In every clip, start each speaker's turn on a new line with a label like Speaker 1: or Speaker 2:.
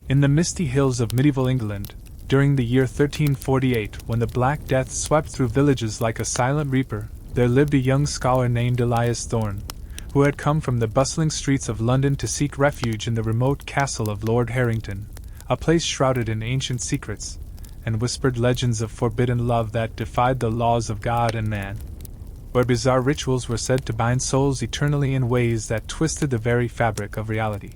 Speaker 1: In the misty hills of medieval England, during the year 1348, when the Black Death swept through villages like a silent reaper, there lived a young scholar named Elias Thorne, who had come from the bustling streets of London to seek refuge in the remote castle of Lord Harrington, a place shrouded in ancient secrets, and whispered legends of forbidden love that defied the laws of God and man, where bizarre rituals were said to bind souls eternally in ways that twisted the very fabric of reality.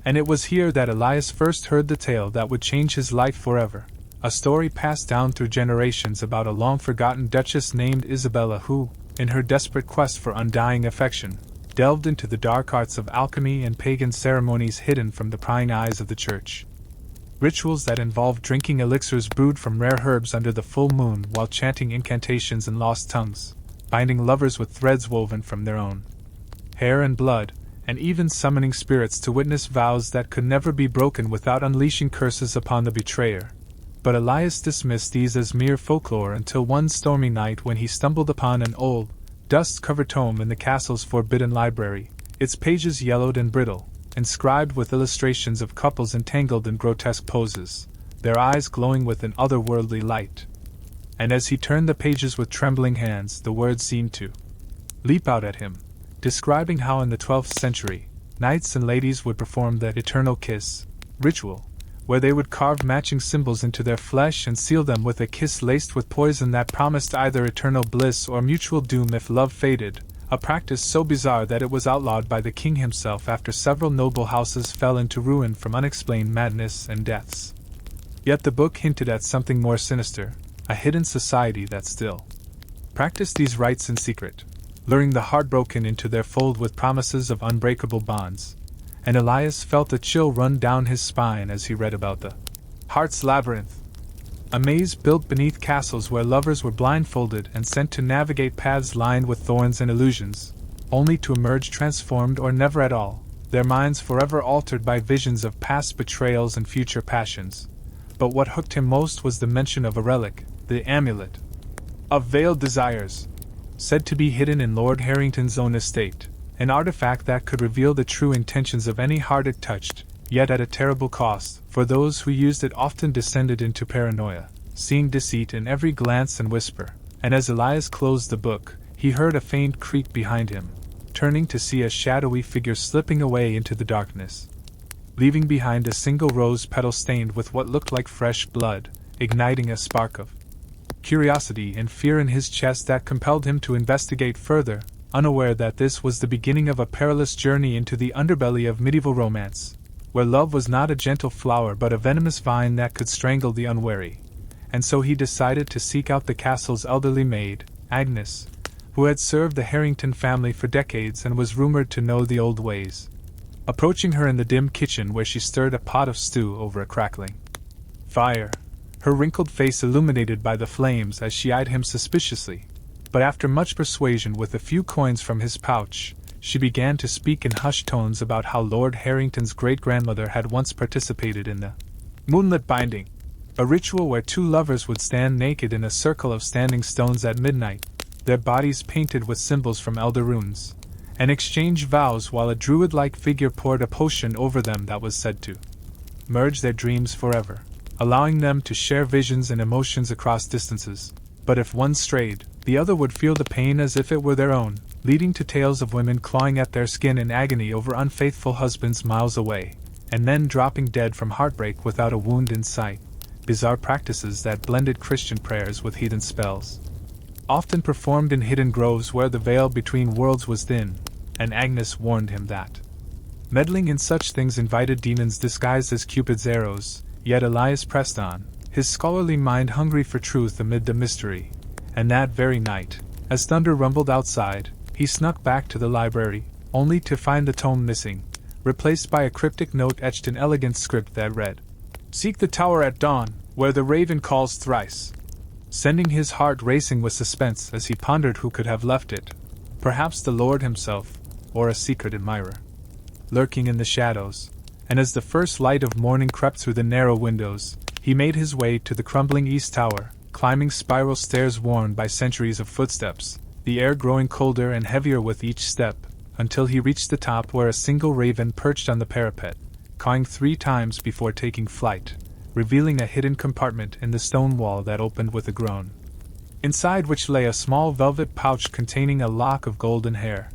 Speaker 1: And it was here that Elias first heard the tale that would change his life forever, a story passed down through generations about a long-forgotten duchess named Isabella who, in her desperate quest for undying affection, delved into the dark arts of alchemy and pagan ceremonies hidden from the prying eyes of the church. Rituals that involved drinking elixirs brewed from rare herbs under the full moon while chanting incantations in lost tongues, binding lovers with threads woven from their own hair and blood, and even summoning spirits to witness vows that could never be broken without unleashing curses upon the betrayer. But Elias dismissed these as mere folklore until one stormy night when he stumbled upon an old, dust-covered tome in the castle's forbidden library, its pages yellowed and brittle, inscribed with illustrations of couples entangled in grotesque poses, their eyes glowing with an otherworldly light. And as he turned the pages with trembling hands, the words seemed to leap out at him, describing how in the 12th century, knights and ladies would perform the eternal kiss ritual, where they would carve matching symbols into their flesh and seal them with a kiss laced with poison that promised either eternal bliss or mutual doom if love faded, a practice so bizarre that it was outlawed by the king himself after several noble houses fell into ruin from unexplained madness and deaths. Yet the book hinted at something more sinister, a hidden society that still practiced these rites in secret, luring the heartbroken into their fold with promises of unbreakable bonds. And Elias felt a chill run down his spine as he read about the Heart's Labyrinth, a maze built beneath castles where lovers were blindfolded and sent to navigate paths lined with thorns and illusions, only to emerge transformed or never at all, their minds forever altered by visions of past betrayals and future passions. But what hooked him most was the mention of a relic, the amulet of veiled desires, said to be hidden in Lord Harrington's own estate, an artifact that could reveal the true intentions of any heart it touched, yet at a terrible cost, for those who used it often descended into paranoia, seeing deceit in every glance and whisper, and as Elias closed the book, he heard a faint creak behind him, turning to see a shadowy figure slipping away into the darkness, leaving behind a single rose petal stained with what looked like fresh blood, igniting a spark of curiosity and fear in his chest that compelled him to investigate further, unaware that this was the beginning of a perilous journey into the underbelly of medieval romance, where love was not a gentle flower but a venomous vine that could strangle the unwary. And so he decided to seek out the castle's elderly maid, Agnes, who had served the Harrington family for decades and was rumored to know the old ways. Approaching her in the dim kitchen where she stirred a pot of stew over a crackling fire, her wrinkled face illuminated by the flames as she eyed him suspiciously, but after much persuasion with a few coins from his pouch, she began to speak in hushed tones about how Lord Harrington's great-grandmother had once participated in the moonlit binding, a ritual where two lovers would stand naked in a circle of standing stones at midnight, their bodies painted with symbols from elder runes, and exchange vows while a druid-like figure poured a potion over them that was said to merge their dreams forever, allowing them to share visions and emotions across distances. But if one strayed, the other would feel the pain as if it were their own, leading to tales of women clawing at their skin in agony over unfaithful husbands miles away, and then dropping dead from heartbreak without a wound in sight. Bizarre practices that blended Christian prayers with heathen spells, often performed in hidden groves where the veil between worlds was thin, and Agnes warned him that meddling in such things invited demons disguised as Cupid's arrows. Yet Elias pressed on, his scholarly mind hungry for truth amid the mystery, and that very night, as thunder rumbled outside, he snuck back to the library, only to find the tome missing, replaced by a cryptic note etched in elegant script that read, "Seek the tower at dawn, where the raven calls thrice," sending his heart racing with suspense as he pondered who could have left it, perhaps the Lord himself, or a secret admirer lurking in the shadows. And as the first light of morning crept through the narrow windows, he made his way to the crumbling east tower, climbing spiral stairs worn by centuries of footsteps, the air growing colder and heavier with each step, until he reached the top where a single raven perched on the parapet, cawing 3 times before taking flight, revealing a hidden compartment in the stone wall that opened with a groan, inside which lay a small velvet pouch containing a lock of golden hair,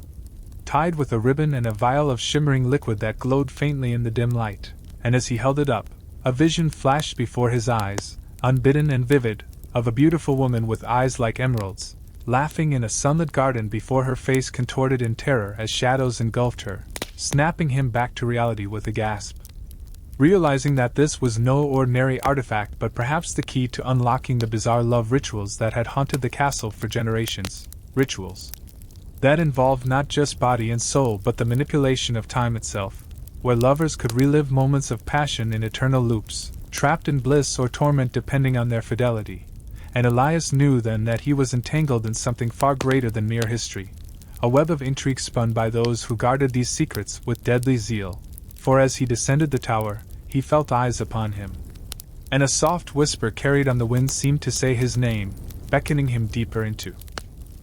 Speaker 1: tied with a ribbon and a vial of shimmering liquid that glowed faintly in the dim light. And as he held it up, a vision flashed before his eyes, unbidden and vivid, of a beautiful woman with eyes like emeralds, laughing in a sunlit garden before her face contorted in terror as shadows engulfed her, snapping him back to reality with a gasp. Realizing that this was no ordinary artifact but perhaps the key to unlocking the bizarre love rituals that had haunted the castle for generations, rituals that involved not just body and soul but the manipulation of time itself, where lovers could relive moments of passion in eternal loops, trapped in bliss or torment depending on their fidelity. And Elias knew then that he was entangled in something far greater than mere history, a web of intrigue spun by those who guarded these secrets with deadly zeal. For as he descended the tower, he felt eyes upon him, and a soft whisper carried on the wind seemed to say his name, beckoning him deeper into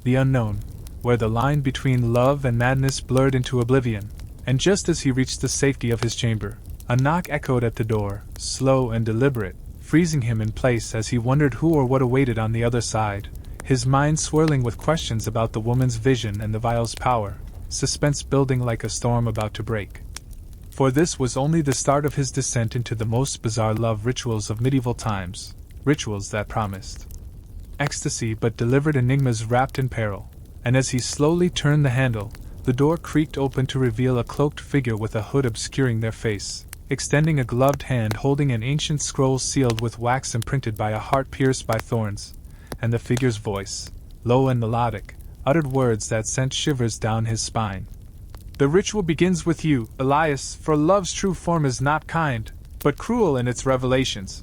Speaker 1: the unknown, where the line between love and madness blurred into oblivion. And just as he reached the safety of his chamber, a knock echoed at the door, slow and deliberate, freezing him in place as he wondered who or what awaited on the other side, his mind swirling with questions about the woman's vision and the vial's power, suspense building like a storm about to break. For this was only the start of his descent into the most bizarre love rituals of medieval times, rituals that promised ecstasy but delivered enigmas wrapped in peril. And as he slowly turned the handle, the door creaked open to reveal a cloaked figure with a hood obscuring their face, extending a gloved hand holding an ancient scroll sealed with wax imprinted by a heart pierced by thorns, and the figure's voice, low and melodic, uttered words that sent shivers down his spine. "The ritual begins with you, Elias, for love's true form is not kind, but cruel in its revelations,"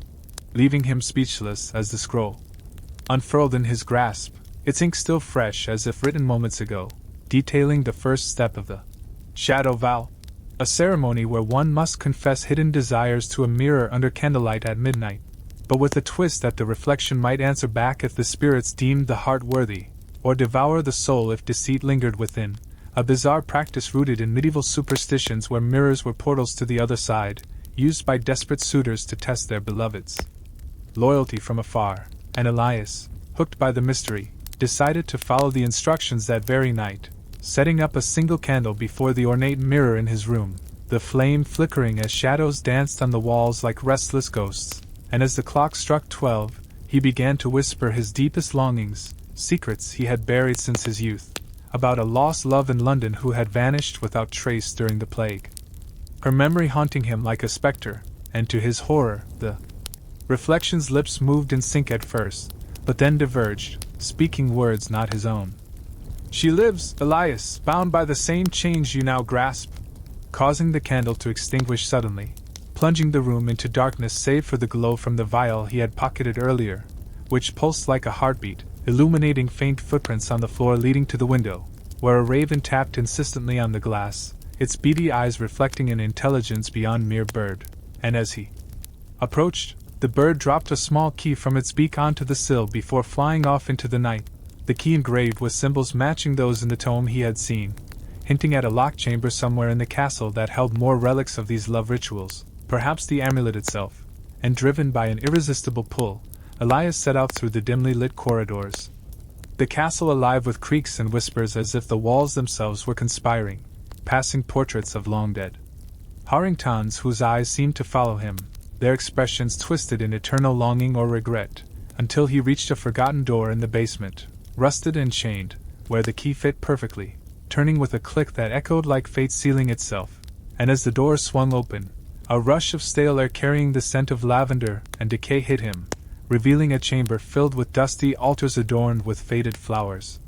Speaker 1: leaving him speechless as the scroll unfurled in his grasp, its ink still fresh as if written moments ago, detailing the first step of the shadow vow, a ceremony where one must confess hidden desires to a mirror under candlelight at midnight, but with a twist that the reflection might answer back if the spirits deemed the heart worthy, or devour the soul if deceit lingered within, a bizarre practice rooted in medieval superstitions where mirrors were portals to the other side, used by desperate suitors to test their beloveds' loyalty from afar. And Elias, hooked by the mystery, decided to follow the instructions that very night, setting up a single candle before the ornate mirror in his room, the flame flickering as shadows danced on the walls like restless ghosts. And as the clock struck 12, he began to whisper his deepest longings, secrets he had buried since his youth, about a lost love in London who had vanished without trace during the plague, her memory haunting him like a spectre. And to his horror, the reflection's lips moved in sync at first, but then diverged, speaking words not his own. "She lives, Elias, bound by the same chains you now grasp," causing the candle to extinguish suddenly, plunging the room into darkness save for the glow from the vial he had pocketed earlier, which pulsed like a heartbeat, illuminating faint footprints on the floor leading to the window, where a raven tapped insistently on the glass, its beady eyes reflecting an intelligence beyond mere bird. And as he approached, the bird dropped a small key from its beak onto the sill before flying off into the night, the key engraved with symbols matching those in the tome he had seen, hinting at a locked chamber somewhere in the castle that held more relics of these love rituals, perhaps the amulet itself. And driven by an irresistible pull, Elias set out through the dimly lit corridors, the castle alive with creaks and whispers as if the walls themselves were conspiring, passing portraits of long-dead Harringtons whose eyes seemed to follow him, their expressions twisted in eternal longing or regret, until he reached a forgotten door in the basement, rusted and chained, where the key fit perfectly, turning with a click that echoed like fate sealing itself. And as the door swung open, a rush of stale air carrying the scent of lavender and decay hit him, revealing a chamber filled with dusty altars adorned with faded flowers,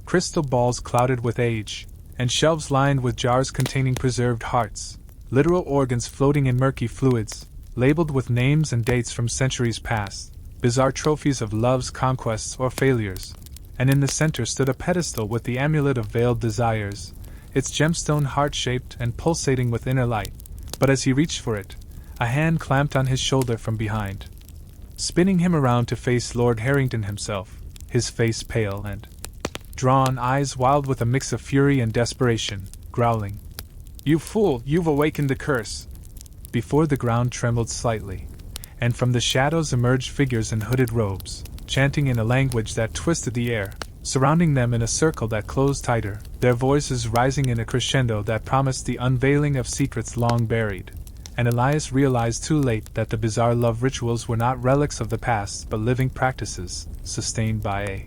Speaker 1: crystal balls clouded with age, and shelves lined with jars containing preserved hearts, literal organs floating in murky fluids, labeled with names and dates from centuries past, bizarre trophies of love's conquests or failures. And in the center stood a pedestal with the amulet of veiled desires, its gemstone heart-shaped and pulsating with inner light. But as he reached for it, a hand clamped on his shoulder from behind, spinning him around to face Lord Harrington himself, his face pale and drawn, eyes wild with a mix of fury and desperation, growling, "You fool, you've awakened the curse. before the ground trembled slightly, and from the shadows emerged figures in hooded robes, chanting in a language that twisted the air, surrounding them in a circle that closed tighter, their voices rising in a crescendo that promised the unveiling of secrets long buried. And Elias realized too late that the bizarre love rituals were not relics of the past but living practices, sustained by a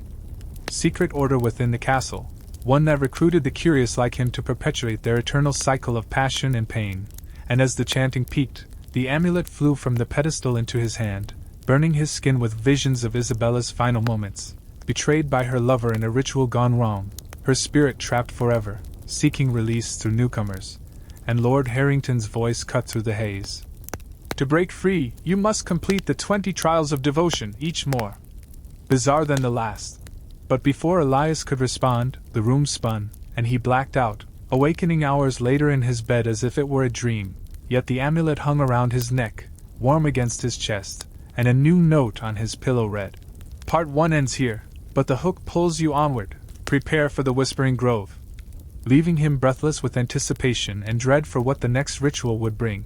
Speaker 1: secret order within the castle, one that recruited the curious like him to perpetuate their eternal cycle of passion and pain. And as the chanting peaked, the amulet flew from the pedestal into his hand, burning his skin with visions of Isabella's final moments, betrayed by her lover in a ritual gone wrong, her spirit trapped forever, seeking release through newcomers. And Lord Harrington's voice cut through the haze. To break free, you must complete the 20 trials of devotion, each more bizarre than the last. But before Elias could respond, the room spun, and he blacked out, awakening hours later in his bed as if it were a dream. Yet the amulet hung around his neck, warm against his chest, and a new note on his pillow read. Part 1 ends here, but the hook pulls you onward. Prepare for the Whispering Grove. Leaving him breathless with anticipation and dread for what the next ritual would bring,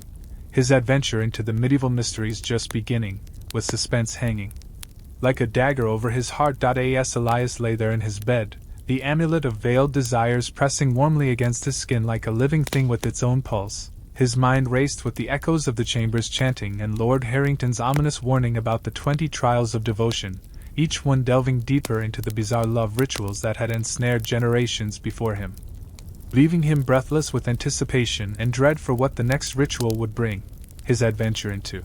Speaker 1: his adventure into the medieval mysteries just beginning, with suspense hanging like a dagger over his heart. As Elias lay there in his bed, the amulet of veiled desires pressing warmly against his skin like a living thing with its own pulse, his mind raced with the echoes of the chamber's chanting and Lord Harrington's ominous warning about the 20 trials of devotion, each one delving deeper into the bizarre love rituals that had ensnared generations before him. Leaving him breathless with anticipation and dread for what the next ritual would bring, his adventure into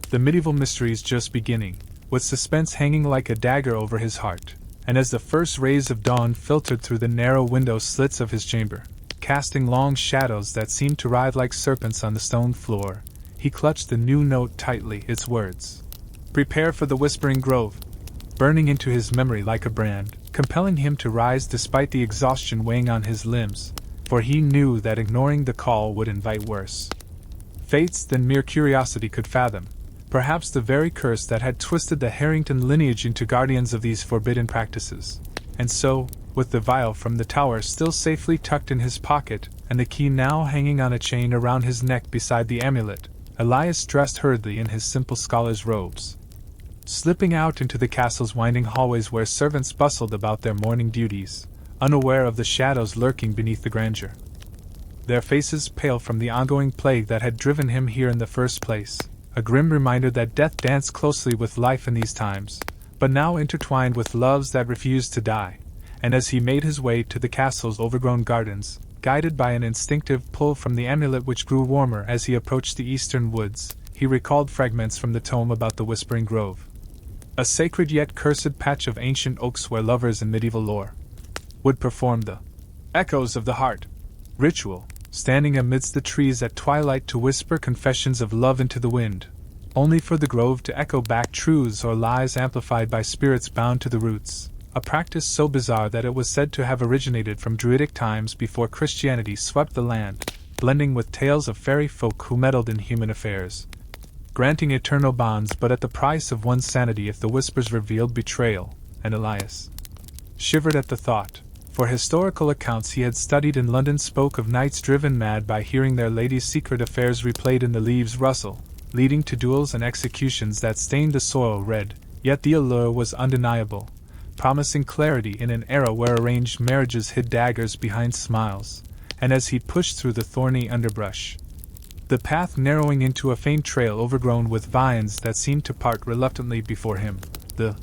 Speaker 1: the medieval mysteries just beginning, with suspense hanging like a dagger over his heart. And as the first rays of dawn filtered through the narrow window slits of his chamber, casting long shadows that seemed to writhe like serpents on the stone floor, he clutched the new note tightly, its words, "Prepare for the Whispering Grove," burning into his memory like a brand, compelling him to rise despite the exhaustion weighing on his limbs, for he knew that ignoring the call would invite worse fates than mere curiosity could fathom, perhaps the very curse that had twisted the Harrington lineage into guardians of these forbidden practices. And so, with the vial from the tower still safely tucked in his pocket, and the key now hanging on a chain around his neck beside the amulet, Elias dressed hurriedly in his simple scholar's robes, slipping out into the castle's winding hallways where servants bustled about their morning duties, unaware of the shadows lurking beneath the grandeur, their faces pale from the ongoing plague that had driven him here in the first place, a grim reminder that death danced closely with life in these times, but now intertwined with loves that refused to die. And as he made his way to the castle's overgrown gardens, guided by an instinctive pull from the amulet which grew warmer as he approached the eastern woods, he recalled fragments from the tome about the Whispering Grove, a sacred yet cursed patch of ancient oaks where lovers in medieval lore would perform the echoes of the heart ritual, standing amidst the trees at twilight to whisper confessions of love into the wind, only for the grove to echo back truths or lies amplified by spirits bound to the roots, a practice so bizarre that it was said to have originated from Druidic times before Christianity swept the land, blending with tales of fairy folk who meddled in human affairs, granting eternal bonds but at the price of one's sanity if the whispers revealed betrayal. And Elias shivered at the thought, for historical accounts he had studied in London spoke of knights driven mad by hearing their ladies' secret affairs replayed in the leaves rustle, leading to duels and executions that stained the soil red. Yet the allure was undeniable, promising clarity in an era where arranged marriages hid daggers behind smiles. And as he pushed through the thorny underbrush, the path narrowing into a faint trail overgrown with vines that seemed to part reluctantly before him, the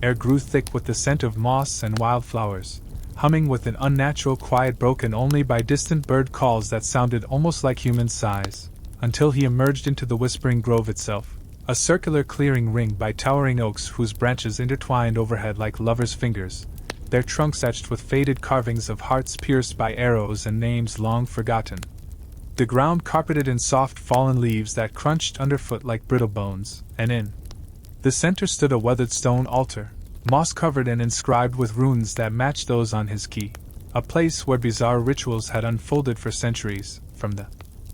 Speaker 1: air grew thick with the scent of moss and wildflowers, humming with an unnatural quiet broken only by distant bird calls that sounded almost like human sighs, until he emerged into the Whispering Grove itself, a circular clearing ringed by towering oaks whose branches intertwined overhead like lovers' fingers, their trunks etched with faded carvings of hearts pierced by arrows and names long forgotten. The ground carpeted in soft fallen leaves that crunched underfoot like brittle bones, and in the center stood a weathered stone altar, moss-covered and inscribed with runes that matched those on his key, a place where bizarre rituals had unfolded for centuries, from the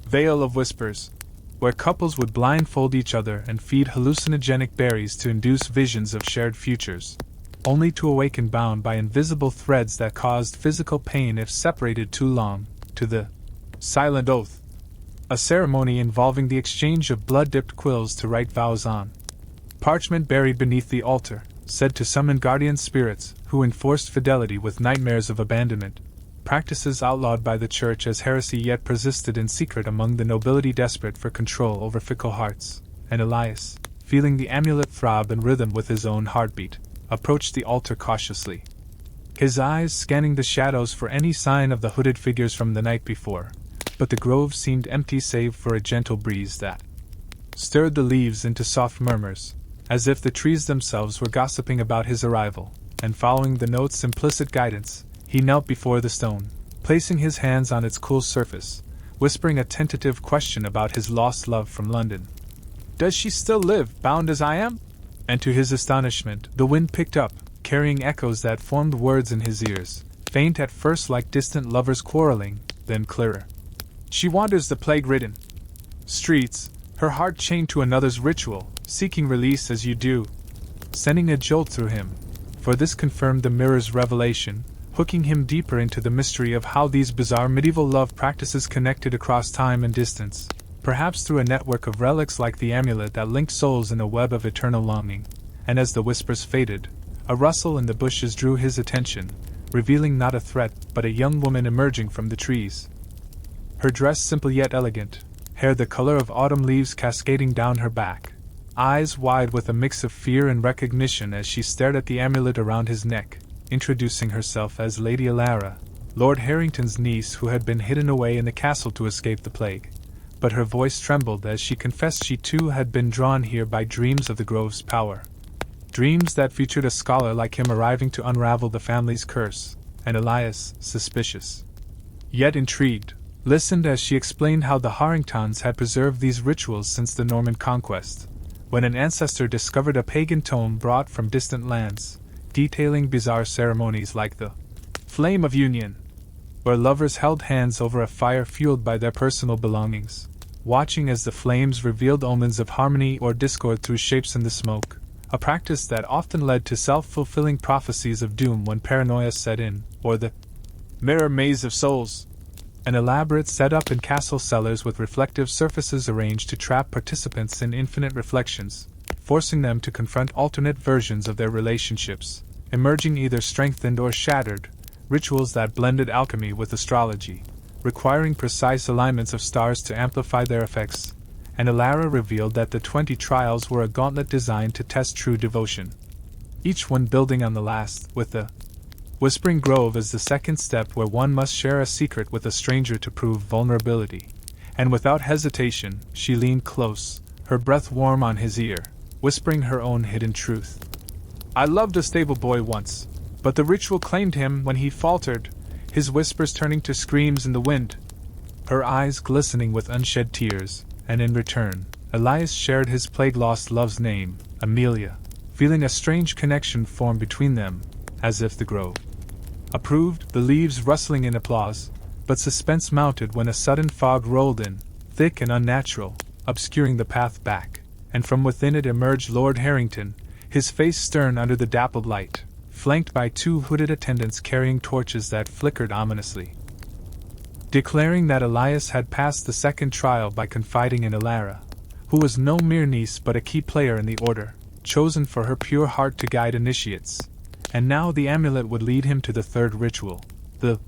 Speaker 1: Vale of Whispers, where couples would blindfold each other and feed hallucinogenic berries to induce visions of shared futures, only to awaken bound by invisible threads that caused physical pain if separated too long, to the silent oath, a ceremony involving the exchange of blood-dipped quills to write vows on. Parchment buried beneath the altar, said to summon guardian spirits who enforced fidelity with nightmares of abandonment. Practices outlawed by the church as heresy yet persisted in secret among the nobility desperate for control over fickle hearts, and Elias, feeling the amulet throb in rhythm with his own heartbeat, approached the altar cautiously. His eyes scanning the shadows for any sign of the hooded figures from the night before, but the grove seemed empty save for a gentle breeze that stirred the leaves into soft murmurs, as if the trees themselves were gossiping about his arrival, and following the note's implicit guidance, he knelt before the stone, placing his hands on its cool surface, whispering a tentative question about his lost love from London. "Does she still live, bound as I am?" And to his astonishment, the wind picked up, carrying echoes that formed words in his ears, faint at first like distant lovers quarreling, then clearer. "She wanders the plague-ridden streets, her heart chained to another's ritual, seeking release as you do," sending a jolt through him, for this confirmed the mirror's revelation, hooking him deeper into the mystery of how these bizarre medieval love practices connected across time and distance, perhaps through a network of relics like the amulet that linked souls in a web of eternal longing. And as the whispers faded, a rustle in the bushes drew his attention, revealing not a threat but a young woman emerging from the trees. Her dress simple yet elegant, hair the color of autumn leaves cascading down her back, eyes wide with a mix of fear and recognition as she stared at the amulet around his neck, introducing herself as Lady Alara, Lord Harrington's niece who had been hidden away in the castle to escape the plague. But her voice trembled as she confessed she too had been drawn here by dreams of the grove's power. Dreams that featured a scholar like him arriving to unravel the family's curse, and Elias, suspicious, yet intrigued, listened as she explained how the Harringtons had preserved these rituals since the Norman conquest, when an ancestor discovered a pagan tome brought from distant lands, detailing bizarre ceremonies like the Flame of Union, where lovers held hands over a fire fueled by their personal belongings, watching as the flames revealed omens of harmony or discord through shapes in the smoke, a practice that often led to self-fulfilling prophecies of doom when paranoia set in, or the Mirror Maze of Souls, an elaborate setup in castle cellars with reflective surfaces arranged to trap participants in infinite reflections, forcing them to confront alternate versions of their relationships, emerging either strengthened or shattered, rituals that blended alchemy with astrology, requiring precise alignments of stars to amplify their effects, and Alara revealed that the 20 trials were a gauntlet designed to test true devotion, each one building on the last, with the Whispering Grove as the second step where one must share a secret with a stranger to prove vulnerability. And without hesitation, she leaned close, her breath warm on his ear, whispering her own hidden truth. "I loved a stable boy once, but the ritual claimed him when he faltered," his whispers turning to screams in the wind, her eyes glistening with unshed tears, and in return, Elias shared his plague-lost love's name, Amelia, feeling a strange connection form between them, as if the grove approved, the leaves rustling in applause, but suspense mounted when a sudden fog rolled in, thick and unnatural, obscuring the path back, and from within it emerged Lord Harrington, his face stern under the dappled light, flanked by 2 hooded attendants carrying torches that flickered ominously. Declaring that Elias had passed the second trial by confiding in Alara, who was no mere niece but a key player in the order, chosen for her pure heart to guide initiates. And now the amulet would lead him to the third ritual, the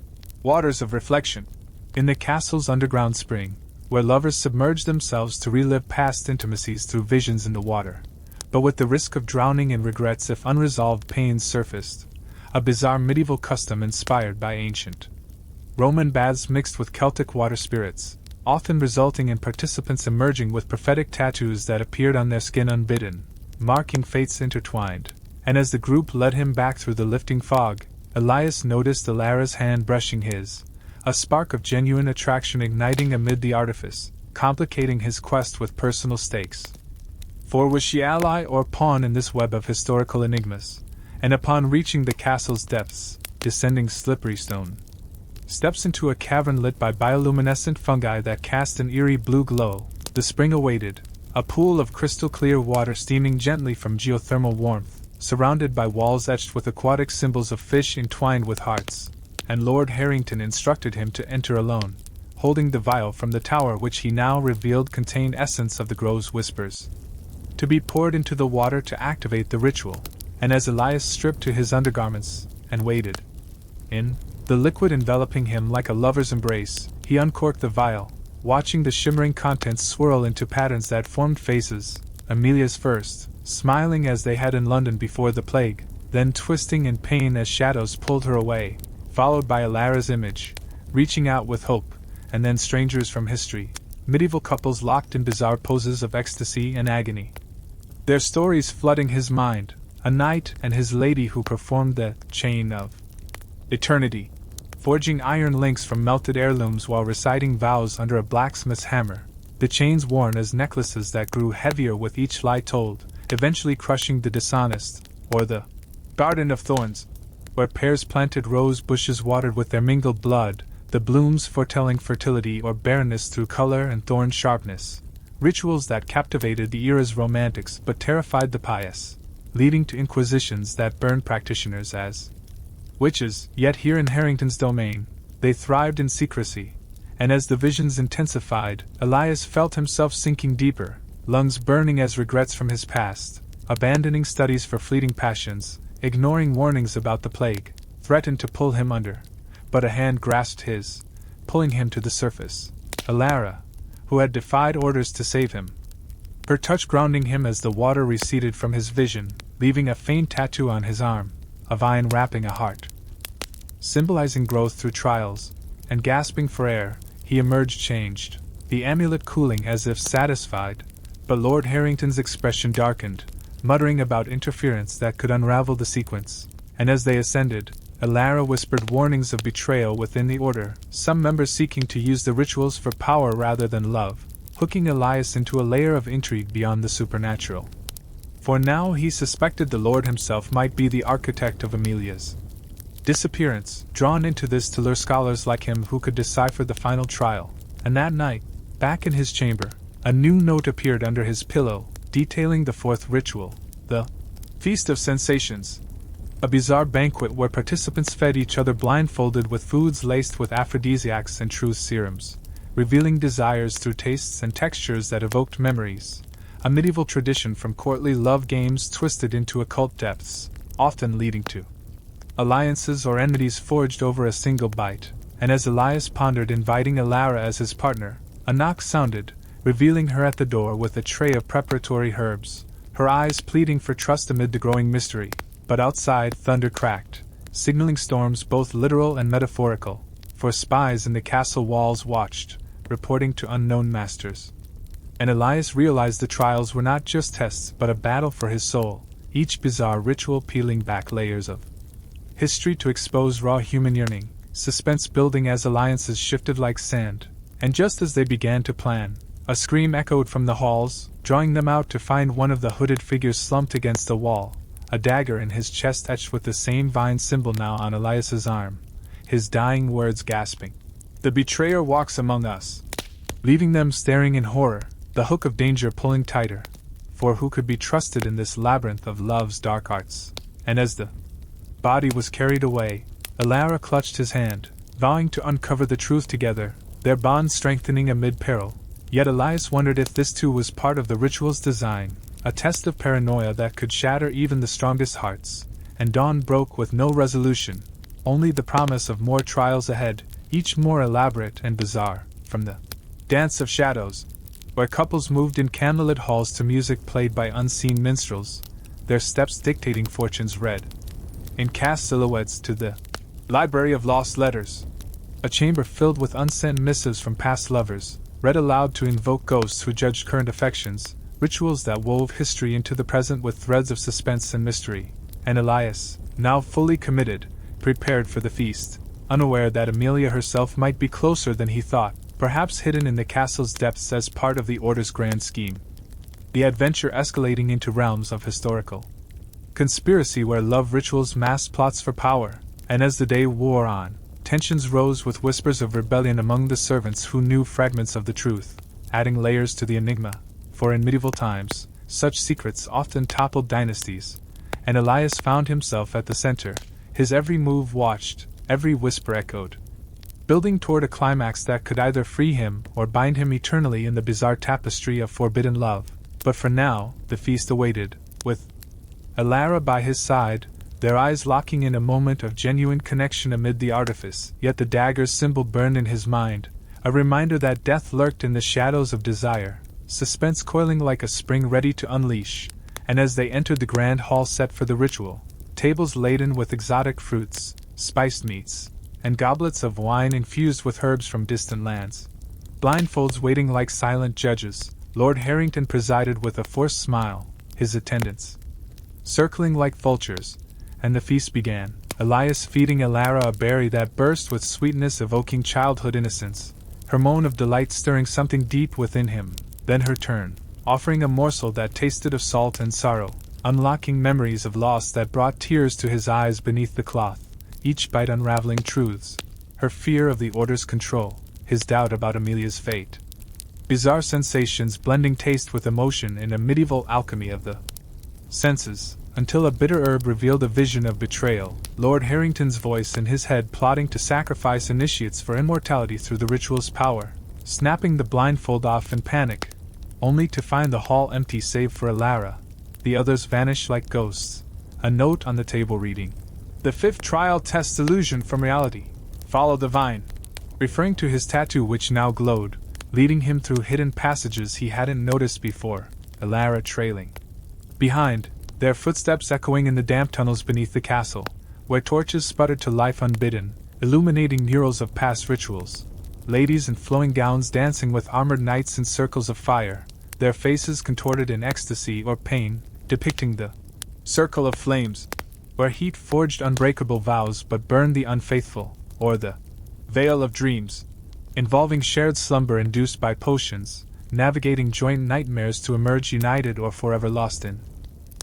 Speaker 1: Waters of Reflection, in the castle's underground spring, where lovers submerged themselves to relive past intimacies through visions in the water, but with the risk of drowning in regrets if unresolved pains surfaced, a bizarre medieval custom inspired by ancient Roman baths mixed with Celtic water spirits, often resulting in participants emerging with prophetic tattoos that appeared on their skin unbidden, marking fates intertwined. And as the group led him back through the lifting fog, Elias noticed Alara's hand brushing his, a spark of genuine attraction igniting amid the artifice, complicating his quest with personal stakes. For was she ally or pawn in this web of historical enigmas? And upon reaching the castle's depths, descending slippery stone steps into a cavern lit by bioluminescent fungi that cast an eerie blue glow, the spring awaited, a pool of crystal-clear water steaming gently from geothermal warmth, surrounded by walls etched with aquatic symbols of fish entwined with hearts, and Lord Harrington instructed him to enter alone, holding the vial from the tower which he now revealed contained essence of the grove's whispers, to be poured into the water to activate the ritual. And as Elias stripped to his undergarments and waded in, the liquid enveloping him like a lover's embrace, he uncorked the vial, watching the shimmering contents swirl into patterns that formed faces, Amelia's first, smiling as they had in London before the plague, then twisting in pain as shadows pulled her away, followed by Alara's image, reaching out with hope, and then strangers from history, medieval couples locked in bizarre poses of ecstasy and agony. Their stories flooding his mind, a knight and his lady who performed the chain of eternity, forging iron links from melted heirlooms while reciting vows under a blacksmith's hammer, the chains worn as necklaces that grew heavier with each lie told, eventually crushing the dishonest, or the garden of thorns, where pears planted rose bushes watered with their mingled blood, the blooms foretelling fertility or barrenness through color and thorn sharpness, rituals that captivated the era's romantics but terrified the pious, leading to inquisitions that burned practitioners as witches. Yet here in Harrington's domain, they thrived in secrecy, and as the visions intensified, Elias felt himself sinking deeper, lungs burning as regrets from his past, abandoning studies for fleeting passions, ignoring warnings about the plague, threatened to pull him under. But a hand grasped his, pulling him to the surface. Alara, who had defied orders to save him. Her touch grounding him as the water receded from his vision, leaving a faint tattoo on his arm, a vine wrapping a heart, symbolizing growth through trials, and gasping for air, he emerged changed, the amulet cooling as if satisfied, but Lord Harrington's expression darkened, muttering about interference that could unravel the sequence, and as they ascended, Alara whispered warnings of betrayal within the order, some members seeking to use the rituals for power rather than love, hooking Elias into a layer of intrigue beyond the supernatural. For now he suspected the Lord himself might be the architect of Amelia's disappearance, drawn into this to lure scholars like him who could decipher the final trial. And that night, back in his chamber, a new note appeared under his pillow, detailing the fourth ritual, the Feast of Sensations, a bizarre banquet where participants fed each other blindfolded with foods laced with aphrodisiacs and truth serums, revealing desires through tastes and textures that evoked memories, a medieval tradition from courtly love games twisted into occult depths, often leading to alliances or enmities forged over a single bite. And as Elias pondered inviting Alara as his partner, a knock sounded, revealing her at the door with a tray of preparatory herbs, her eyes pleading for trust amid the growing mystery. But outside thunder cracked, signaling storms both literal and metaphorical, for spies in the castle walls watched, reporting to unknown masters. And Elias realized the trials were not just tests but a battle for his soul, each bizarre ritual peeling back layers of history to expose raw human yearning, suspense building as alliances shifted like sand. And just as they began to plan, a scream echoed from the halls, drawing them out to find one of the hooded figures slumped against the wall, a dagger in his chest etched with the same vine symbol now on Elias's arm, his dying words gasping. "The betrayer walks among us," leaving them staring in horror, the hook of danger pulling tighter, for who could be trusted in this labyrinth of love's dark arts? And as the body was carried away, Alara clutched his hand, vowing to uncover the truth together, their bond strengthening amid peril. Yet Elias wondered if this too was part of the ritual's design, a test of paranoia that could shatter even the strongest hearts. And dawn broke with no resolution, only the promise of more trials ahead, each more elaborate and bizarre. From the dance of shadows, where couples moved in candlelit halls to music played by unseen minstrels, their steps dictating fortunes read in cast silhouettes, to the library of lost letters, a chamber filled with unsent missives from past lovers, read aloud to invoke ghosts who judged current affections, rituals that wove history into the present with threads of suspense and mystery. And Elias, now fully committed, prepared for the feast, unaware that Amelia herself might be closer than he thought, perhaps hidden in the castle's depths as part of the Order's grand scheme. The adventure escalating into realms of historical conspiracy where love rituals masked plots for power, and as the day wore on, tensions rose with whispers of rebellion among the servants who knew fragments of the truth, adding layers to the enigma, for in medieval times, such secrets often toppled dynasties, and Elias found himself at the center, his every move watched, every whisper echoed. building toward a climax that could either free him or bind him eternally in the bizarre tapestry of forbidden love. But for now, the feast awaited, with Elara by his side, their eyes locking in a moment of genuine connection amid the artifice. Yet the dagger's symbol burned in his mind, a reminder that death lurked in the shadows of desire, suspense coiling like a spring ready to unleash. And as they entered the grand hall set for the ritual, tables laden with exotic fruits, spiced meats, and goblets of wine infused with herbs from distant lands, blindfolds waiting like silent judges, Lord Harrington presided with a forced smile, his attendants circling like vultures, and the feast began, Elias feeding Elara a berry that burst with sweetness evoking childhood innocence, her moan of delight stirring something deep within him, then her turn, offering a morsel that tasted of salt and sorrow, unlocking memories of loss that brought tears to his eyes beneath the cloth, each bite unraveling truths, her fear of the Order's control, his doubt about Amelia's fate. Bizarre sensations blending taste with emotion in a medieval alchemy of the senses, until a bitter herb revealed a vision of betrayal, Lord Harrington's voice in his head plotting to sacrifice initiates for immortality through the ritual's power, snapping the blindfold off in panic, only to find the hall empty save for Elara. The others vanish like ghosts. A note on the table reading, "The fifth trial tests illusion from reality. Follow the vine," referring to his tattoo which now glowed, leading him through hidden passages he hadn't noticed before, Elara trailing behind, their footsteps echoing in the damp tunnels beneath the castle, where torches sputtered to life unbidden, illuminating murals of past rituals. Ladies in flowing gowns dancing with armored knights in circles of fire, their faces contorted in ecstasy or pain, depicting the circle of flames, where heat forged unbreakable vows but burned the unfaithful, or the veil of dreams, involving shared slumber induced by potions, navigating joint nightmares to emerge united or forever lost in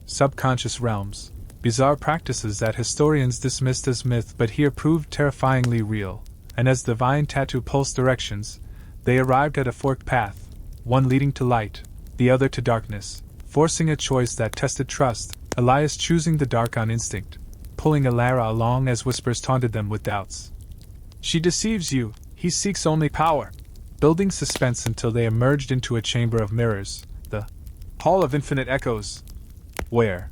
Speaker 1: subconscious realms, bizarre practices that historians dismissed as myth but here proved terrifyingly real, and as the vine tattoo pulsed directions, they arrived at a forked path, one leading to light, the other to darkness, forcing a choice that tested trust, Elias choosing the dark on instinct, pulling Elara along as whispers taunted them with doubts. "She deceives you, he seeks only power," building suspense until they emerged into a chamber of mirrors, the Hall of Infinite Echoes, where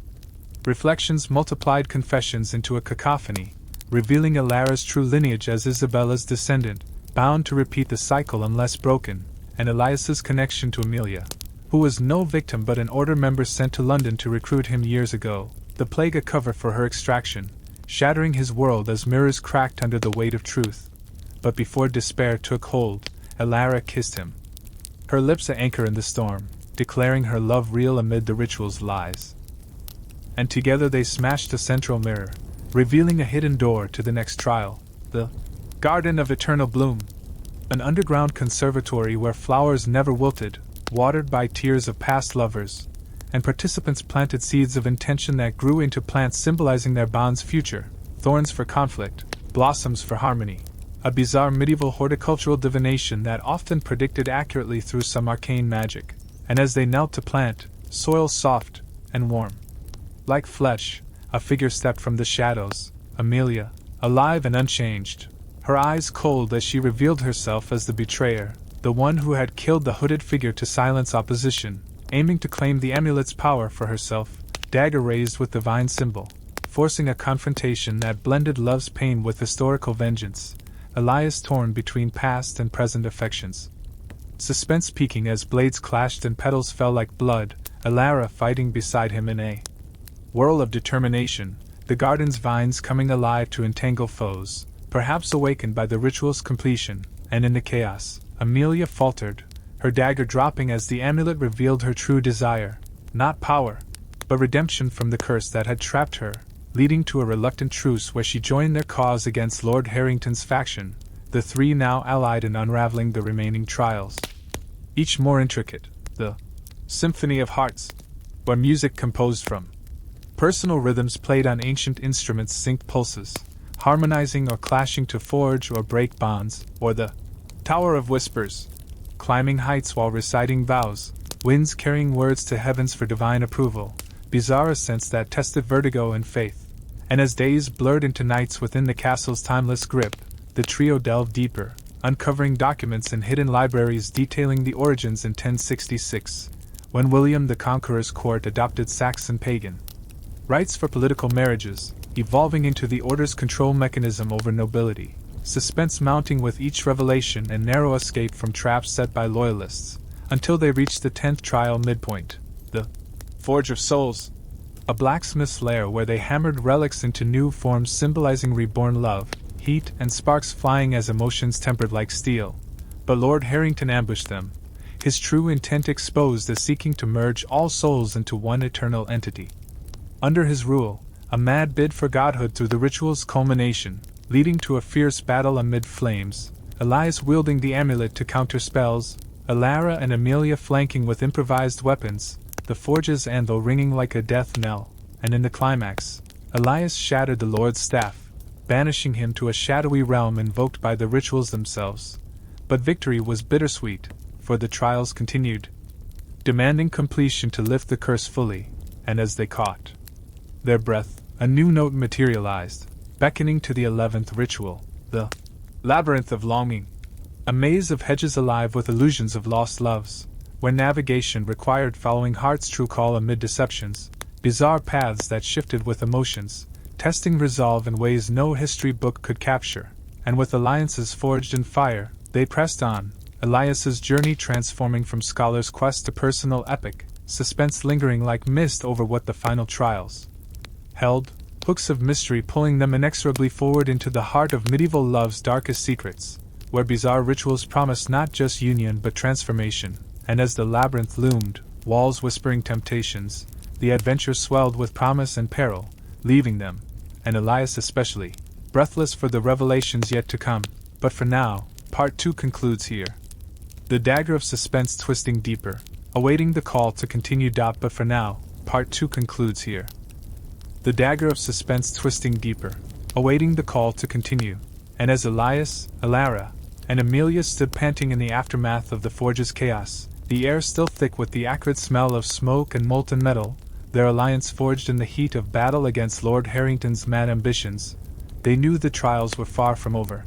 Speaker 1: reflections multiplied confessions into a cacophony, revealing Elara's true lineage as Isabella's descendant, bound to repeat the cycle unless broken, and Elias's connection to Amelia, who was no victim but an Order member sent to London to recruit him years ago, the plague a cover for her extraction, shattering his world as mirrors cracked under the weight of truth. But before despair took hold, Elara kissed him, her lips an anchor in the storm, declaring her love real amid the ritual's lies. And together they smashed a central mirror, revealing a hidden door to the next trial, the Garden of Eternal Bloom, an underground conservatory where flowers never wilted, watered by tears of past lovers, and participants planted seeds of intention that grew into plants symbolizing their bond's future, thorns for conflict, blossoms for harmony, a bizarre medieval horticultural divination that often predicted accurately through some arcane magic. And as they knelt to plant, soil soft and warm like flesh, a figure stepped from the shadows, Amelia, alive and unchanged, her eyes cold as she revealed herself as the betrayer, the one who had killed the hooded figure to silence opposition, aiming to claim the amulet's power for herself, dagger raised with the vine symbol, forcing a confrontation that blended love's pain with historical vengeance, Elias torn between past and present affections. Suspense peaking as blades clashed and petals fell like blood, Elara fighting beside him in a whirl of determination, the garden's vines coming alive to entangle foes, perhaps awakened by the ritual's completion, and in the chaos, Amelia faltered, her dagger dropping as the amulet revealed her true desire, not power, but redemption from the curse that had trapped her, leading to a reluctant truce where she joined their cause against Lord Harrington's faction, the three now allied in unraveling the remaining trials. Each more intricate, the Symphony of Hearts, where music composed from personal rhythms played on ancient instruments synced pulses, harmonizing or clashing to forge or break bonds, or the Tower of Whispers, climbing heights while reciting vows, winds carrying words to heavens for divine approval, bizarre ascents that tested vertigo and faith. And as days blurred into nights within the castle's timeless grip, the trio delved deeper, uncovering documents in hidden libraries detailing the origins in 1066, when William the Conqueror's court adopted Saxon pagan rites for political marriages, evolving into the order's control mechanism over nobility, suspense mounting with each revelation and narrow escape from traps set by loyalists, until they reached the 10th trial midpoint, the Forge of Souls, a blacksmith's lair where they hammered relics into new forms symbolizing reborn love, heat and sparks flying as emotions tempered like steel. But Lord Harrington ambushed them, his true intent exposed as seeking to merge all souls into one eternal entity. Under his rule, a mad bid for godhood through the ritual's culmination, leading to a fierce battle amid flames, Elias wielding the amulet to counter spells, Alara and Amelia flanking with improvised weapons, the forge's anvil ringing like a death knell, and in the climax, Elias shattered the Lord's staff, banishing him to a shadowy realm invoked by the rituals themselves. But victory was bittersweet, for the trials continued, demanding completion to lift the curse fully, and as they caught their breath, a new note materialized, beckoning to the 11th ritual, the Labyrinth of Longing, a maze of hedges alive with illusions of lost loves, where navigation required following heart's true call amid deceptions, bizarre paths that shifted with emotions, testing resolve in ways no history book could capture, and with alliances forged in fire, they pressed on, Elias's journey transforming from scholar's quest to personal epic, suspense lingering like mist over what the final trials held, hooks of mystery pulling them inexorably forward into the heart of medieval love's darkest secrets, where bizarre rituals promised not just union but transformation, and as the labyrinth loomed, walls whispering temptations, the adventure swelled with promise and peril, leaving them, and Elias especially, breathless for the revelations yet to come. But for now, Part 2 concludes here. The dagger of suspense twisting deeper, awaiting the call to continue. But for now, Part 2 concludes here. The dagger of suspense twisting deeper, awaiting the call to continue, and as Elias, Alara, and Amelia stood panting in the aftermath of the forge's chaos, the air still thick with the acrid smell of smoke and molten metal, their alliance forged in the heat of battle against Lord Harrington's mad ambitions, they knew the trials were far from over.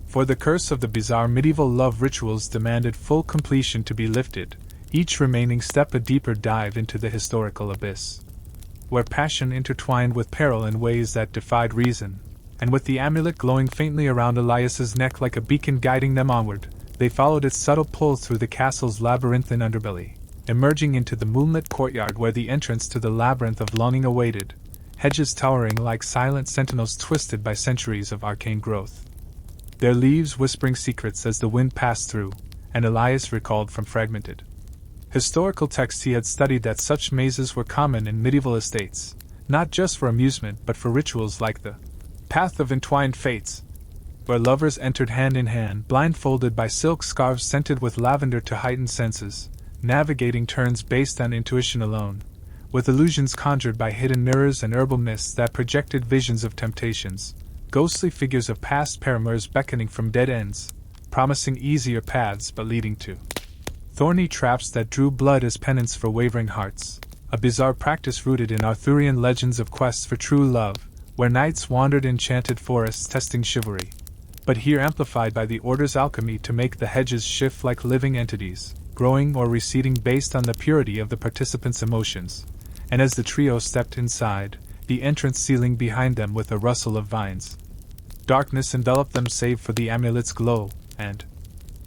Speaker 1: For the curse of the bizarre medieval love rituals demanded full completion to be lifted, each remaining step a deeper dive into the historical abyss, where passion intertwined with peril in ways that defied reason, and with the amulet glowing faintly around Elias's neck like a beacon guiding them onward, they followed its subtle pull through the castle's labyrinthine underbelly, emerging into the moonlit courtyard where the entrance to the labyrinth of longing awaited, hedges towering like silent sentinels twisted by centuries of arcane growth, their leaves whispering secrets as the wind passed through, and Elias recalled from fragmented historical texts he had studied that such mazes were common in medieval estates, not just for amusement but for rituals like the Path of Entwined Fates, where lovers entered hand in hand, blindfolded by silk scarves scented with lavender to heighten senses, navigating turns based on intuition alone, with illusions conjured by hidden mirrors and herbal mists that projected visions of temptations, ghostly figures of past paramours beckoning from dead ends, promising easier paths but leading to thorny traps that drew blood as penance for wavering hearts, a bizarre practice rooted in Arthurian legends of quests for true love, where knights wandered enchanted forests testing chivalry, but here amplified by the Order's alchemy to make the hedges shift like living entities, growing or receding based on the purity of the participants' emotions, and as the trio stepped inside, the entrance sealing behind them with a rustle of vines. Darkness enveloped them save for the amulet's glow, and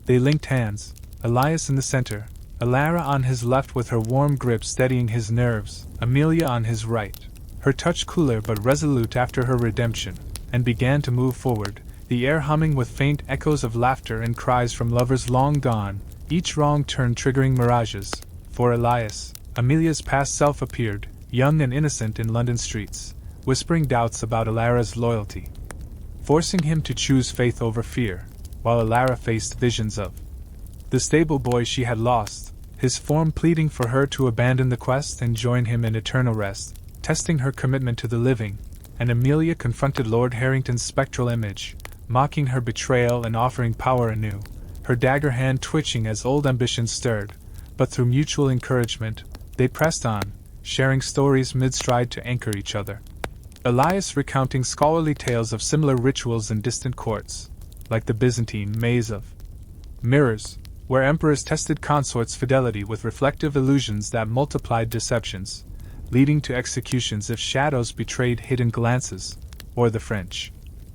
Speaker 1: they linked hands, Elias in the center, Alara on his left with her warm grip steadying his nerves, Amelia on his right, her touch cooler but resolute after her redemption, and began to move forward, the air humming with faint echoes of laughter and cries from lovers long gone, each wrong turn triggering mirages. For Elias, Amelia's past self appeared, young and innocent in London streets, whispering doubts about Alara's loyalty, forcing him to choose faith over fear, while Alara faced visions of the stable boy she had lost, his form pleading for her to abandon the quest and join him in eternal rest, testing her commitment to the living, and Amelia confronted Lord Harrington's spectral image, mocking her betrayal and offering power anew, her dagger hand twitching as old ambitions stirred, but through mutual encouragement, they pressed on, sharing stories mid-stride to anchor each other. Elias recounting scholarly tales of similar rituals in distant courts, like the Byzantine maze of mirrors, where emperors tested consorts' fidelity with reflective illusions that multiplied deceptions, leading to executions if shadows betrayed hidden glances, or the French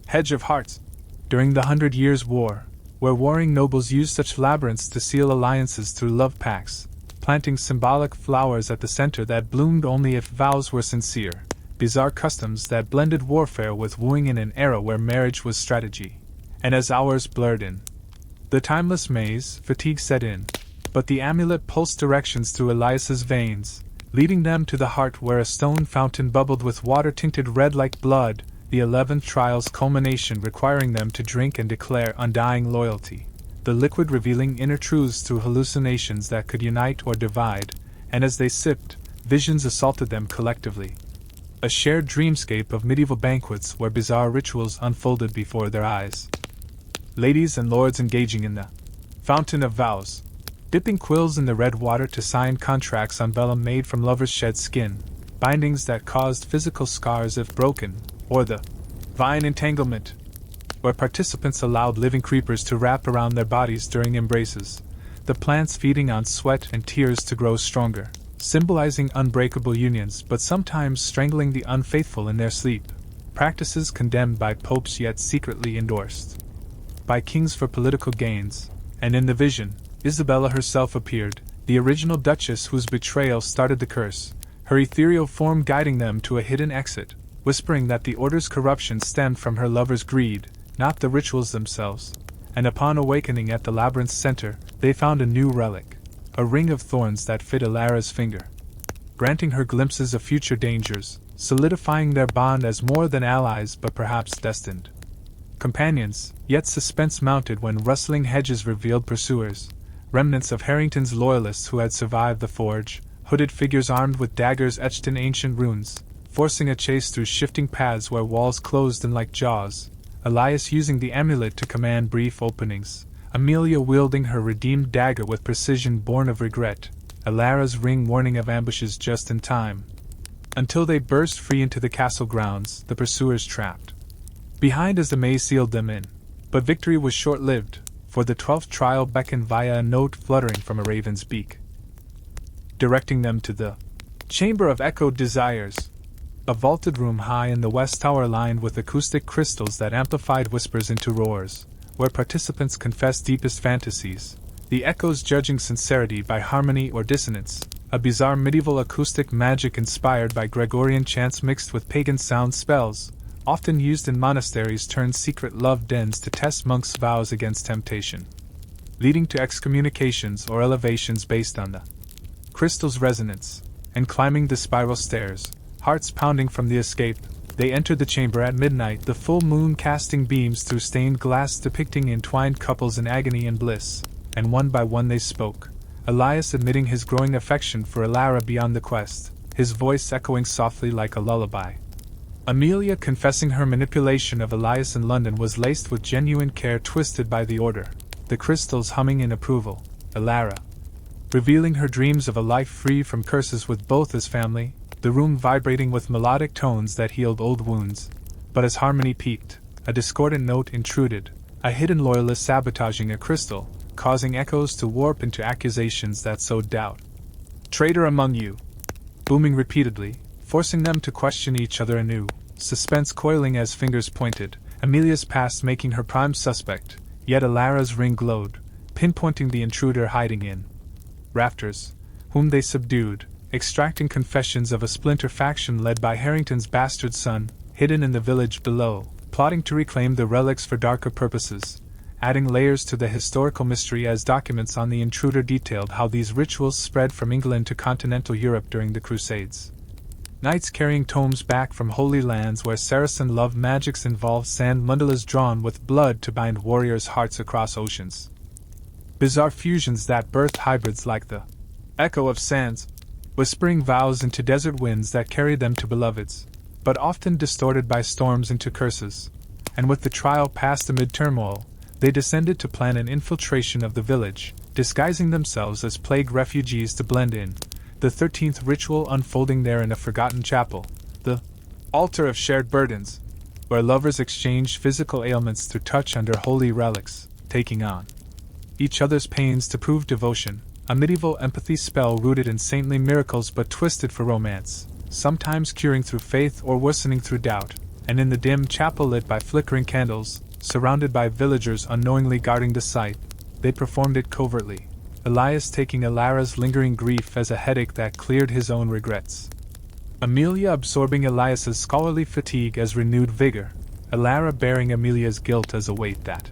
Speaker 1: hedge of hearts, during the 100 Years' War, where warring nobles used such labyrinths to seal alliances through love pacts, planting symbolic flowers at the center that bloomed only if vows were sincere, bizarre customs that blended warfare with wooing in an era where marriage was strategy. And as hours blurred in the timeless maze, fatigue set in, but the amulet pulsed directions through Elias's veins, leading them to the heart where a stone fountain bubbled with water tinted red like blood, the 11th trial's culmination requiring them to drink and declare undying loyalty, the liquid revealing inner truths through hallucinations that could unite or divide, and as they sipped, visions assaulted them collectively. A shared dreamscape of medieval banquets where bizarre rituals unfolded before their eyes. Ladies and lords engaging in the fountain of vows, dipping quills in the red water to sign contracts on vellum made from lovers' shed skin, bindings that caused physical scars if broken, or the vine entanglement, where participants allowed living creepers to wrap around their bodies during embraces, the plants feeding on sweat and tears to grow stronger, symbolizing unbreakable unions but sometimes strangling the unfaithful in their sleep, practices condemned by popes yet secretly endorsed by kings for political gains. And in the vision, Isabella herself appeared, the original duchess whose betrayal started the curse, her ethereal form guiding them to a hidden exit, whispering that the order's corruption stemmed from her lover's greed, not the rituals themselves. And upon awakening at the labyrinth's center, they found a new relic, a ring of thorns that fit Alara's finger, granting her glimpses of future dangers, solidifying their bond as more than allies but perhaps destined companions. Yet suspense mounted when rustling hedges revealed pursuers, remnants of Harrington's loyalists who had survived the forge, hooded figures armed with daggers etched in ancient runes, forcing a chase through shifting paths where walls closed in like jaws, Elias using the amulet to command brief openings, Amelia wielding her redeemed dagger with precision born of regret, Alara's ring warning of ambushes just in time. Until they burst free into the castle grounds, the pursuers trapped behind as the maze sealed them in. But victory was short-lived, for the 12th trial beckoned via a note fluttering from a raven's beak, directing them to the Chamber of Echoed Desires, a vaulted room high in the west tower lined with acoustic crystals that amplified whispers into roars, where participants confessed deepest fantasies, the echoes judging sincerity by harmony or dissonance, a bizarre medieval acoustic magic inspired by Gregorian chants mixed with pagan sound spells, often used in monasteries turned secret love dens to test monks' vows against temptation, leading to excommunications or elevations based on the crystal's resonance. And climbing the spiral stairs, hearts pounding from the escape, they entered the chamber at midnight, the full moon casting beams through stained glass depicting entwined couples in agony and bliss, and one by one they spoke, Elias admitting his growing affection for Alara beyond the quest, his voice echoing softly like a lullaby. Amelia confessing her manipulation of Elias in London was laced with genuine care twisted by the order, the crystals humming in approval, Alara revealing her dreams of a life free from curses with both his family, the room vibrating with melodic tones that healed old wounds. But as harmony peaked, a discordant note intruded, a hidden loyalist sabotaging a crystal, causing echoes to warp into accusations that sowed doubt. Traitor among you! Booming repeatedly, forcing them to question each other anew, suspense coiling as fingers pointed, Amelia's past making her prime suspect, yet Alara's ring glowed, pinpointing the intruder hiding in rafters, whom they subdued, extracting confessions of a splinter faction led by Harrington's bastard son, hidden in the village below, plotting to reclaim the relics for darker purposes, adding layers to the historical mystery as documents on the intruder detailed how these rituals spread from England to continental Europe during the Crusades. Knights carrying tomes back from holy lands where Saracen love magics involved sand mandalas drawn with blood to bind warriors' hearts across oceans. Bizarre fusions that birthed hybrids like the echo of sands, whispering vows into desert winds that carried them to beloveds, but often distorted by storms into curses. And with the trial passed amid turmoil, they descended to plan an infiltration of the village, disguising themselves as plague refugees to blend in, the 13th ritual unfolding there in a forgotten chapel, the altar of shared burdens, where lovers exchanged physical ailments through touch under holy relics, taking on each other's pains to prove devotion, a medieval empathy spell rooted in saintly miracles but twisted for romance, sometimes curing through faith or worsening through doubt, and in the dim chapel lit by flickering candles, surrounded by villagers unknowingly guarding the site, they performed it covertly, Elias taking Alara's lingering grief as a headache that cleared his own regrets. Amelia absorbing Elias's scholarly fatigue as renewed vigor, Alara bearing Amelia's guilt as a weight that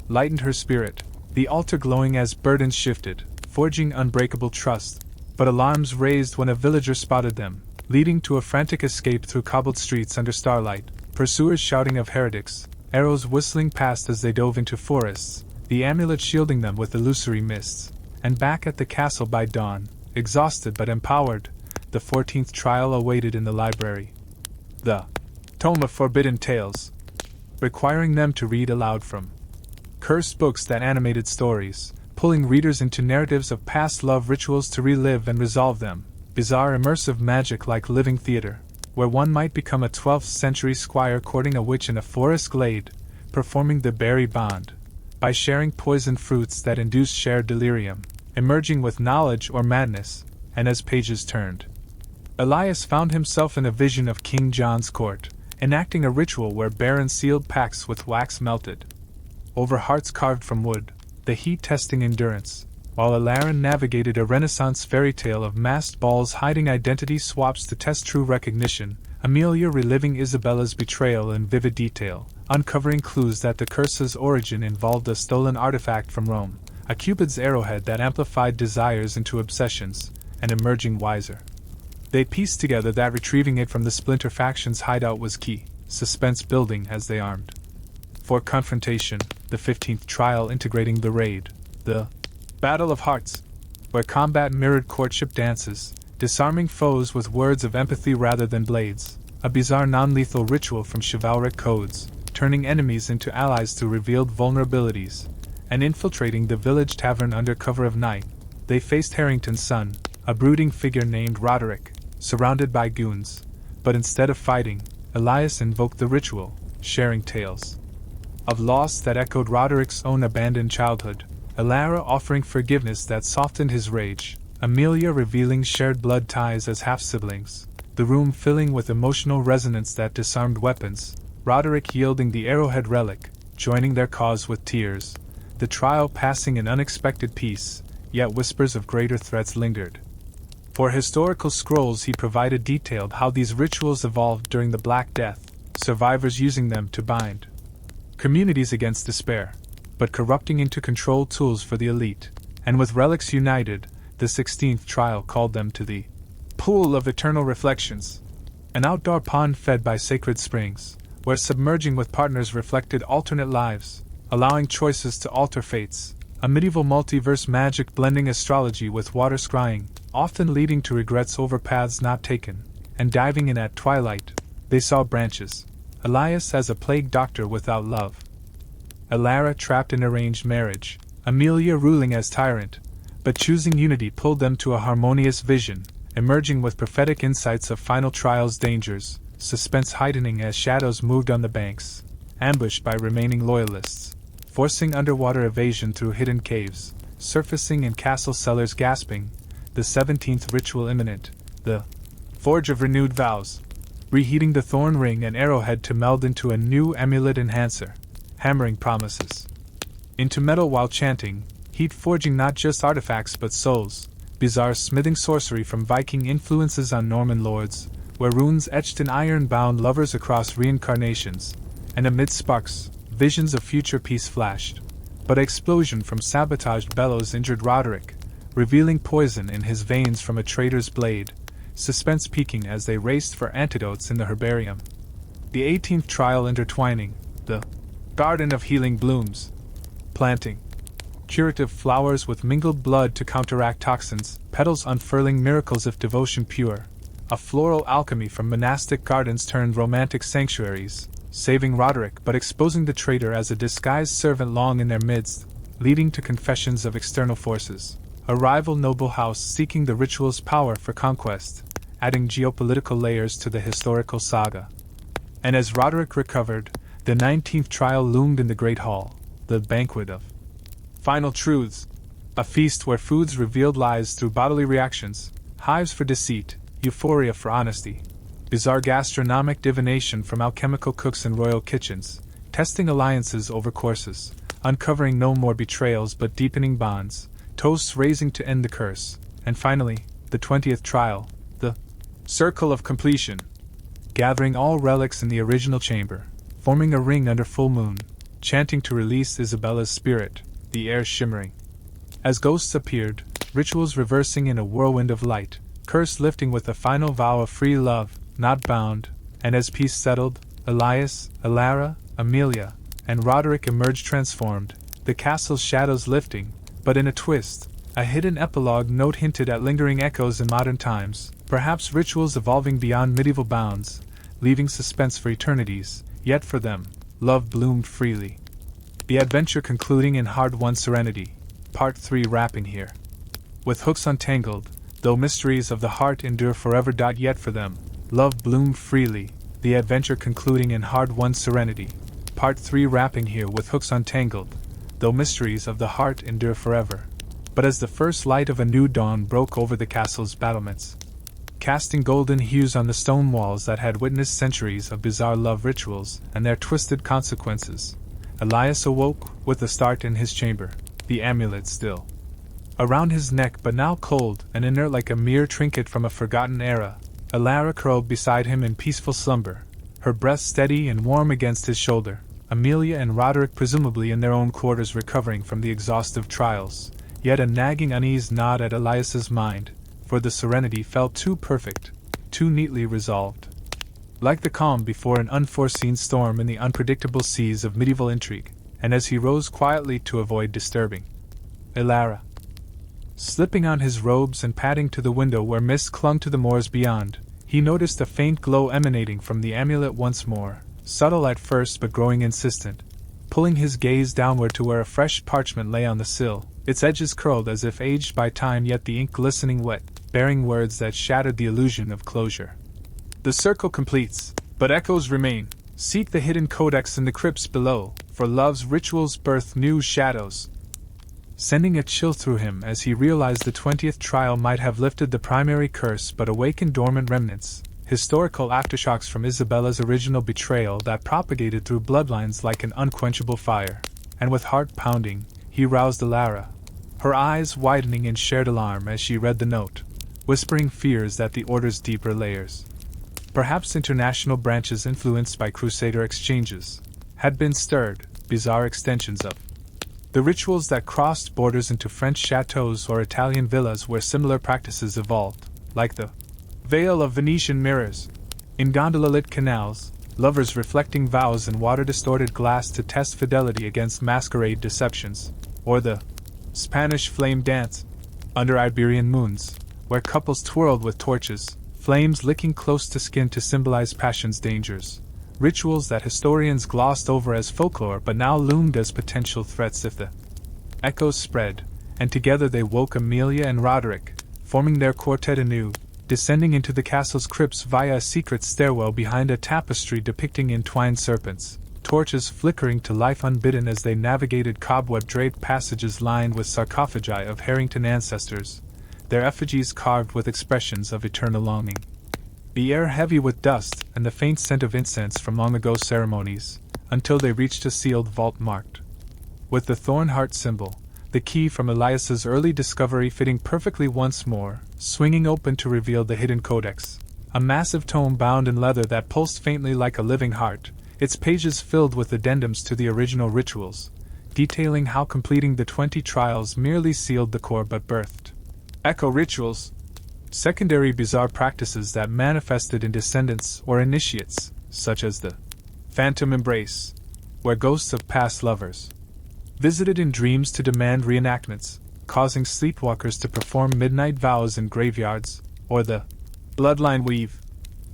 Speaker 1: lightened her spirit, the altar glowing as burdens shifted, forging unbreakable trust, but alarms raised when a villager spotted them, leading to a frantic escape through cobbled streets under starlight, pursuers shouting of heretics, arrows whistling past as they dove into forests, the amulet shielding them with illusory mists, and back at the castle by dawn, exhausted but empowered, the 14th trial awaited in the library. The Tome of Forbidden Tales, requiring them to read aloud from cursed books that animated stories, pulling readers into narratives of past love rituals to relive and resolve them, bizarre immersive magic like living theater, where one might become a 12th century squire courting a witch in a forest glade, performing the berry bond, by sharing poisoned fruits that induce shared delirium, emerging with knowledge or madness, and as pages turned, Elias found himself in a vision of King John's court, enacting a ritual where barons sealed pacts with wax melted over hearts carved from wood, the heat testing endurance, while Alara navigated a Renaissance fairy tale of masked balls hiding identity swaps to test true recognition, Amelia reliving Isabella's betrayal in vivid detail, uncovering clues that the curse's origin involved a stolen artifact from Rome, a Cupid's arrowhead that amplified desires into obsessions, and emerging wiser. They pieced together that retrieving it from the splinter faction's hideout was key, suspense building as they armed for confrontation, the 15th trial integrating the raid, the Battle of Hearts, where combat mirrored courtship dances, disarming foes with words of empathy rather than blades, a bizarre non-lethal ritual from chivalric codes, turning enemies into allies through revealed vulnerabilities, and infiltrating the village tavern under cover of night. They faced Harrington's son, a brooding figure named Roderick, surrounded by goons, but instead of fighting, Elias invoked the ritual, sharing tales of loss that echoed Roderick's own abandoned childhood, Alara offering forgiveness that softened his rage, Amelia revealing shared blood ties as half-siblings, the room filling with emotional resonance that disarmed weapons, Roderick yielding the arrowhead relic, joining their cause with tears, the trial passing in unexpected peace, yet whispers of greater threats lingered. For historical scrolls he provided detailed how these rituals evolved during the Black Death, survivors using them to bind communities against despair, but corrupting into control tools for the elite, and with relics united, the 16th trial called them to the Pool of Eternal Reflections, an outdoor pond fed by sacred springs, where submerging with partners reflected alternate lives, allowing choices to alter fates, a medieval multiverse magic blending astrology with water scrying, often leading to regrets over paths not taken, and diving in at twilight, they saw branches, Elias as a plague doctor without love, Alara trapped in arranged marriage, Amelia ruling as tyrant, but choosing unity pulled them to a harmonious vision, emerging with prophetic insights of final trial's dangers, suspense heightening as shadows moved on the banks, ambushed by remaining loyalists, forcing underwater evasion through hidden caves, surfacing in castle cellars gasping, the 17th ritual imminent, the Forge of Renewed Vows, reheating the thorn ring and arrowhead to meld into a new amulet enhancer, hammering promises into metal while chanting, heat forging not just artifacts but souls, bizarre smithing sorcery from Viking influences on Norman lords, where runes etched in iron bound lovers across reincarnations, and amid sparks, visions of future peace flashed, but explosion from sabotaged bellows injured Roderick, revealing poison in his veins from a traitor's blade, suspense peaking as they raced for antidotes in the herbarium. The 18th trial intertwining, the Garden of Healing Blooms, planting curative flowers with mingled blood to counteract toxins, petals unfurling miracles of devotion pure, a floral alchemy from monastic gardens turned romantic sanctuaries, saving Roderick but exposing the traitor as a disguised servant long in their midst, leading to confessions of external forces, a rival noble house seeking the ritual's power for conquest, adding geopolitical layers to the historical saga. And as Roderick recovered, the 19th trial loomed in the great hall, the banquet of final truths, a feast where foods revealed lies through bodily reactions, hives for deceit, euphoria for honesty, bizarre gastronomic divination from alchemical cooks in royal kitchens, testing alliances over courses, uncovering no more betrayals but deepening bonds, toasts raising to end the curse, and finally, the 20th trial, the circle of completion, gathering all relics in the original chamber, forming a ring under full moon, chanting to release Isabella's spirit, the air shimmering. As ghosts appeared, rituals reversing in a whirlwind of light, curse lifting with a final vow of free love, not bound, and as peace settled, Elias, Alara, Amelia, and Roderick emerged transformed, the castle's shadows lifting, but in a twist, a hidden epilogue note hinted at lingering echoes in modern times, perhaps rituals evolving beyond medieval bounds, leaving suspense for eternities, yet for them, love bloomed freely. The adventure concluding in hard-won serenity. Part 3 wrapping here. With hooks untangled, though mysteries of the heart endure forever. Yet for them, love bloomed freely, the adventure concluding in hard-won serenity. Part 3 wrapping here with hooks untangled, though mysteries of the heart endure forever. But as the first light of a new dawn broke over the castle's battlements, casting golden hues on the stone walls that had witnessed centuries of bizarre love rituals and their twisted consequences, Elias awoke with a start in his chamber, the amulet still around his neck but now cold and inert like a mere trinket from a forgotten era. Alara curled beside him in peaceful slumber, her breath steady and warm against his shoulder, Amelia and Roderick presumably in their own quarters recovering from the exhaustive trials, yet a nagging unease gnawed at Elias's mind, for the serenity felt too perfect, too neatly resolved. Like the calm before an unforeseen storm in the unpredictable seas of medieval intrigue, and as he rose quietly to avoid disturbing Alara, slipping on his robes and padding to the window where mist clung to the moors beyond, he noticed a faint glow emanating from the amulet once more, subtle at first but growing insistent, pulling his gaze downward to where a fresh parchment lay on the sill, its edges curled as if aged by time yet the ink glistening wet, bearing words that shattered the illusion of closure. The circle completes, but echoes remain. Seek the hidden codex in the crypts below, for love's rituals birth new shadows. Sending a chill through him as he realized the 20th trial might have lifted the primary curse but awakened dormant remnants, historical aftershocks from Isabella's original betrayal that propagated through bloodlines like an unquenchable fire. And with heart pounding, he roused Alara, her eyes widening in shared alarm as she read the note, whispering fears that the order's deeper layers, perhaps international branches influenced by crusader exchanges, had been stirred, bizarre extensions of the rituals that crossed borders into French chateaux or Italian villas where similar practices evolved, like the veil of Venetian mirrors, in gondola-lit canals, lovers reflecting vows in water-distorted glass to test fidelity against masquerade deceptions, or the Spanish flame dance, under Iberian moons, where couples twirled with torches, flames licking close to skin to symbolize passion's dangers. Rituals that historians glossed over as folklore but now loomed as potential threats if the echoes spread, and together they woke Amelia and Roderick, forming their quartet anew, descending into the castle's crypts via a secret stairwell behind a tapestry depicting entwined serpents, torches flickering to life unbidden as they navigated cobweb-draped passages lined with sarcophagi of Harrington ancestors, their effigies carved with expressions of eternal longing. The air heavy with dust and the faint scent of incense from long-ago ceremonies, until they reached a sealed vault marked with the thorn heart symbol, the key from Elias's early discovery fitting perfectly once more, swinging open to reveal the hidden codex, a massive tome bound in leather that pulsed faintly like a living heart, its pages filled with addendums to the original rituals, detailing how completing the 20 trials merely sealed the core but birthed echo rituals, secondary bizarre practices that manifested in descendants or initiates, such as the phantom embrace, where ghosts of past lovers visited in dreams to demand reenactments, causing sleepwalkers to perform midnight vows in graveyards, or the bloodline weave,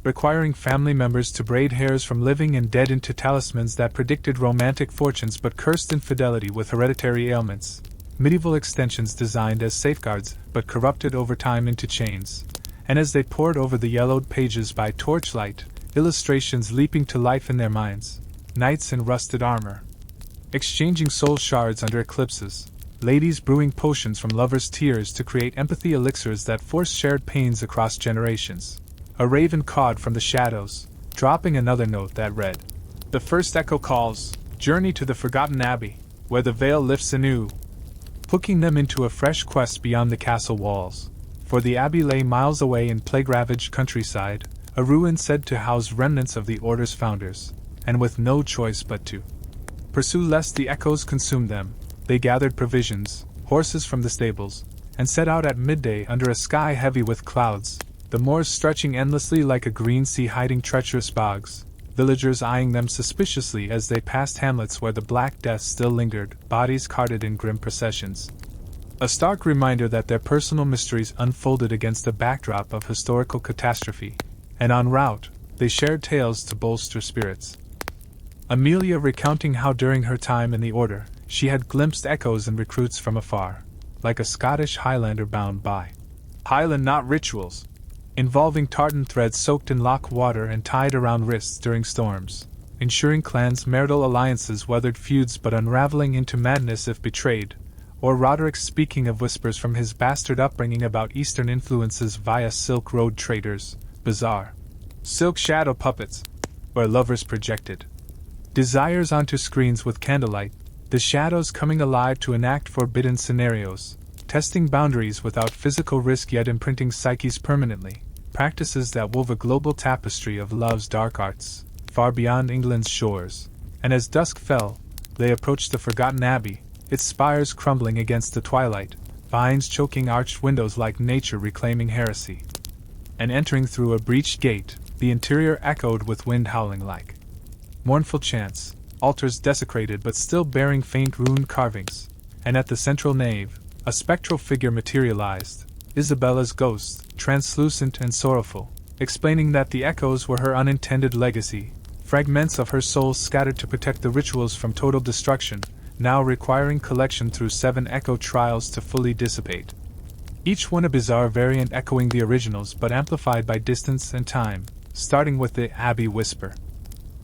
Speaker 1: requiring family members to braid hairs from living and dead into talismans that predicted romantic fortunes but cursed infidelity with hereditary ailments. Medieval extensions designed as safeguards but corrupted over time into chains, and as they pored over the yellowed pages by torchlight, illustrations leaping to life in their minds, knights in rusted armor, exchanging soul shards under eclipses, ladies brewing potions from lovers' tears to create empathy elixirs that force shared pains across generations, a raven cawed from the shadows, dropping another note that read, "The first echo calls, journey to the forgotten abbey, where the veil lifts anew," hooking them into a fresh quest beyond the castle walls, for the abbey lay miles away in plague-ravaged countryside, a ruin said to house remnants of the order's founders, and with no choice but to pursue lest the echoes consume them. They gathered provisions, horses from the stables, and set out at midday under a sky heavy with clouds, the moors stretching endlessly like a green sea hiding treacherous bogs, villagers eyeing them suspiciously as they passed hamlets where the Black Death still lingered, bodies carted in grim processions. A stark reminder that their personal mysteries unfolded against a backdrop of historical catastrophe, and en route, they shared tales to bolster spirits. Amelia recounting how during her time in the Order, she had glimpsed echoes and recruits from afar, like a Scottish Highlander bound by Highland knot rituals, involving tartan threads soaked in loch water and tied around wrists during storms, ensuring clans' marital alliances weathered feuds but unraveling into madness if betrayed, or Roderick speaking of whispers from his bastard upbringing about Eastern influences via Silk Road traders, bizarre silk shadow puppets, where lovers projected desires onto screens with candlelight, the shadows coming alive to enact forbidden scenarios, testing boundaries without physical risk yet imprinting psyches permanently, practices that wove a global tapestry of love's dark arts, far beyond England's shores. And as dusk fell, they approached the forgotten abbey, its spires crumbling against the twilight, vines choking arched windows like nature reclaiming heresy. And entering through a breached gate, the interior echoed with wind howling like mournful chants, altars desecrated but still bearing faint rune carvings, and at the central nave, a spectral figure materialized, Isabella's ghost, translucent and sorrowful, explaining that the echoes were her unintended legacy, fragments of her soul scattered to protect the rituals from total destruction, now requiring collection through 7 echo trials to fully dissipate. Each one a bizarre variant echoing the originals but amplified by distance and time, starting with the Abbey Whisper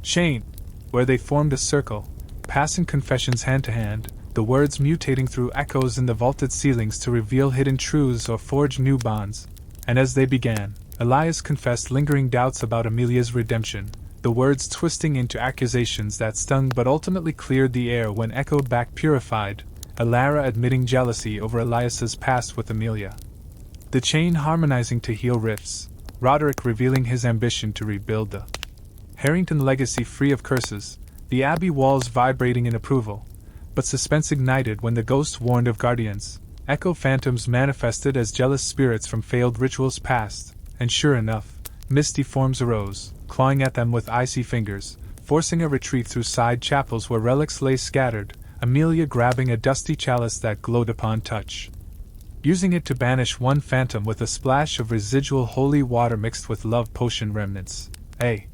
Speaker 1: chain, where they formed a circle, passing confessions hand to hand, the words mutating through echoes in the vaulted ceilings to reveal hidden truths or forge new bonds. And as they began, Elias confessed lingering doubts about Amelia's redemption, the words twisting into accusations that stung but ultimately cleared the air when echoed back purified, Alara admitting jealousy over Elias's past with Amelia. The chain harmonizing to heal rifts, Roderick revealing his ambition to rebuild the Harrington legacy free of curses, the abbey walls vibrating in approval, but suspense ignited when the ghost warned of guardians, echo phantoms manifested as jealous spirits from failed rituals past, and sure enough, misty forms arose, clawing at them with icy fingers, forcing a retreat through side chapels where relics lay scattered, Amelia grabbing a dusty chalice that glowed upon touch, using it to banish one phantom with a splash of residual holy water mixed with love potion remnants. A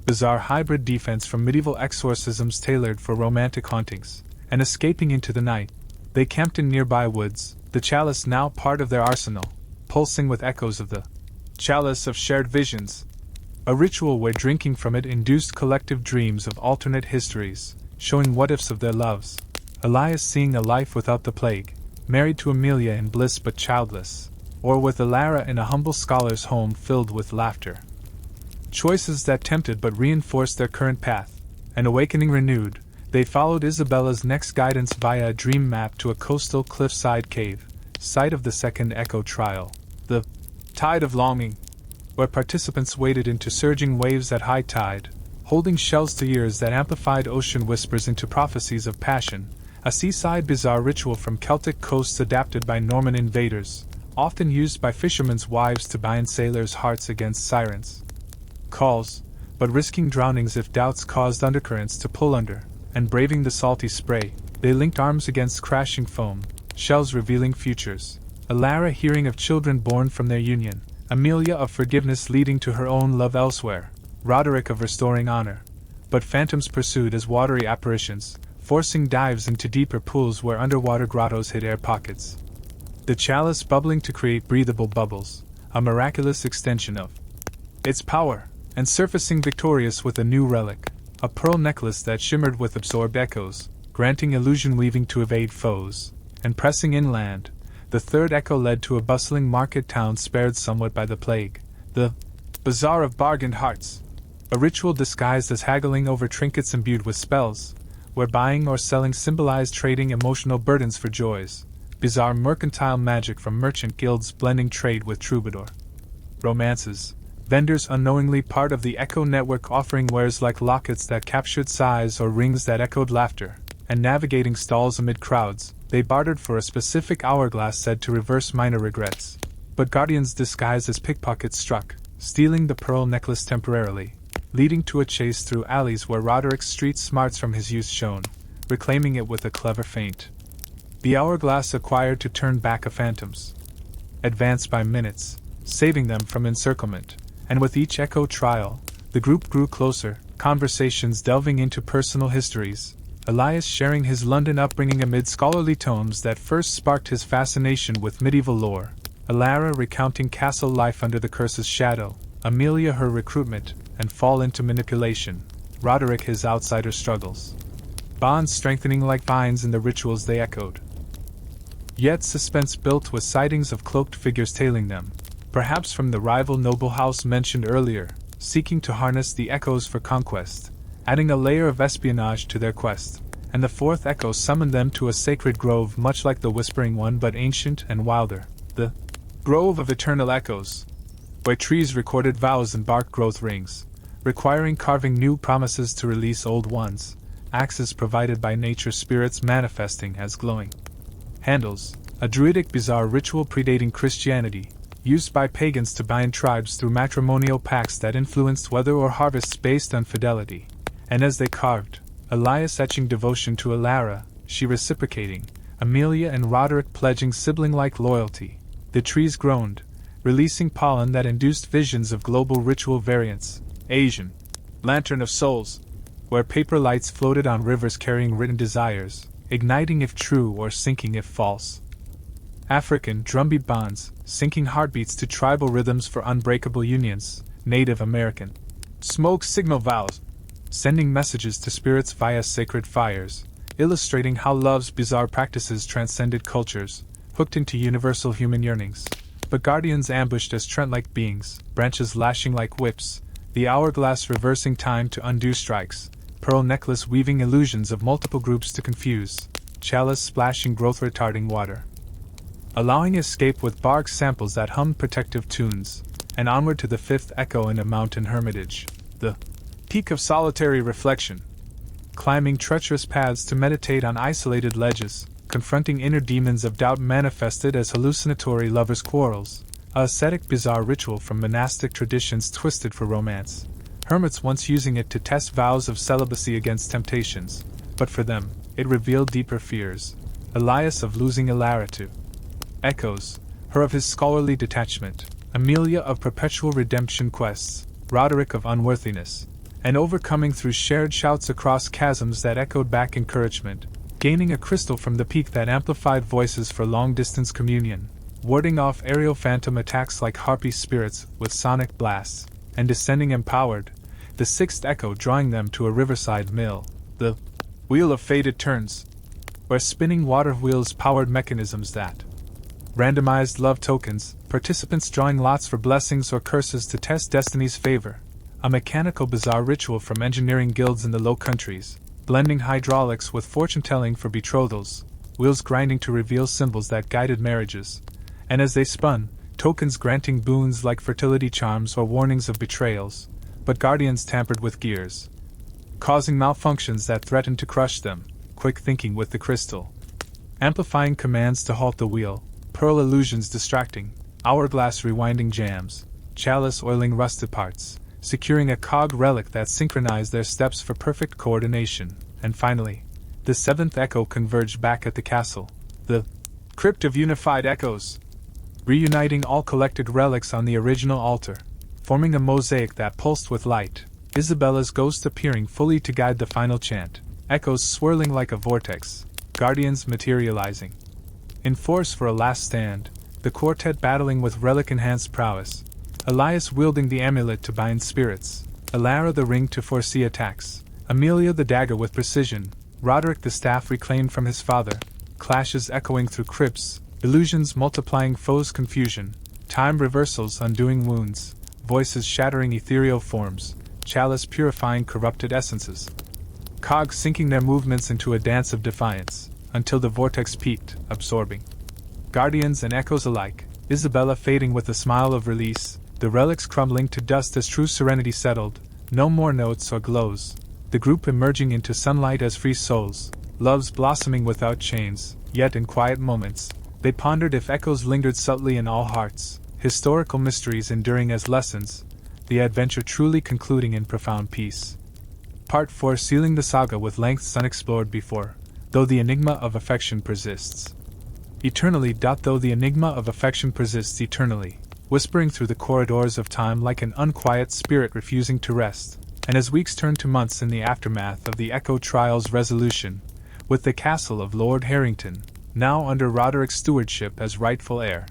Speaker 1: bizarre hybrid defense from medieval exorcisms tailored for romantic hauntings. And escaping into the night, they camped in nearby woods, the chalice now part of their arsenal, pulsing with echoes of the chalice of shared visions, a ritual where drinking from it induced collective dreams of alternate histories, showing what-ifs of their loves. Elias seeing a life without the plague, married to Amelia in bliss but childless, or with Alara in a humble scholar's home filled with laughter. Choices that tempted but reinforced their current path, an awakening renewed. They followed Isabella's next guidance via a dream map to a coastal cliffside cave, site of the second echo trial, the Tide of Longing, where participants waded into surging waves at high tide, holding shells to ears that amplified ocean whispers into prophecies of passion, a seaside bizarre ritual from Celtic coasts adapted by Norman invaders, often used by fishermen's wives to bind sailors' hearts against sirens' calls, but risking drownings if doubts caused undercurrents to pull under. And braving the salty spray, they linked arms against crashing foam, shells revealing futures. Alara hearing of children born from their union, Amelia of forgiveness leading to her own love elsewhere, Roderick of restoring honor. But phantoms pursued as watery apparitions, forcing dives into deeper pools where underwater grottos hid air pockets. The chalice bubbling to create breathable bubbles, a miraculous extension of its power, and surfacing victorious with a new relic, a pearl necklace that shimmered with absorbed echoes, granting illusion weaving to evade foes, and pressing inland, the third echo led to a bustling market town spared somewhat by the plague, the Bazaar of Bargained Hearts, a ritual disguised as haggling over trinkets imbued with spells, where buying or selling symbolized trading emotional burdens for joys, bizarre mercantile magic from merchant guilds blending trade with troubadour romances, vendors unknowingly part of the echo network offering wares like lockets that captured sighs or rings that echoed laughter, and navigating stalls amid crowds, they bartered for a specific hourglass said to reverse minor regrets. But guardians disguised as pickpockets struck, stealing the pearl necklace temporarily, leading to a chase through alleys where Roderick's street smarts from his youth shone, reclaiming it with a clever feint. The hourglass acquired to turn back a phantoms, advanced by minutes, saving them from encirclement, and with each echo trial, the group grew closer, conversations delving into personal histories, Elias sharing his London upbringing amid scholarly tomes that first sparked his fascination with medieval lore, Alara recounting castle life under the curse's shadow, Amelia her recruitment and fall into manipulation, Roderick his outsider struggles. Bonds strengthening like vines in the rituals they echoed. Yet suspense built with sightings of cloaked figures tailing them, perhaps from the rival noble house mentioned earlier, seeking to harness the echoes for conquest, adding a layer of espionage to their quest, and the fourth echo summoned them to a sacred grove much like the Whispering One but ancient and wilder, the Grove of Eternal Echoes, where trees recorded vows and bark growth rings, requiring carving new promises to release old ones, axes provided by nature spirits manifesting as glowing handles, a druidic bizarre ritual predating Christianity, used by pagans to bind tribes through matrimonial pacts that influenced weather or harvests based on fidelity, and as they carved, Elias etching devotion to Alara, she reciprocating, Amelia and Roderick pledging sibling-like loyalty, the trees groaned, releasing pollen that induced visions of global ritual variants, Asian, Lantern of Souls, where paper lights floated on rivers carrying written desires, igniting if true or sinking if false. African drumbeat bonds, syncing heartbeats to tribal rhythms for unbreakable unions, Native American smoke signal vows, sending messages to spirits via sacred fires, illustrating how love's bizarre practices transcended cultures, hooked into universal human yearnings. But guardians ambushed as Trent-like beings, branches lashing like whips, the hourglass reversing time to undo strikes, pearl necklace weaving illusions of multiple groups to confuse, chalice splashing growth-retarding water, allowing escape with bark samples that hummed protective tunes, and onward to the fifth echo in a mountain hermitage, the peak of solitary reflection, climbing treacherous paths to meditate on isolated ledges, confronting inner demons of doubt manifested as hallucinatory lovers' quarrels, a ascetic bizarre ritual from monastic traditions twisted for romance, hermits once using it to test vows of celibacy against temptations, but for them, it revealed deeper fears, Elias of losing Alara to echoes, her of his scholarly detachment, Amelia of perpetual redemption quests, Roderick of unworthiness, and overcoming through shared shouts across chasms that echoed back encouragement, gaining a crystal from the peak that amplified voices for long-distance communion, warding off aerial phantom attacks like harpy spirits with sonic blasts, and descending empowered, the sixth echo drawing them to a riverside mill, the Wheel of Fated Turns, where spinning water wheels powered mechanisms that randomized love tokens, participants drawing lots for blessings or curses to test destiny's favor, a mechanical bizarre ritual from engineering guilds in the Low Countries, blending hydraulics with fortune-telling for betrothals, wheels grinding to reveal symbols that guided marriages, and as they spun, tokens granting boons like fertility charms or warnings of betrayals, but guardians tampered with gears, causing malfunctions that threatened to crush them, quick thinking with the crystal, amplifying commands to halt the wheel, pearl illusions distracting, hourglass rewinding jams, chalice oiling rusted parts, securing a cog relic that synchronized their steps for perfect coordination, and finally, the seventh echo converged back at the castle, the Crypt of Unified Echoes, reuniting all collected relics on the original altar, forming a mosaic that pulsed with light, Isabella's ghost appearing fully to guide the final chant, echoes swirling like a vortex, guardians materializing in force for a last stand, the quartet battling with relic-enhanced prowess, Elias wielding the amulet to bind spirits, Alara the ring to foresee attacks, Amelia the dagger with precision, Roderick the staff reclaimed from his father, clashes echoing through crypts, illusions multiplying foes' confusion, time reversals undoing wounds, voices shattering ethereal forms, chalice purifying corrupted essences. Cogs sinking their movements into a dance of defiance, until the vortex peaked, absorbing guardians and echoes alike, Isabella fading with a smile of release, the relics crumbling to dust as true serenity settled, no more notes or glows, the group emerging into sunlight as free souls, loves blossoming without chains, yet in quiet moments, they pondered if echoes lingered subtly in all hearts, historical mysteries enduring as lessons, the adventure truly concluding in profound peace. Part 4 sealing the saga with lengths unexplored before, though the enigma of affection persists. Eternally. Though the enigma of affection persists eternally, whispering through the corridors of time like an unquiet spirit refusing to rest, and as weeks turn to months in the aftermath of the Echo trial's resolution, with the castle of Lord Harrington, now under Roderick's stewardship as rightful heir,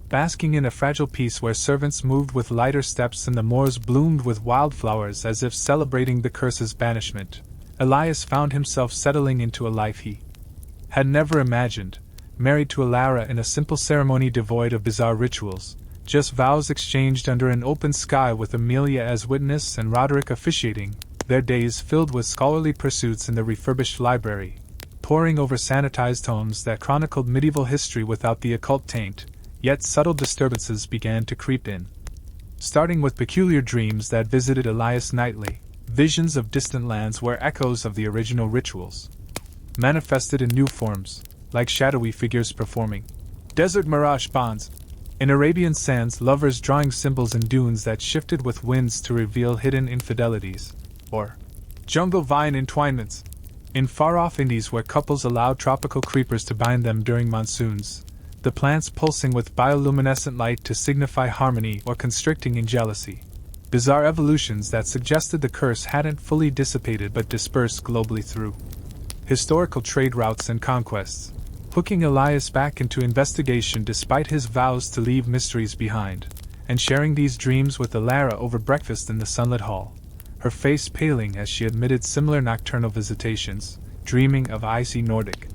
Speaker 1: basking in a fragile peace where servants moved with lighter steps and the moors bloomed with wildflowers as if celebrating the curse's banishment, Elias found himself settling into a life he had never imagined, married to Alara in a simple ceremony devoid of bizarre rituals, just vows exchanged under an open sky with Amelia as witness and Roderick officiating, their days filled with scholarly pursuits in the refurbished library, poring over sanitized tomes that chronicled medieval history without the occult taint. Yet subtle disturbances began to creep in. Starting with peculiar dreams that visited Elias nightly, visions of distant lands where echoes of the original rituals manifested in new forms, like shadowy figures performing desert mirage bonds. In Arabian sands, lovers drawing symbols in dunes that shifted with winds to reveal hidden infidelities, or jungle vine entwinements. In far-off Indies where couples allowed tropical creepers to bind them during monsoons, the plants pulsing with bioluminescent light to signify harmony or constricting in jealousy. Bizarre evolutions that suggested the curse hadn't fully dissipated but dispersed globally through historical trade routes and conquests, hooking Elias back into investigation despite his vows to leave mysteries behind, and sharing these dreams with Alara over breakfast in the sunlit hall, her face paling as she admitted similar nocturnal visitations, dreaming of icy Nordic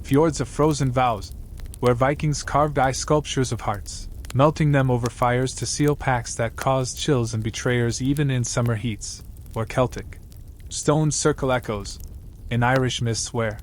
Speaker 1: fjords of frozen vows, where Vikings carved ice sculptures of hearts, melting them over fires to seal pacts that caused chills and betrayers even in summer heats, or Celtic stone circle echoes, in Irish myths where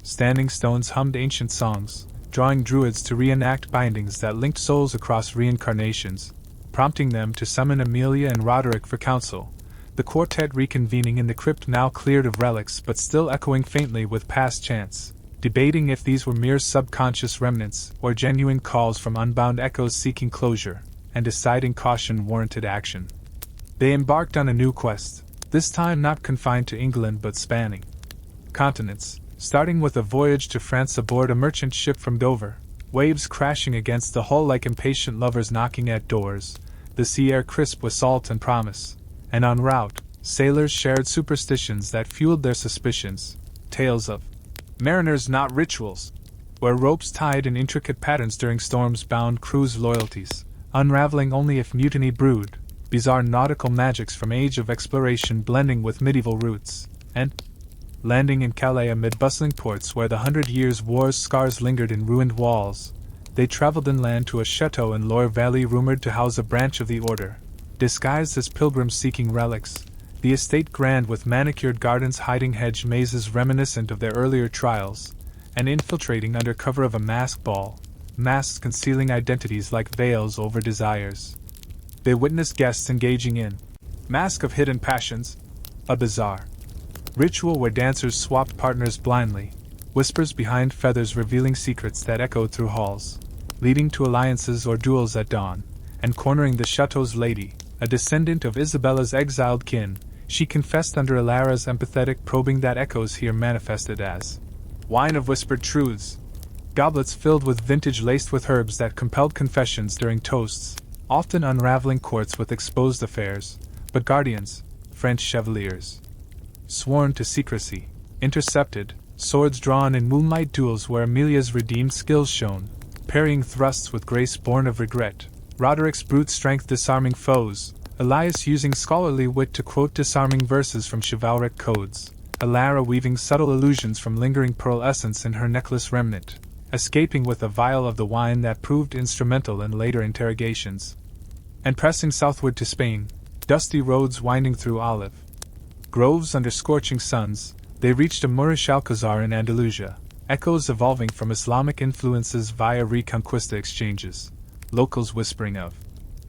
Speaker 1: standing stones hummed ancient songs, drawing druids to reenact bindings that linked souls across reincarnations, prompting them to summon Amelia and Roderick for counsel, the quartet reconvening in the crypt now cleared of relics but still echoing faintly with past chants, debating if these were mere subconscious remnants or genuine calls from unbound echoes seeking closure, and deciding caution warranted action. They embarked on a new quest, this time not confined to England but spanning continents, starting with a voyage to France aboard a merchant ship from Dover, waves crashing against the hull like impatient lovers knocking at doors, the sea air crisp with salt and promise, and en route, sailors shared superstitions that fueled their suspicions, tales of mariners not rituals, where ropes tied in intricate patterns during storms bound crews' loyalties, unraveling only if mutiny brewed, bizarre nautical magics from age of exploration blending with medieval roots, and landing in Calais amid bustling ports where the 100 Years' War's scars lingered in ruined walls, they traveled inland to a chateau in Loire Valley rumored to house a branch of the order, disguised as pilgrims seeking relics, the estate grand with manicured gardens hiding hedge mazes reminiscent of their earlier trials, and infiltrating under cover of a masked ball, masks concealing identities like veils over desires. They witnessed guests engaging in mask of hidden passions, a bizarre ritual where dancers swapped partners blindly, whispers behind feathers revealing secrets that echoed through halls, leading to alliances or duels at dawn, and cornering the chateau's lady, a descendant of Isabella's exiled kin. She confessed under Alara's empathetic probing that echoes here manifested as wine of whispered truths, goblets filled with vintage laced with herbs that compelled confessions during toasts, often unraveling courts with exposed affairs, but guardians, French chevaliers, sworn to secrecy, intercepted, swords drawn in moonlight duels where Amelia's redeemed skills shone, parrying thrusts with grace born of regret, Roderick's brute strength disarming foes, Elias using scholarly wit to quote disarming verses from chivalric codes, Alara weaving subtle allusions from lingering pearl essence in her necklace remnant, escaping with a vial of the wine that proved instrumental in later interrogations, and pressing southward to Spain, dusty roads winding through olive groves under scorching suns, they reached a Moorish Alcazar in Andalusia, echoes evolving from Islamic influences via Reconquista exchanges, locals whispering of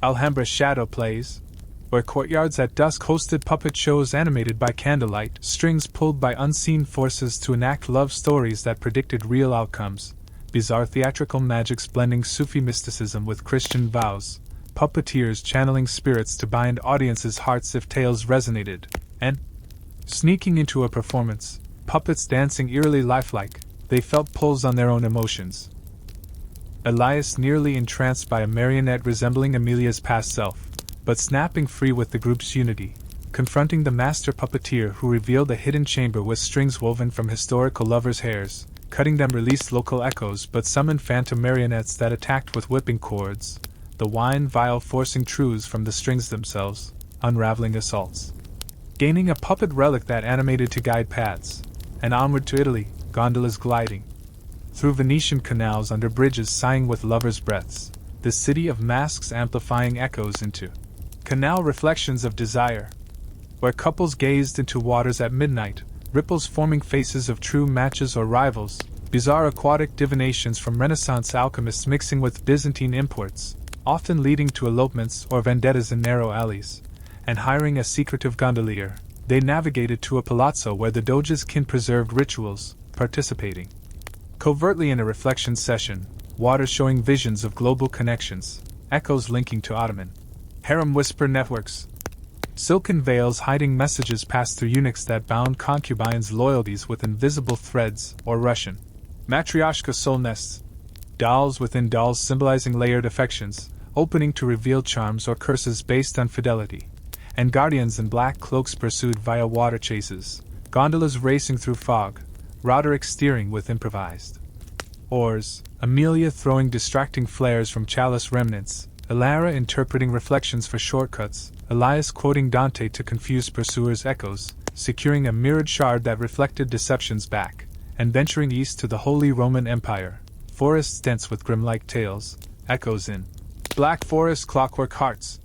Speaker 1: Alhambra shadow plays, where courtyards at dusk hosted puppet shows animated by candlelight, strings pulled by unseen forces to enact love stories that predicted real outcomes, bizarre theatrical magics blending Sufi mysticism with Christian vows, puppeteers channeling spirits to bind audiences' hearts if tales resonated, and, sneaking into a performance, puppets dancing eerily lifelike, they felt pulls on their own emotions. Elias nearly entranced by a marionette resembling Amelia's past self, but snapping free with the group's unity, confronting the master puppeteer who revealed a hidden chamber with strings woven from historical lovers' hairs, cutting them released local echoes but summoned phantom marionettes that attacked with whipping cords, the wine vial forcing truths from the strings themselves, unraveling assaults. Gaining a puppet relic that animated to guide paths, and onward to Italy, gondolas gliding through Venetian canals under bridges sighing with lovers' breaths, the city of masks amplifying echoes into canal reflections of desire, where couples gazed into waters at midnight, ripples forming faces of true matches or rivals, bizarre aquatic divinations from Renaissance alchemists mixing with Byzantine imports, often leading to elopements or vendettas in narrow alleys, and hiring a secretive gondolier, they navigated to a palazzo where the Doge's kin preserved rituals, participating covertly in a reflection session, water showing visions of global connections, echoes linking to Ottoman harem whisper networks, silken veils hiding messages passed through eunuchs that bound concubines' loyalties with invisible threads, or Russian matryoshka soul nests, dolls within dolls symbolizing layered affections, opening to reveal charms or curses based on fidelity, and guardians in black cloaks pursued via water chases, gondolas racing through fog, Roderick steering with improvised oars, Amelia throwing distracting flares from chalice remnants, Alara interpreting reflections for shortcuts, Elias quoting Dante to confuse pursuers' echoes, securing a mirrored shard that reflected deceptions back, and venturing east to the Holy Roman Empire, forests dense with grim-like tales, echoes in Black Forest clockwork hearts,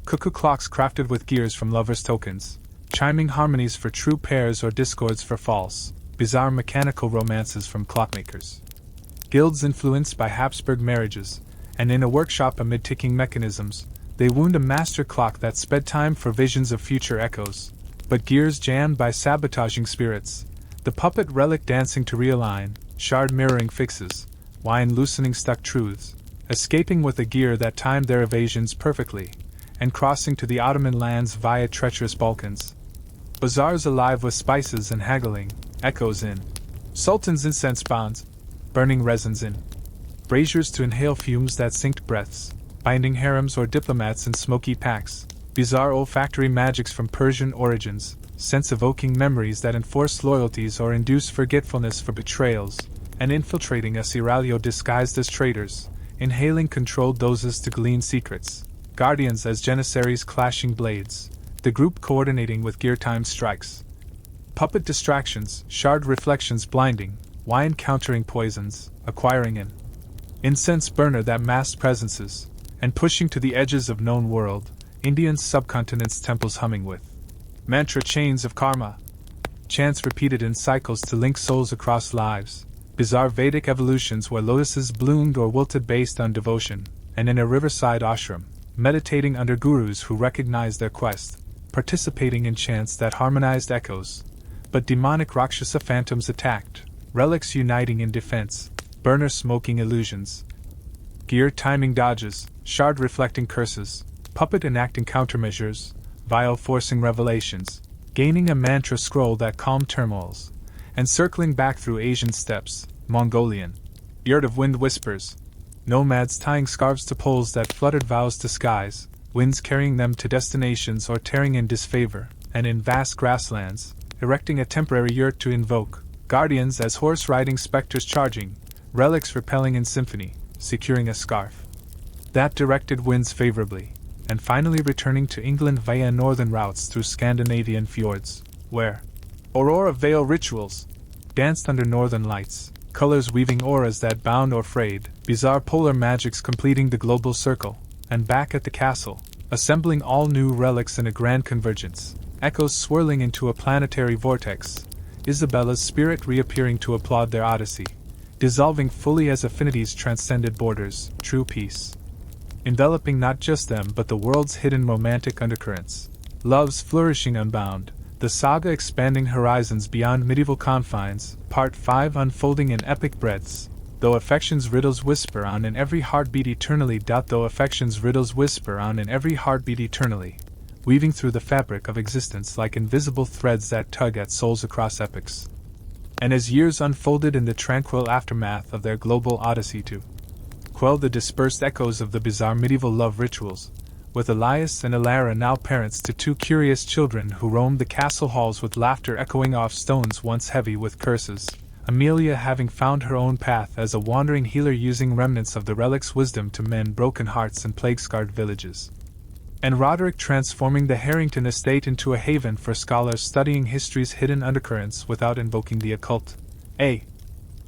Speaker 1: cuckoo clocks crafted with gears from lovers' tokens, chiming harmonies for true pairs or discords for false, bizarre mechanical romances from clockmakers, guilds influenced by Habsburg marriages, and in a workshop amid ticking mechanisms, they wound a master clock that sped time for visions of future echoes, but gears jammed by sabotaging spirits, the puppet relic dancing to realign, shard mirroring fixes, wine loosening stuck truths, escaping with a gear that timed their evasions perfectly, and crossing to the Ottoman lands via treacherous Balkans. Bazaars alive with spices and haggling, echoes in Sultan's incense bonds, burning resins in braziers to inhale fumes that synced breaths, binding harems or diplomats in smoky packs, bizarre olfactory magics from Persian origins, sense-evoking memories that enforce loyalties or induce forgetfulness for betrayals, and infiltrating a seraglio disguised as traitors, inhaling controlled doses to glean secrets, guardians as janissaries clashing blades, the group coordinating with gear-time strikes, puppet distractions, shard reflections blinding, wine countering poisons, acquiring an incense burner that masked presences, and pushing to the edges of known world, Indian subcontinent's temples humming with mantra chains of karma, chants repeated in cycles to link souls across lives, bizarre Vedic evolutions where lotuses bloomed or wilted based on devotion, and in a riverside ashram, meditating under gurus who recognized their quest, participating in chants that harmonized echoes, but demonic Rakshasa phantoms attacked, relics uniting in defense, burner smoking illusions, gear timing dodges, shard reflecting curses, puppet enacting countermeasures, vial forcing revelations, gaining a mantra scroll that calmed turmoils, and circling back through Asian steppes, Mongolian, yurt of wind whispers, nomads tying scarves to poles that fluttered vows to skies, winds carrying them to destinations or tearing in disfavor, and in vast grasslands, erecting a temporary yurt to invoke, guardians as horse-riding specters charging, relics repelling in symphony, securing a scarf that directed winds favorably, and finally returning to England via northern routes through Scandinavian fjords, where Aurora Veil rituals danced under northern lights, colors weaving auras that bound or frayed, bizarre polar magics completing the global circle, and back at the castle, assembling all new relics in a grand convergence, echoes swirling into a planetary vortex, Isabella's spirit reappearing to applaud their odyssey, dissolving fully as affinities transcended borders, true peace. Enveloping not just them but the world's hidden romantic undercurrents, love's flourishing unbound, the saga expanding horizons beyond medieval confines, Part 5 unfolding in epic breadths, though affection's riddles whisper on in every heartbeat eternally. Though affection's riddles whisper on in every heartbeat eternally, weaving through the fabric of existence like invisible threads that tug at souls across epochs. And as years unfolded in the tranquil aftermath of their global odyssey to quell the dispersed echoes of the bizarre medieval love rituals, with Elias and Elara now parents to two curious children who roamed the castle halls with laughter echoing off stones once heavy with curses, Amelia having found her own path as a wandering healer using remnants of the relic's wisdom to mend broken hearts and plague-scarred villages, and Roderick transforming the Harrington estate into a haven for scholars studying history's hidden undercurrents without invoking the occult. A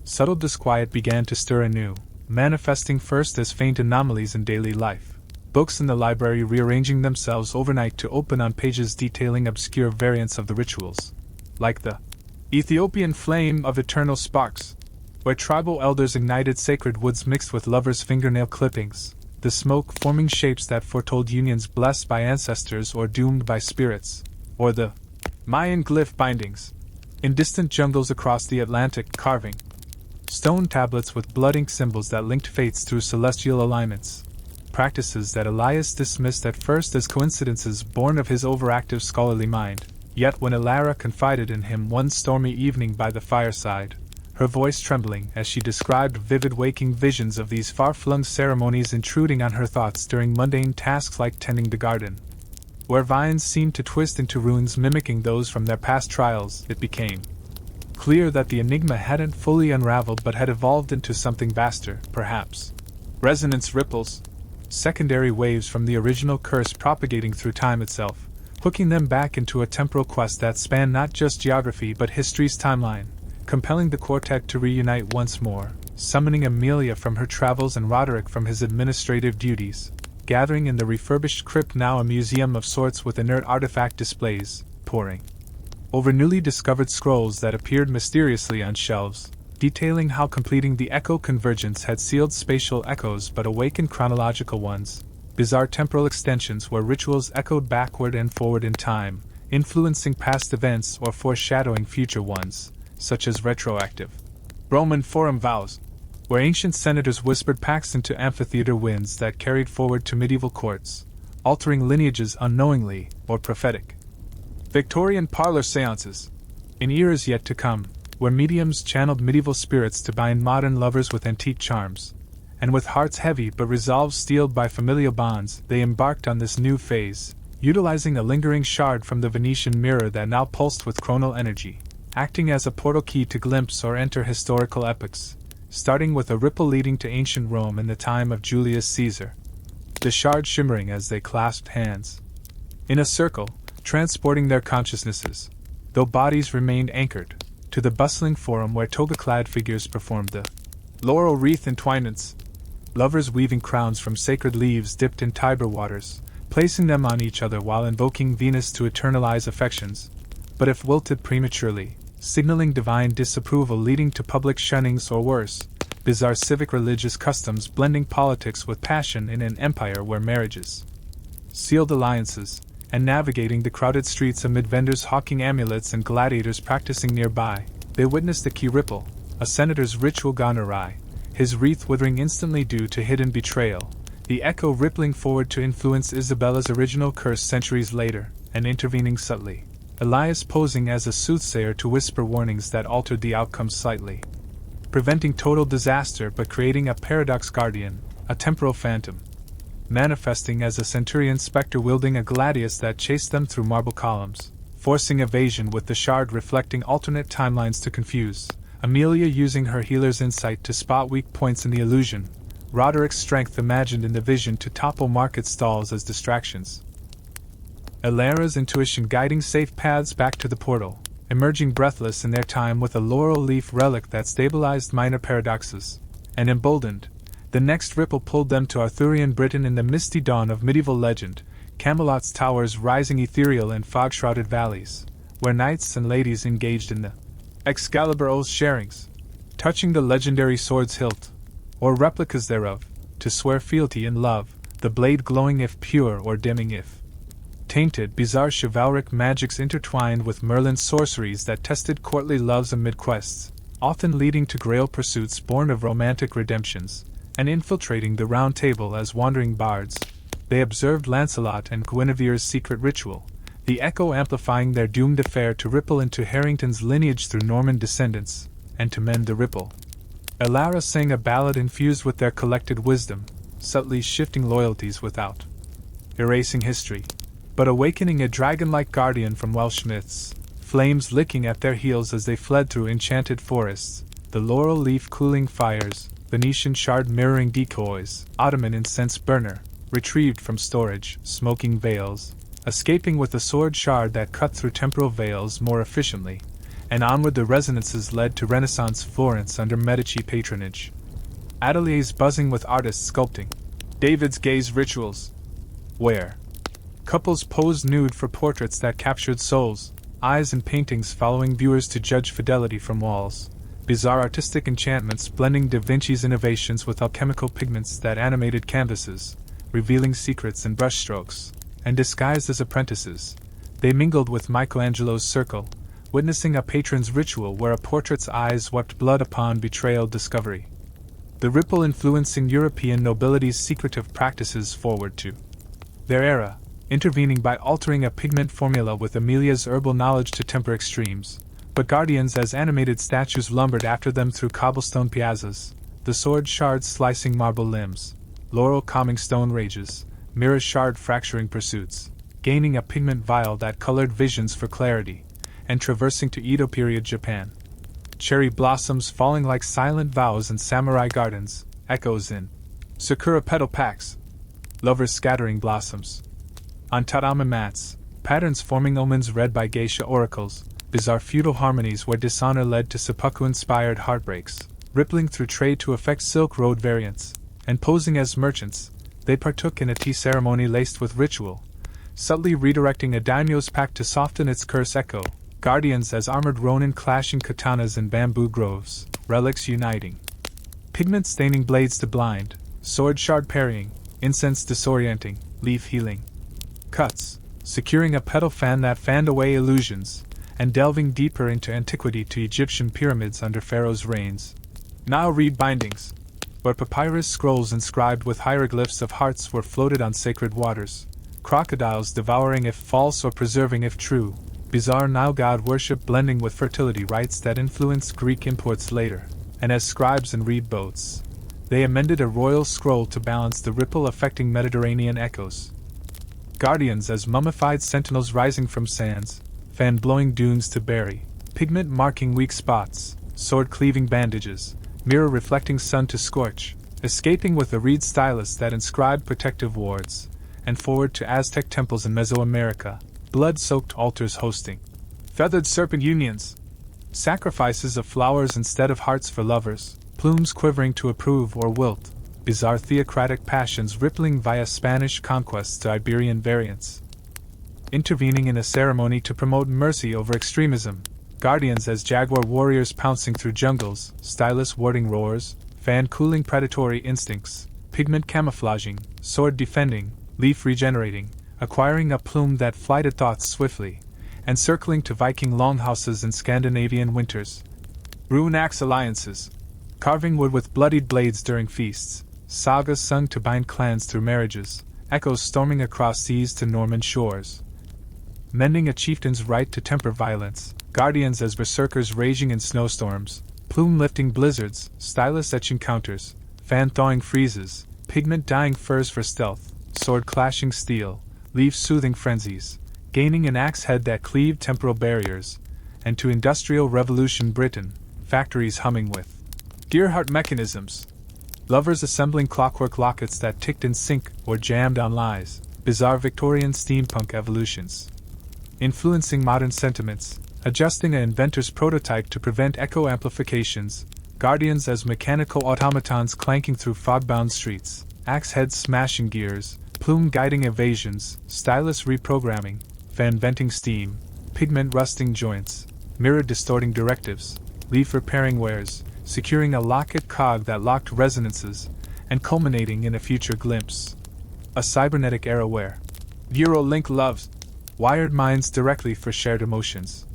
Speaker 1: subtle disquiet began to stir anew, manifesting first as faint anomalies in daily life. Books in the library rearranging themselves overnight to open on pages detailing obscure variants of the rituals, like the Ethiopian flame of eternal sparks, where tribal elders ignited sacred woods mixed with lovers' fingernail clippings, the smoke forming shapes that foretold unions blessed by ancestors or doomed by spirits, or the Mayan glyph bindings, in distant jungles across the Atlantic carving stone tablets with blood ink symbols that linked fates through celestial alignments. Practices that Elias dismissed at first as coincidences born of his overactive scholarly mind, yet when Elara confided in him one stormy evening by the fireside, her voice trembling as she described vivid waking visions of these far-flung ceremonies intruding on her thoughts during mundane tasks like tending the garden, where vines seemed to twist into runes mimicking those from their past trials, it became clear that the enigma hadn't fully unraveled but had evolved into something vaster, perhaps. Resonance ripples, secondary waves from the original curse propagating through time itself, hooking them back into a temporal quest that spanned not just geography but history's timeline, compelling the quartet to reunite once more, summoning Amelia from her travels and Roderick from his administrative duties, gathering in the refurbished crypt, now a museum of sorts with inert artifact displays, poring over newly discovered scrolls that appeared mysteriously on shelves, detailing how completing the echo convergence had sealed spatial echoes but awakened chronological ones, bizarre temporal extensions where rituals echoed backward and forward in time, influencing past events or foreshadowing future ones, such as retroactive Roman Forum vows, where ancient senators whispered pacts into amphitheater winds that carried forward to medieval courts, altering lineages unknowingly or prophetic. Victorian parlor seances, in years yet to come, where mediums channeled medieval spirits to bind modern lovers with antique charms, and with hearts heavy but resolves steeled by familial bonds, they embarked on this new phase, utilizing a lingering shard from the Venetian mirror that now pulsed with chronal energy, acting as a portal key to glimpse or enter historical epochs, starting with a ripple leading to ancient Rome in the time of Julius Caesar, the shard shimmering as they clasped hands in a circle, transporting their consciousnesses, though bodies remained anchored, to the bustling forum where toga-clad figures performed the laurel wreath entwinements, lovers weaving crowns from sacred leaves dipped in Tiber waters, placing them on each other while invoking Venus to eternalize affections, but if wilted prematurely, signaling divine disapproval leading to public shunnings or worse, bizarre civic religious customs blending politics with passion in an empire where marriages, sealed alliances, and navigating the crowded streets amid vendors hawking amulets and gladiators practicing nearby, they witnessed a key ripple, a senator's ritual gone awry, his wreath withering instantly due to hidden betrayal, the echo rippling forward to influence Isabella's original curse centuries later, and intervening subtly, Elias posing as a soothsayer to whisper warnings that altered the outcome slightly, preventing total disaster but creating a paradox guardian, a temporal phantom, manifesting as a centurion spectre wielding a gladius that chased them through marble columns, forcing evasion with the shard reflecting alternate timelines to confuse, Amelia using her healer's insight to spot weak points in the illusion, Roderick's strength imagined in the vision to topple market stalls as distractions. Elara's intuition guiding safe paths back to the portal, emerging breathless in their time with a laurel leaf relic that stabilized minor paradoxes, and emboldened, the next ripple pulled them to Arthurian Britain in the misty dawn of medieval legend, Camelot's towers rising ethereal in fog-shrouded valleys, where knights and ladies engaged in the Excalibur oath sharings, touching the legendary sword's hilt, or replicas thereof, to swear fealty in love, the blade glowing if pure or dimming if tainted. Bizarre chivalric magics intertwined with Merlin's sorceries that tested courtly loves amid quests, often leading to grail pursuits born of romantic redemptions, and infiltrating the Round Table as wandering bards. They observed Lancelot and Guinevere's secret ritual, the echo amplifying their doomed affair to ripple into Harrington's lineage through Norman descendants, and to mend the ripple. Elara sang a ballad infused with their collected wisdom, subtly shifting loyalties without erasing history, but awakening a dragon-like guardian from Welsh myths, flames licking at their heels as they fled through enchanted forests, the laurel leaf cooling fires, Venetian shard mirroring decoys, Ottoman incense burner, retrieved from storage, smoking veils, escaping with a sword shard that cut through temporal veils more efficiently, and onward the resonances led to Renaissance Florence under Medici patronage. Ateliers buzzing with artists sculpting, David's gaze rituals, where couples posed nude for portraits that captured souls, eyes and paintings following viewers to judge fidelity from walls, bizarre artistic enchantments blending Da Vinci's innovations with alchemical pigments that animated canvases, revealing secrets in brushstrokes, and disguised as apprentices, they mingled with Michelangelo's circle, witnessing a patron's ritual where a portrait's eyes wept blood upon betrayal discovery. The ripple influencing European nobility's secretive practices forward to their era, intervening by altering a pigment formula with Amelia's herbal knowledge to temper extremes, but guardians as animated statues lumbered after them through cobblestone piazzas, the sword shards slicing marble limbs, laurel calming stone rages, mirror shard fracturing pursuits, gaining a pigment vial that colored visions for clarity, and traversing to Edo period Japan. Cherry blossoms falling like silent vows in samurai gardens, echoes in sakura petal packs, lovers scattering blossoms. On tatami mats, patterns forming omens read by geisha oracles, bizarre feudal harmonies where dishonor led to seppuku-inspired heartbreaks, rippling through trade to effect Silk Road variants, and posing as merchants, they partook in a tea ceremony laced with ritual, subtly redirecting a daimyo's pact to soften its curse echo, guardians as armored ronin clashing katanas in bamboo groves, relics uniting, pigment staining blades to blind, sword shard parrying, incense disorienting, leaf healing, cuts, securing a petal fan that fanned away illusions, and delving deeper into antiquity to Egyptian pyramids under pharaohs' reigns. Now read bindings, where papyrus scrolls inscribed with hieroglyphs of hearts were floated on sacred waters, crocodiles devouring if false or preserving if true, bizarre Nile god worship blending with fertility rites that influenced Greek imports later, and as scribes and reed boats, they amended a royal scroll to balance the ripple affecting Mediterranean echoes. Guardians as mummified sentinels rising from sands, fan-blowing dunes to bury, pigment marking weak spots, sword-cleaving bandages, mirror-reflecting sun to scorch, escaping with a reed stylus that inscribed protective wards, and forward to Aztec temples in Mesoamerica, blood-soaked altars hosting feathered serpent unions, sacrifices of flowers instead of hearts for lovers, plumes quivering to approve or wilt, bizarre theocratic passions rippling via Spanish conquests to Iberian variants. Intervening in a ceremony to promote mercy over extremism, guardians as jaguar warriors pouncing through jungles, stylus warding roars, fan cooling predatory instincts, pigment camouflaging, sword defending, leaf regenerating, acquiring a plume that flighted thoughts swiftly, and circling to Viking longhouses in Scandinavian winters. Rune axe alliances, carving wood with bloodied blades during feasts, sagas sung to bind clans through marriages, echoes storming across seas to Norman shores. Mending a chieftain's right to temper violence, guardians as berserkers raging in snowstorms, plume-lifting blizzards, stylus-etching counters, fan-thawing freezes, pigment-dyeing furs for stealth, sword-clashing steel, leaf-soothing frenzies, gaining an axe head that cleaved temporal barriers, and to Industrial Revolution Britain, factories humming with Gearhart mechanisms, Lovers assembling clockwork lockets that ticked in sync or jammed on lies, bizarre Victorian steampunk evolutions. Influencing modern sentiments, adjusting an inventor's prototype to prevent echo amplifications, guardians as mechanical automatons clanking through fog-bound streets, axe heads smashing gears, plume guiding evasions, stylus reprogramming, fan venting steam, pigment rusting joints, mirror distorting directives, leaf repairing wares, securing a locket cog that locked resonances, and culminating in a future glimpse. A cybernetic era where Eurolink loves wired minds directly for shared emotions.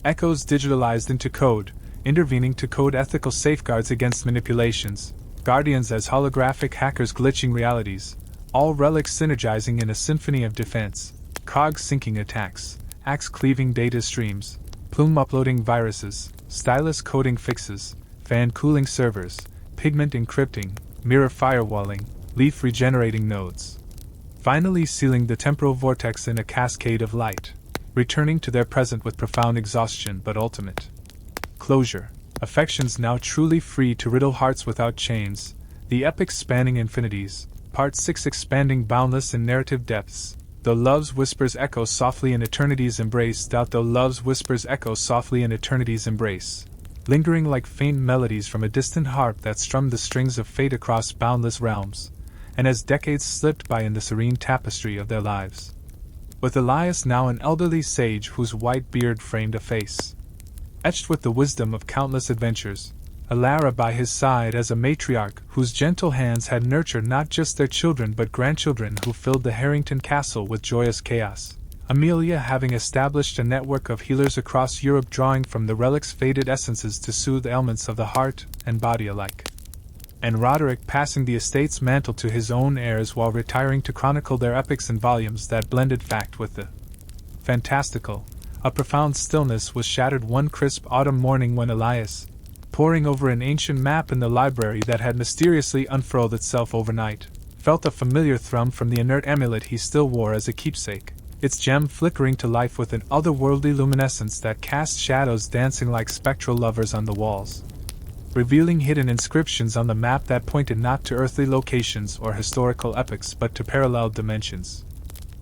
Speaker 1: Echoes digitalized into code, intervening to code ethical safeguards against manipulations, guardians as holographic hackers glitching realities, all relics synergizing in a symphony of defense, cog syncing attacks, axe cleaving data streams, plume uploading viruses, stylus coding fixes, fan cooling servers, pigment encrypting, mirror firewalling, leaf regenerating nodes. Finally sealing the temporal vortex in a cascade of light, returning to their present with profound exhaustion but ultimate closure. Affections now truly free to riddle hearts without chains, the epic spanning infinities, Part 6 expanding boundless in narrative depths. Though love's whispers echo softly in eternity's embrace, though love's whispers echo softly in eternity's embrace, lingering like faint melodies from a distant harp that strummed the strings of fate across boundless realms, and as decades slipped by in the serene tapestry of their lives. With Elias now an elderly sage whose white beard framed a face etched with the wisdom of countless adventures, Alara by his side as a matriarch whose gentle hands had nurtured not just their children but grandchildren who filled the Harrington Castle with joyous chaos, Amelia having established a network of healers across Europe drawing from the relic's faded essences to soothe ailments of the heart and body alike, and Roderick passing the estate's mantle to his own heirs while retiring to chronicle their epics in volumes that blended fact with the fantastical. A profound stillness was shattered one crisp autumn morning when Elias, poring over an ancient map in the library that had mysteriously unfurled itself overnight, felt a familiar thrum from the inert amulet he still wore as a keepsake, its gem flickering to life with an otherworldly luminescence that cast shadows dancing like spectral lovers on the walls, revealing hidden inscriptions on the map that pointed not to earthly locations or historical epochs but to parallel dimensions,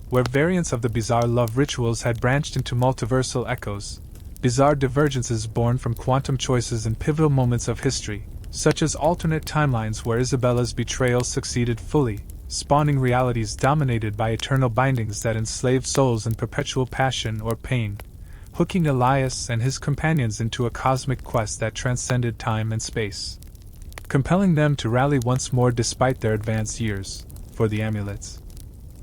Speaker 1: where variants of the bizarre love rituals had branched into multiversal echoes, bizarre divergences born from quantum choices in pivotal moments of history, such as alternate timelines where Isabella's betrayal succeeded fully, spawning realities dominated by eternal bindings that enslaved souls in perpetual passion or pain, hooking Elias and his companions into a cosmic quest that transcended time and space, compelling them to rally once more despite their advanced years, for the amulets.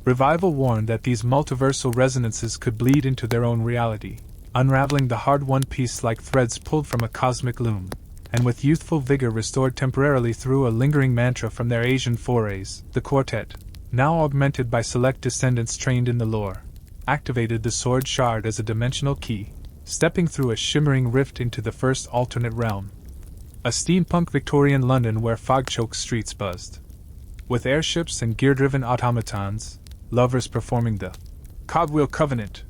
Speaker 1: Revival warned that these multiversal resonances could bleed into their own reality, unraveling the hard-won peace like threads pulled from a cosmic loom, and with youthful vigor restored temporarily through a lingering mantra from their Asian forays, the quartet, now augmented by select descendants trained in the lore, activated the sword shard as a dimensional key, stepping through a shimmering rift into the first alternate realm. A steampunk Victorian London where fog-choked streets buzzed with airships and gear-driven automatons, lovers performing the cogwheel covenant,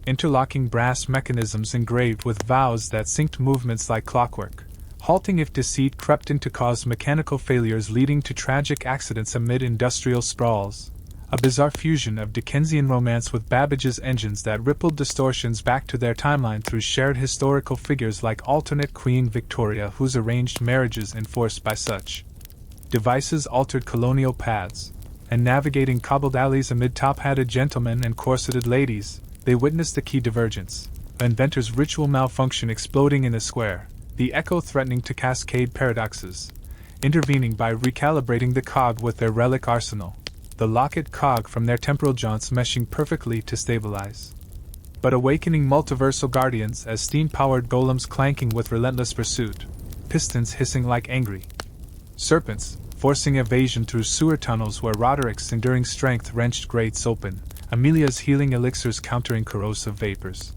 Speaker 1: interlocking brass mechanisms engraved with vows that synced movements like clockwork, halting if deceit crept in to cause mechanical failures leading to tragic accidents amid industrial sprawls, a bizarre fusion of Dickensian romance with Babbage's engines that rippled distortions back to their timeline through shared historical figures like alternate Queen Victoria whose arranged marriages enforced by such devices altered colonial paths, and navigating cobbled alleys amid top-hatted gentlemen and corseted ladies, they witnessed a key divergence, an inventor's ritual malfunction exploding in a square, the echo threatening to cascade paradoxes, intervening by recalibrating the cog with their relic arsenal, the locket cog from their temporal jaunts meshing perfectly to stabilize. But awakening multiversal guardians as steam-powered golems clanking with relentless pursuit, pistons hissing like angry serpents, forcing evasion through sewer tunnels where Roderick's enduring strength wrenched grates open, Amelia's healing elixirs countering corrosive vapors,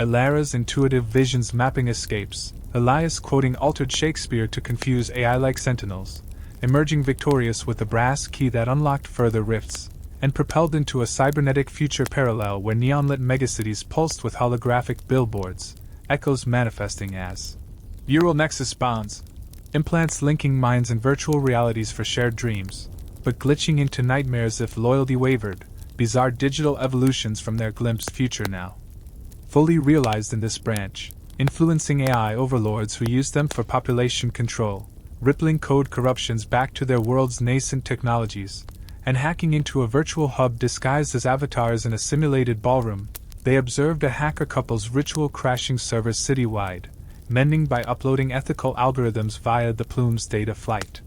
Speaker 1: Alara's intuitive visions mapping escapes, Elias quoting altered Shakespeare to confuse AI-like sentinels, emerging victorious with a brass key that unlocked further rifts, and propelled into a cybernetic future parallel where neon-lit megacities pulsed with holographic billboards, echoes manifesting as Neural Nexus bonds, implants linking minds and virtual realities for shared dreams, but glitching into nightmares if loyalty wavered, bizarre digital evolutions from their glimpsed future now. Fully realized in this branch, influencing AI overlords who use them for population control, rippling code corruptions back to their world's nascent technologies, and hacking into a virtual hub disguised as avatars in a simulated ballroom, they observed a hacker couple's ritual crashing servers citywide, mending by uploading ethical algorithms via the Plume's data flight.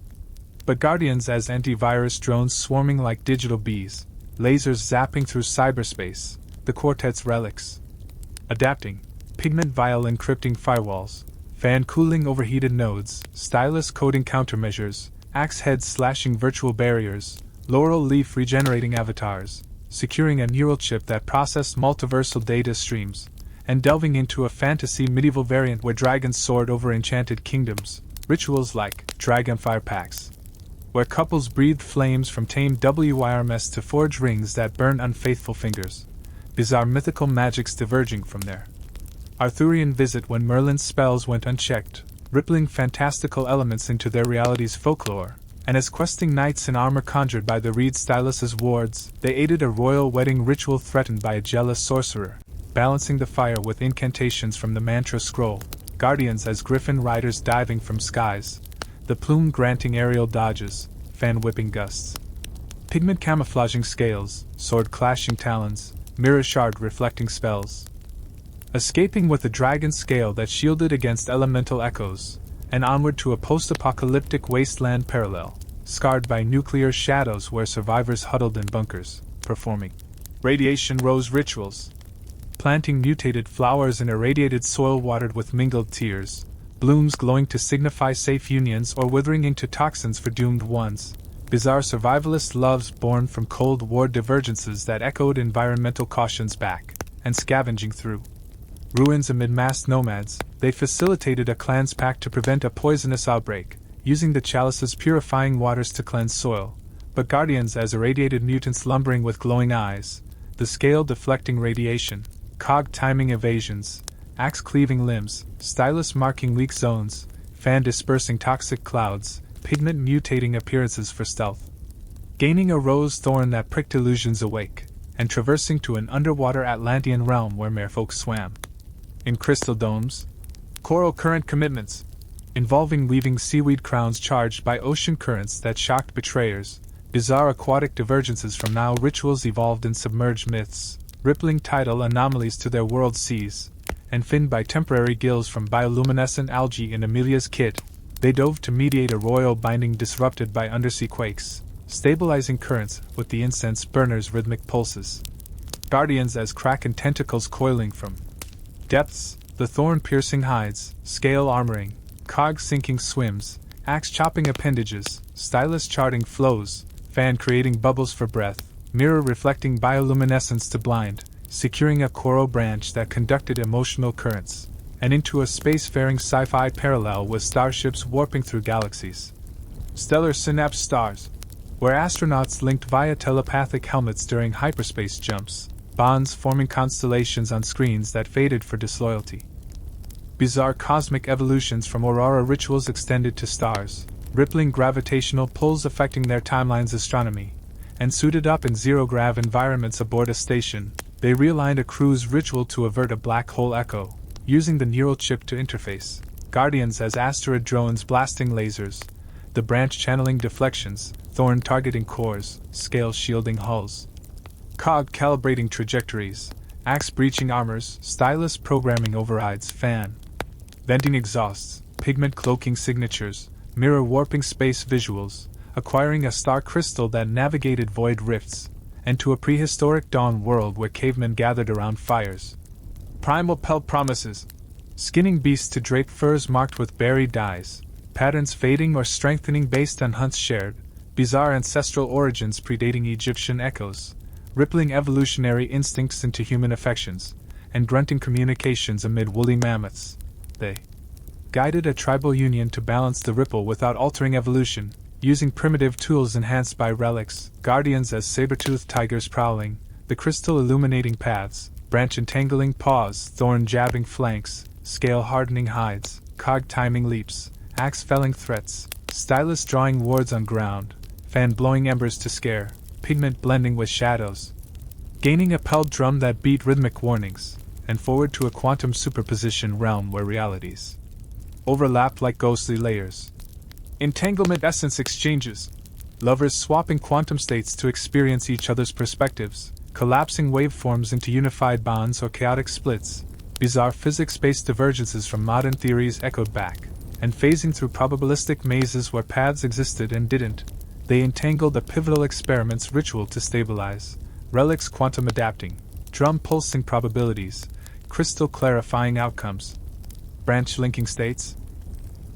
Speaker 1: But Guardians as antivirus drones swarming like digital bees, lasers zapping through cyberspace, the quartet's relics. Adapting, pigment vial encrypting firewalls, fan cooling overheated nodes, stylus coding countermeasures, axe heads slashing virtual barriers, laurel leaf regenerating avatars, securing a neural chip that processed multiversal data streams, and delving into a fantasy medieval variant where dragons soared over enchanted kingdoms, rituals like dragonfire pacts, where couples breathed flames from tame WIRMS to forge rings that burn unfaithful fingers, bizarre mythical magics diverging from their Arthurian visit when Merlin's spells went unchecked, rippling fantastical elements into their reality's folklore, and as questing knights in armor conjured by the Reed Stylus's wards, they aided a royal wedding ritual threatened by a jealous sorcerer, balancing the fire with incantations from the mantra scroll, guardians as griffin riders diving from skies, the plume granting aerial dodges, fan whipping gusts, pigment camouflaging scales, sword clashing talons, mirror shard reflecting spells, escaping with a dragon scale that shielded against elemental echoes, and onward to a post-apocalyptic wasteland parallel, scarred by nuclear shadows where survivors huddled in bunkers, performing radiation rose rituals, planting mutated flowers in irradiated soil watered with mingled tears, blooms glowing to signify safe unions or withering into toxins for doomed ones, bizarre survivalist loves born from Cold War divergences that echoed environmental cautions back, and scavenging through ruins amid massed nomads, they facilitated a clan's pact to prevent a poisonous outbreak, using the chalice's purifying waters to cleanse soil, but guardians as irradiated mutants lumbering with glowing eyes, the scale deflecting radiation, cog timing evasions, axe cleaving limbs, stylus marking weak zones, fan dispersing toxic clouds, pigment mutating appearances for stealth, gaining a rose thorn that pricked illusions awake, and traversing to an underwater Atlantean realm where merfolk swam in crystal domes, coral current commitments, involving weaving seaweed crowns charged by ocean currents that shocked betrayers, bizarre aquatic divergences from Nile rituals evolved in submerged myths, rippling tidal anomalies to their world seas, and finned by temporary gills from bioluminescent algae in Amelia's kit, they dove to mediate a royal binding disrupted by undersea quakes, stabilizing currents with the incense burner's rhythmic pulses. Guardians as kraken tentacles coiling from depths, the thorn-piercing hides, scale armoring, cog-sinking swims, axe-chopping appendages, stylus charting flows, fan creating bubbles for breath, mirror reflecting bioluminescence to blind, securing a coral branch that conducted emotional currents, and into a spacefaring sci-fi parallel with starships warping through galaxies. Stellar synapse stars, where astronauts linked via telepathic helmets during hyperspace jumps, bonds forming constellations on screens that faded for disloyalty. Bizarre cosmic evolutions from aurora rituals extended to stars, rippling gravitational pulls affecting their timeline's astronomy, and suited up in zero-grav environments aboard a station, they realigned a crew's ritual to avert a black hole echo, using the neural chip to interface, guardians as asteroid drones blasting lasers, the branch channeling deflections, thorn targeting cores, scale shielding hulls, cog calibrating trajectories, axe breaching armors, stylus programming overrides, fan venting exhausts, pigment cloaking signatures, mirror warping space visuals, acquiring a star crystal that navigated void rifts, and to a prehistoric dawn world where cavemen gathered around fires. Primal pelt promises, skinning beasts to drape furs marked with buried dyes, patterns fading or strengthening based on hunts shared, bizarre ancestral origins predating Egyptian echoes, rippling evolutionary instincts into human affections, and grunting communications amid woolly mammoths. They guided a tribal union to balance the ripple without altering evolution, using primitive tools enhanced by relics, guardians as saber-toothed tigers prowling, the crystal illuminating paths, branch entangling paws, thorn jabbing flanks, scale hardening hides, cog timing leaps, axe felling threats, stylus drawing words on ground, fan blowing embers to scare, pigment blending with shadows, gaining a pelled drum that beat rhythmic warnings, and forward to a quantum superposition realm where realities overlap like ghostly layers. Entanglement essence exchanges. Lovers swapping quantum states to experience each other's perspectives, collapsing waveforms into unified bonds or chaotic splits, bizarre physics-based divergences from modern theories echoed back, and phasing through probabilistic mazes where paths existed and didn't, they entangle the pivotal experiments ritual to stabilize, relics quantum adapting, drum pulsing probabilities, crystal clarifying outcomes, branch linking states,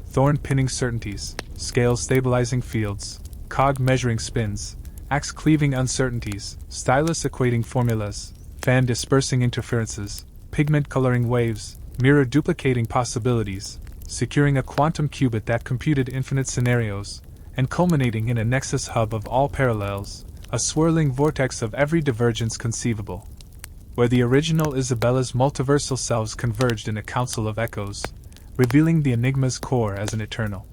Speaker 1: thorn pinning certainties, scale stabilizing fields, cog measuring spins, axe cleaving uncertainties, stylus equating formulas, fan dispersing interferences, pigment coloring waves, mirror duplicating possibilities, securing a quantum qubit that computed infinite scenarios, and culminating in a nexus hub of all parallels, a swirling vortex of every divergence conceivable, where the original Isabella's multiversal selves converged in a council of echoes, revealing the enigma's core as an eternal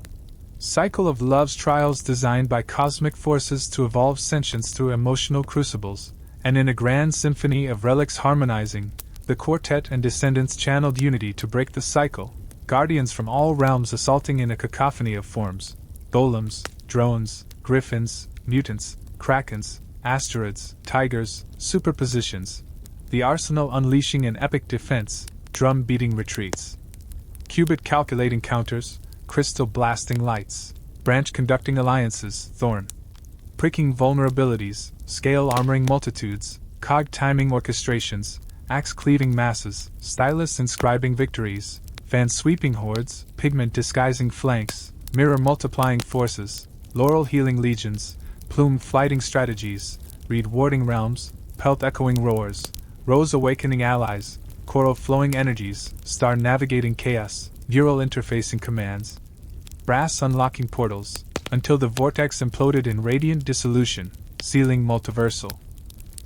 Speaker 1: cycle of love's trials designed by cosmic forces to evolve sentience through emotional crucibles, and in a grand symphony of relics harmonizing, the quartet and descendants channeled unity to break the cycle, guardians from all realms assaulting in a cacophony of forms, golems, drones, griffins, mutants, krakens, asteroids, tigers, superpositions, the arsenal unleashing an epic defense, drum-beating retreats, qubit calculating counters, crystal blasting lights, branch conducting alliances, thorn pricking vulnerabilities, scale armoring multitudes, cog timing orchestrations, axe cleaving masses, stylus inscribing victories, fan sweeping hordes, pigment disguising flanks, mirror multiplying forces, laurel healing legions, plume flighting strategies, reed warding realms, pelt echoing roars, rose awakening allies, coral flowing energies, star navigating chaos, neural interfacing commands, brass unlocking portals, until the vortex imploded in radiant dissolution, sealing multiversal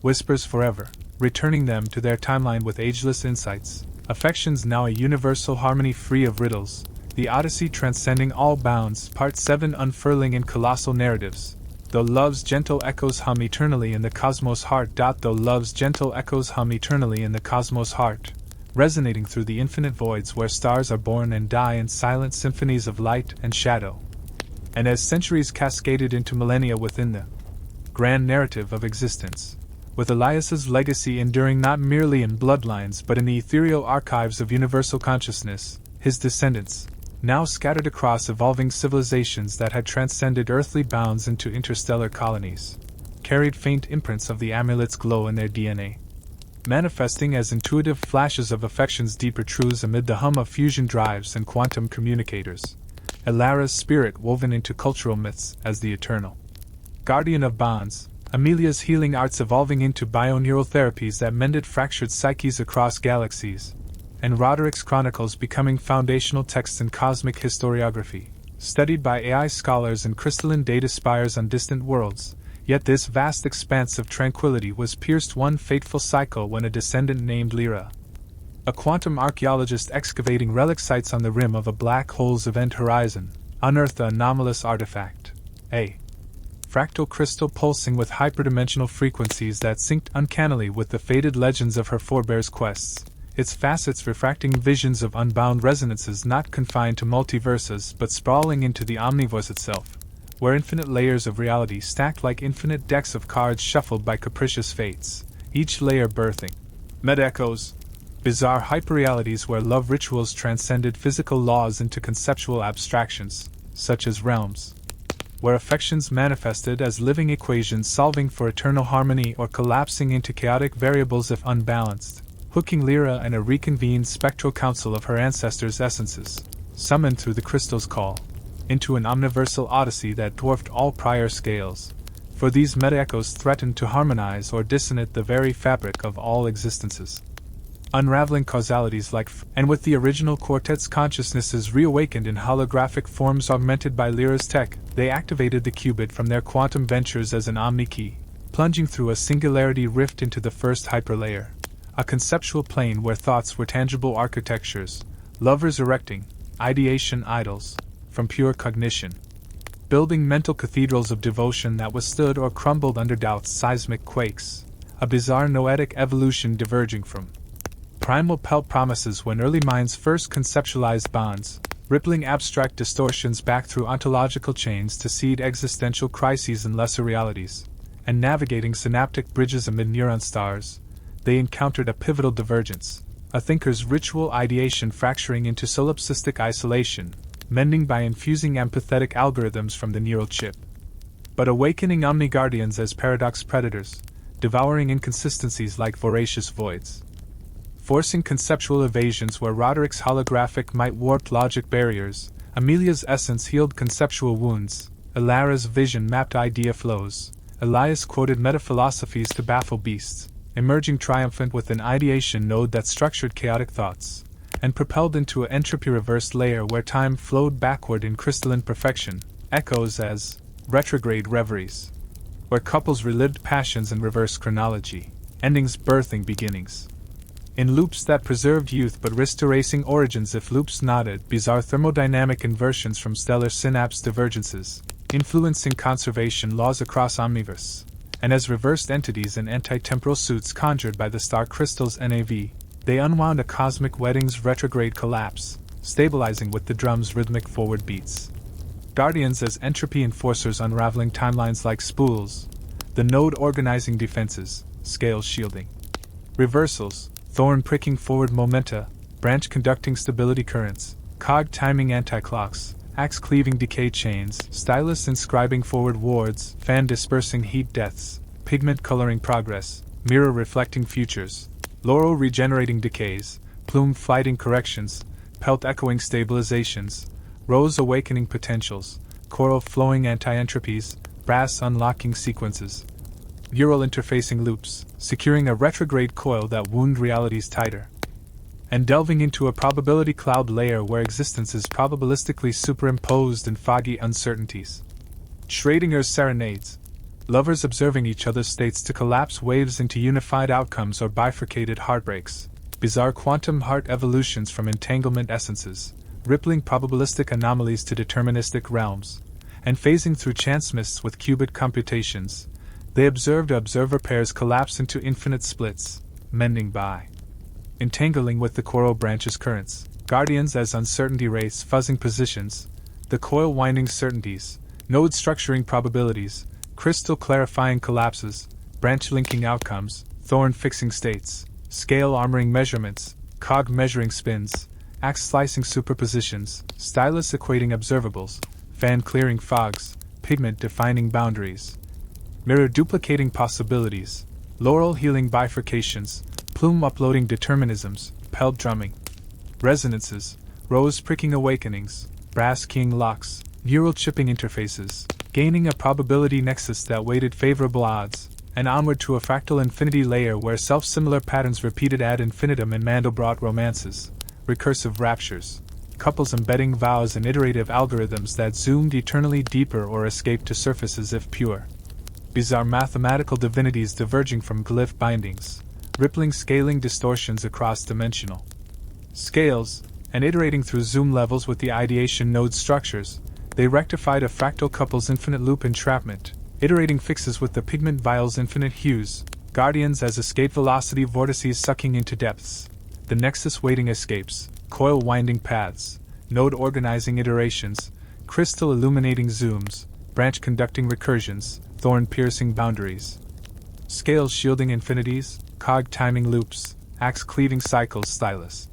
Speaker 1: whispers forever, returning them to their timeline with ageless insights, affections now a universal harmony free of riddles, the Odyssey transcending all bounds, Part 7 unfurling in colossal narratives, though love's gentle echoes hum eternally in the cosmos heart. Though love's gentle echoes hum eternally in the cosmos heart, resonating through the infinite voids where stars are born and die in silent symphonies of light and shadow. And as centuries cascaded into millennia within the grand narrative of existence, with Elias's legacy enduring not merely in bloodlines but in the ethereal archives of universal consciousness, his descendants, now scattered across evolving civilizations that had transcended earthly bounds into interstellar colonies, carried faint imprints of the amulet's glow in their DNA, manifesting as intuitive flashes of affection's deeper truths amid the hum of fusion drives and quantum communicators. Elara's spirit woven into cultural myths as the eternal guardian of bonds, Amelia's healing arts evolving into bioneural therapies that mended fractured psyches across galaxies, and Roderick's chronicles becoming foundational texts in cosmic historiography, studied by AI scholars and crystalline data spires on distant worlds. Yet this vast expanse of tranquility was pierced one fateful cycle when a descendant named Lyra, a quantum archaeologist excavating relic sites on the rim of a black hole's event horizon, unearthed the anomalous artifact, a fractal crystal pulsing with hyperdimensional frequencies that synced uncannily with the faded legends of her forebears' quests, its facets refracting visions of unbound resonances not confined to multiverses but sprawling into the omniverse itself, where infinite layers of reality stacked like infinite decks of cards shuffled by capricious fates, each layer birthing meta-echoes, bizarre hyperrealities where love rituals transcended physical laws into conceptual abstractions, such as realms, where affections manifested as living equations solving for eternal harmony or collapsing into chaotic variables if unbalanced, hooking Lyra and a reconvened spectral council of her ancestors' essences, summoned through the crystal's call, into an omniversal odyssey that dwarfed all prior scales, for these meta-echoes threatened to harmonize or dissonate the very fabric of all existences, unraveling causalities like and with the original quartet's consciousnesses reawakened in holographic forms augmented by Lyra's tech, they activated the qubit from their quantum ventures as an omni-key, plunging through a singularity rift into the first hyperlayer, a conceptual plane where thoughts were tangible architectures, lovers erecting ideation idols, from pure cognition. Building mental cathedrals of devotion that withstood or crumbled under doubt's seismic quakes, a bizarre noetic evolution diverging from primal pelt promises when early minds first conceptualized bonds, rippling abstract distortions back through ontological chains to seed existential crises in lesser realities, and navigating synaptic bridges amid neuron stars, they encountered a pivotal divergence, a thinker's ritual ideation fracturing into solipsistic isolation, mending by infusing empathetic algorithms from the neural chip. But awakening omni-guardians as paradox predators, devouring inconsistencies like voracious voids. Forcing conceptual evasions where Roderick's holographic might warped logic barriers, Amelia's essence healed conceptual wounds, Ilara's vision mapped idea flows, Elias quoted metaphilosophies to baffle beasts, emerging triumphant with an ideation node that structured chaotic thoughts, and propelled into an entropy-reversed layer where time flowed backward in crystalline perfection, echoes as retrograde reveries, where couples relived passions in reverse chronology, endings birthing beginnings. In loops that preserved youth but risked erasing origins if loops nodded, bizarre thermodynamic inversions from stellar synapse divergences, influencing conservation laws across omniverse, and as reversed entities in anti-temporal suits conjured by the star crystal's NAV, they unwound a cosmic wedding's retrograde collapse, stabilizing with the drum's rhythmic forward beats. Guardians as entropy enforcers unraveling timelines like spools, the node organizing defenses, scales shielding reversals, thorn pricking forward momenta, branch conducting stability currents, cog timing anti-clocks, axe cleaving decay chains, stylus inscribing forward wards, fan dispersing heat deaths, pigment coloring progress, mirror reflecting futures, laurel regenerating decays, plume flighting corrections, pelt echoing stabilizations, rose awakening potentials, coral flowing anti-entropies, brass unlocking sequences, neural interfacing loops, securing a retrograde coil that wound realities tighter, and delving into a probability cloud layer where existence is probabilistically superimposed in foggy uncertainties. Schrodinger's serenades, lovers observing each other's states to collapse waves into unified outcomes or bifurcated heartbreaks, bizarre quantum heart evolutions from entanglement essences, rippling probabilistic anomalies to deterministic realms, and phasing through chance mists with qubit computations, they observed observer pairs collapse into infinite splits, mending by entangling with the coral branch's currents, guardians as uncertainty race fuzzing positions, the coil winding certainties, node structuring probabilities, crystal clarifying collapses, branch linking outcomes, thorn fixing states, scale armoring measurements, cog measuring spins, axe slicing superpositions, stylus equating observables, fan clearing fogs, pigment defining boundaries, mirror duplicating possibilities, laurel healing bifurcations, plume uploading determinisms, pelt drumming resonances, rose pricking awakenings, brass keying locks, neural chipping interfaces, gaining a probability nexus that weighted favorable odds, and onward to a fractal infinity layer where self-similar patterns repeated ad infinitum in Mandelbrot romances, recursive raptures, couples embedding vows in iterative algorithms that zoomed eternally deeper or escaped to surfaces if pure. Bizarre mathematical divinities diverging from glyph bindings, rippling scaling distortions across dimensional scales, and iterating through zoom levels with the ideation node structures, they rectified a fractal couple's infinite loop entrapment, iterating fixes with the pigment vial's infinite hues, guardians as escape velocity vortices sucking into depths, the nexus waiting escapes, coil winding paths, node organizing iterations, crystal illuminating zooms, branch conducting recursions, thorn piercing boundaries, scales shielding infinities, cog timing loops, axe cleaving cycles stylus,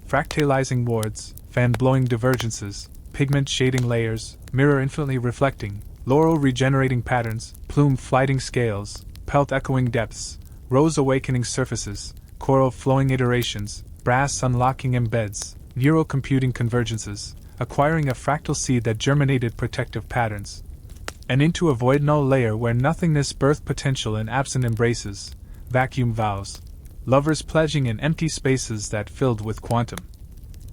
Speaker 1: fractalizing wards, fan blowing divergences, pigment shading layers, mirror infinitely reflecting, laurel regenerating patterns, plume flighting scales, pelt echoing depths, rose awakening surfaces, coral flowing iterations, brass unlocking embeds, neural computing convergences, acquiring a fractal seed that germinated protective patterns, and into a void null layer where nothingness birthed potential in absent embraces, vacuum vows, lovers pledging in empty spaces that filled with quantum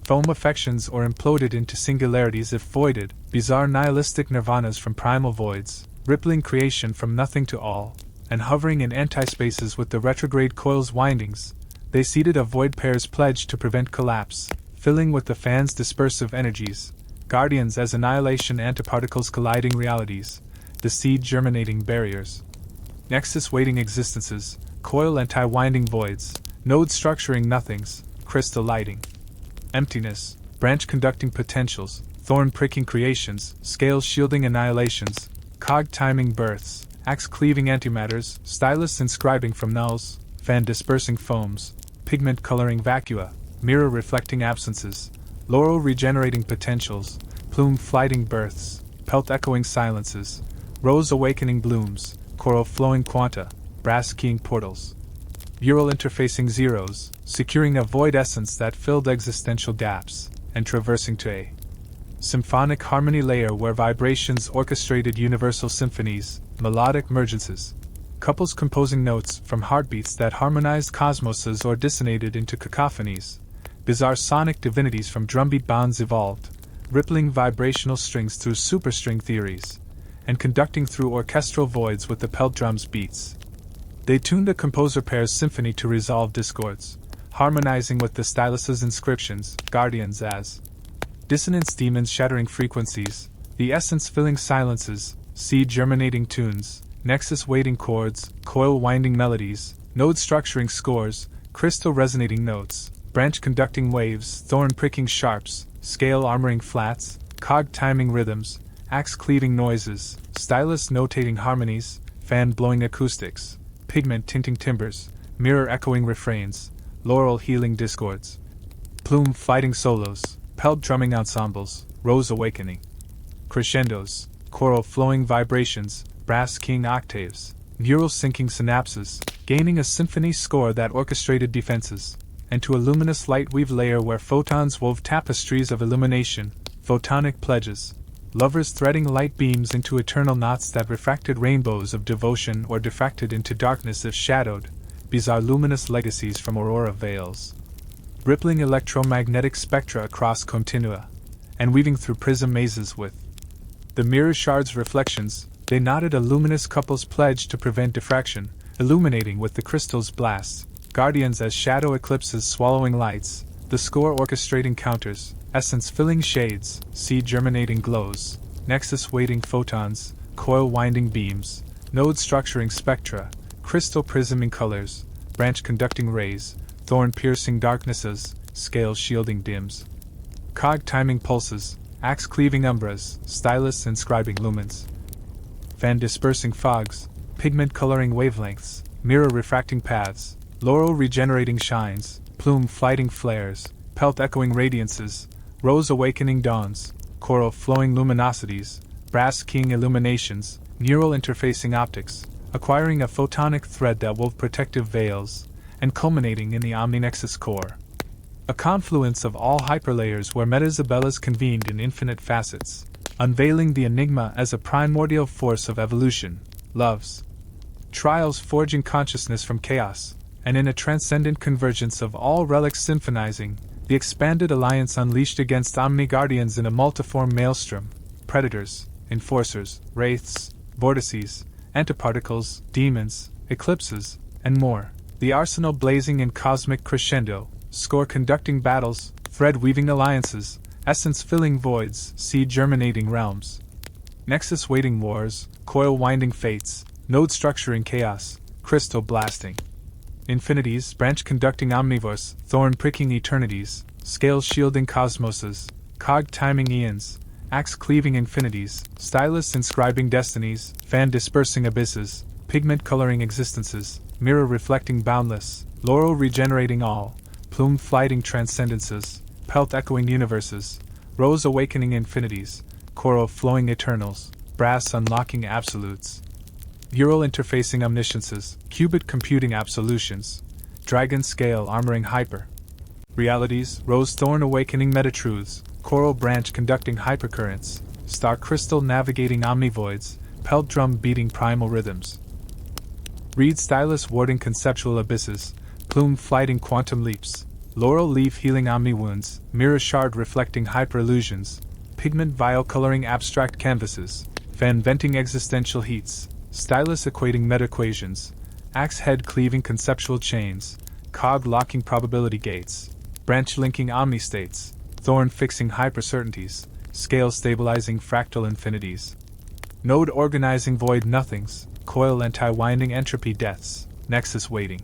Speaker 1: foam affections or imploded into singularities if voided, bizarre nihilistic nirvanas from primal voids, rippling creation from nothing to all, and hovering in antispaces with the retrograde coil's windings, they seeded a void pair's pledge to prevent collapse, filling with the fan's dispersive energies, guardians as annihilation antiparticles colliding realities, the seed germinating barriers. Nexus waiting existences, coil anti-winding voids, node structuring nothings, crystal lighting. Emptiness, branch conducting potentials, thorn pricking creations, scale shielding annihilations, cog timing births, axe cleaving antimatters, stylus inscribing from nulls, fan dispersing foams, pigment coloring vacua, mirror reflecting absences, laurel regenerating potentials, plume flighting births, pelt echoing silences, rose awakening blooms, coral flowing quanta, brass keying portals. Ural interfacing zeros, securing a void essence that filled existential gaps, and traversing to a symphonic harmony layer where vibrations orchestrated universal symphonies, melodic mergences, couples composing notes from heartbeats that harmonized cosmoses or dissonated into cacophonies, bizarre sonic divinities from drumbeat bounds evolved, rippling vibrational strings through superstring theories, and conducting through orchestral voids with the pelt drum's beats. They tuned a composer pair's symphony to resolve discords, harmonizing with the stylus's inscriptions, guardians as dissonance demons shattering frequencies, the essence filling silences, seed germinating tunes, nexus waiting chords, coil winding melodies, node structuring scores, crystal resonating notes, branch conducting waves, thorn pricking sharps, scale armoring flats, cog timing rhythms, axe cleaving noises, stylus notating harmonies, fan blowing acoustics, pigment tinting timbers, mirror echoing refrains, laurel healing discords, plume fighting solos, pelt drumming ensembles, rose awakening, crescendos, choral flowing vibrations, brass keying octaves, neural syncing synapses, gaining a symphony score that orchestrated defenses, and to a luminous light weave layer where photons wove tapestries of illumination, photonic pledges, lovers threading light beams into eternal knots that refracted rainbows of devotion or diffracted into darkness if shadowed, bizarre luminous legacies from aurora veils, rippling electromagnetic spectra across continua, and weaving through prism mazes with the mirror shards' reflections. They knotted a luminous couple's pledge to prevent diffraction, illuminating with the crystal's blasts, guardians as shadow eclipses swallowing lights, the score orchestrating counters, essence filling shades, seed germinating glows, nexus waiting photons, coil winding beams, node structuring spectra, crystal prisming colors, branch conducting rays, thorn piercing darknesses, scale shielding dims, cog timing pulses, axe cleaving umbras, stylus inscribing lumens, fan dispersing fogs, pigment coloring wavelengths, mirror refracting paths, laurel regenerating shines, plume flighting flares, pelt echoing radiances, rose awakening dawns, coral flowing luminosities, brass keying illuminations, neural interfacing optics, acquiring a photonic thread that wove protective veils, and culminating in the omninexus core. A confluence of all hyperlayers where metasabellas convened in infinite facets, unveiling the enigma as a primordial force of evolution, loves, trials forging consciousness from chaos, and in a transcendent convergence of all relics symphonizing, the expanded alliance unleashed against omni-guardians in a multiform maelstrom, predators, enforcers, wraiths, vortices, antiparticles, demons, eclipses, and more, the arsenal blazing in cosmic crescendo, score conducting battles, thread weaving alliances, essence filling voids, seed germinating realms, nexus waiting wars, coil winding fates, node structuring chaos, crystal blasting infinities, branch conducting omnivores, thorn pricking eternities, scale shielding cosmoses, cog timing eons, axe cleaving infinities, stylus inscribing destinies, fan dispersing abysses, pigment coloring existences, mirror reflecting boundless, laurel regenerating all, plume flighting transcendences, pelt echoing universes, rose awakening infinities, coral flowing eternals, brass unlocking absolutes, ural interfacing omnisciences, qubit computing absolutions, dragon scale armoring hyper realities, rose thorn awakening metatruths, coral branch conducting hypercurrents, star crystal navigating omnivoids, pelt drum beating primal rhythms, reed stylus warding conceptual abysses, plume flighting quantum leaps, laurel leaf healing omni-wounds, mirror shard reflecting hyper-illusions, pigment vial coloring abstract canvases, fan venting existential heats, stylus equating meta-equations, axe head cleaving conceptual chains, cog locking probability gates, branch linking omni-states, thorn fixing hypercertainties, scale stabilizing fractal infinities, node organizing void nothings, coil anti-winding entropy deaths, nexus waiting,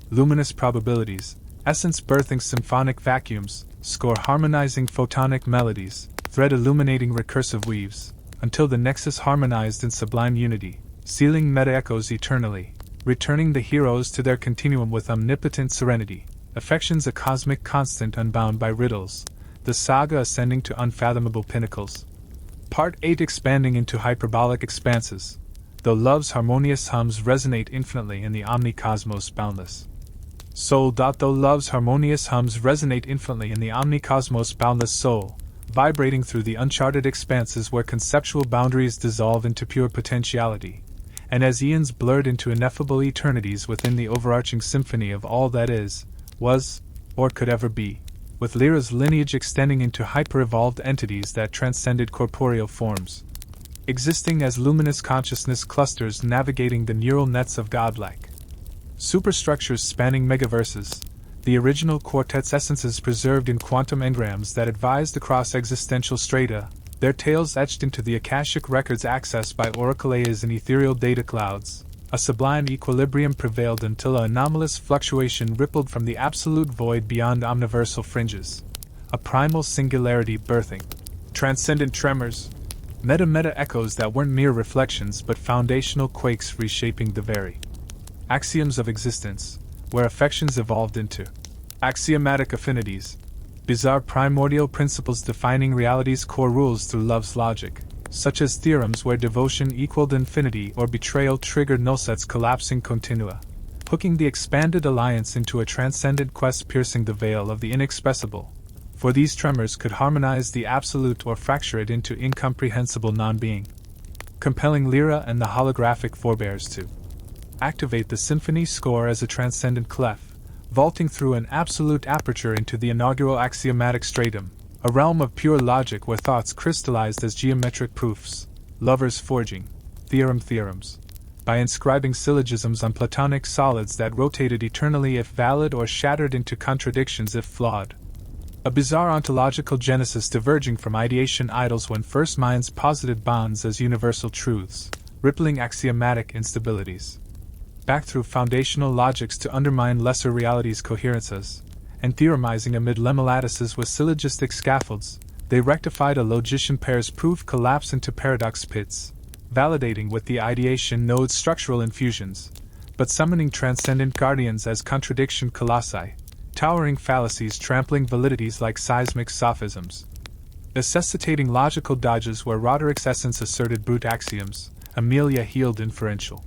Speaker 1: luminous probabilities, essence birthing symphonic vacuums, score harmonizing photonic melodies, thread illuminating recursive weaves, until the nexus harmonized in sublime unity, sealing meta-echoes eternally, returning the heroes to their continuum with omnipotent serenity, affections a cosmic constant unbound by riddles, the saga ascending to unfathomable pinnacles. Part 8 expanding into hyperbolic expanses, though love's harmonious hums resonate infinitely in the omnicosmos boundless. Soul. Though love's harmonious hums resonate infinitely in the omnicosmos boundless soul, vibrating through the uncharted expanses where conceptual boundaries dissolve into pure potentiality, and as eons blurred into ineffable eternities within the overarching symphony of all that is, was, or could ever be, with Lyra's lineage extending into hyper-evolved entities that transcended corporeal forms, existing as luminous consciousness clusters navigating the neural nets of godlike superstructures spanning megaverses, the original quartet's essences preserved in quantum engrams that advised across existential strata, their tales etched into the Akashic records accessed by oracle Ayahs and ethereal data clouds. A sublime equilibrium prevailed until an anomalous fluctuation rippled from the absolute void beyond omniversal fringes. A primal singularity birthing transcendent tremors, meta echoes that weren't mere reflections but foundational quakes reshaping the very axioms of existence, where affections evolved into axiomatic affinities, bizarre primordial principles defining reality's core rules through love's logic, such as theorems where devotion equaled infinity or betrayal triggered nullsets collapsing continua, hooking the expanded alliance into a transcendent quest piercing the veil of the inexpressible, for these tremors could harmonize the absolute or fracture it into incomprehensible non-being, compelling Lyra and the holographic forebears to activate the symphony score as a transcendent clef, vaulting through an absolute aperture into the inaugural axiomatic stratum, a realm of pure logic where thoughts crystallized as geometric proofs, lovers forging theorems, by inscribing syllogisms on platonic solids that rotated eternally if valid or shattered into contradictions if flawed. A bizarre ontological genesis diverging from ideation idols when first minds posited bonds as universal truths, rippling axiomatic instabilities back through foundational logics to undermine lesser realities' coherences, and theoremizing amid lemma lattices with syllogistic scaffolds, they rectified a logician pair's proof collapse into paradox pits, validating with the ideation node's structural infusions, but summoning transcendent guardians as contradiction colossi, towering fallacies trampling validities like seismic sophisms, necessitating logical dodges where Roderick's essence asserted brute axioms, Amelia healed inferential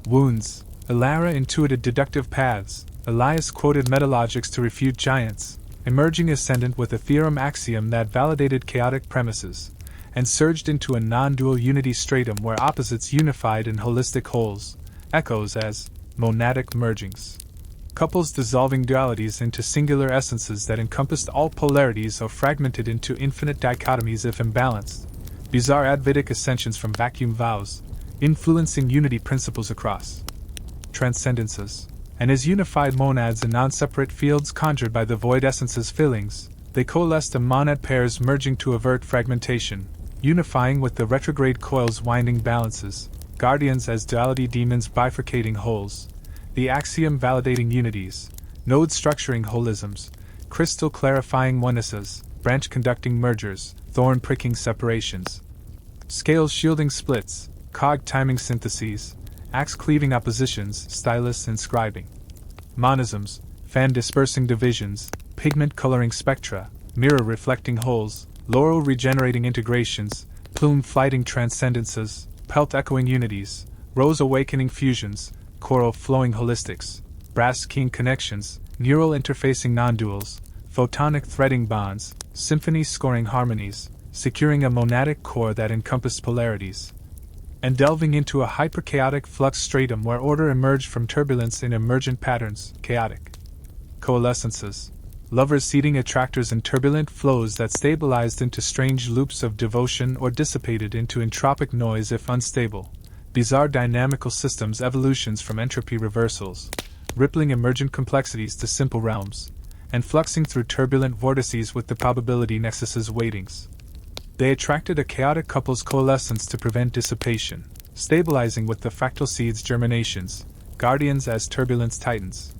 Speaker 1: wounds, Ilara intuited deductive paths, Elias quoted metalogics to refute giants, emerging ascendant with a theorem axiom that validated chaotic premises, and surged into a non-dual unity stratum where opposites unified in holistic wholes, echoes as monadic mergings, couples dissolving dualities into singular essences that encompassed all polarities or fragmented into infinite dichotomies if imbalanced, bizarre advaitic ascensions from vacuum vows, influencing unity principles across transcendences, and as unified monads in non-separate fields conjured by the void essence's fillings, they coalesced a monad pairs merging to avert fragmentation, unifying with the retrograde coil's winding balances, guardians as duality demons bifurcating wholes, the axiom validating unities, node structuring holisms, crystal clarifying onenesses, branch conducting mergers, thorn pricking separations, scales shielding splits, cog timing syntheses, axe cleaving oppositions, stylus inscribing monisms, fan dispersing divisions, pigment coloring spectra, mirror reflecting wholes, laurel regenerating integrations, plume flighting transcendences, pelt echoing unities, rose awakening fusions, coral flowing holistics, brass keying connections, neural interfacing non-duals, photonic threading bonds, symphony scoring harmonies, securing a monadic core that encompassed polarities, and delving into a hyperchaotic flux stratum where order emerged from turbulence in emergent patterns, chaotic coalescences, lovers seeding attractors in turbulent flows that stabilized into strange loops of devotion or dissipated into entropic noise if unstable, bizarre dynamical systems evolutions from entropy reversals, rippling emergent complexities to simple realms, and fluxing through turbulent vortices with the probability nexus's weightings. They attracted a chaotic couple's coalescence to prevent dissipation, stabilizing with the fractal seed's germinations, guardians as turbulence titans.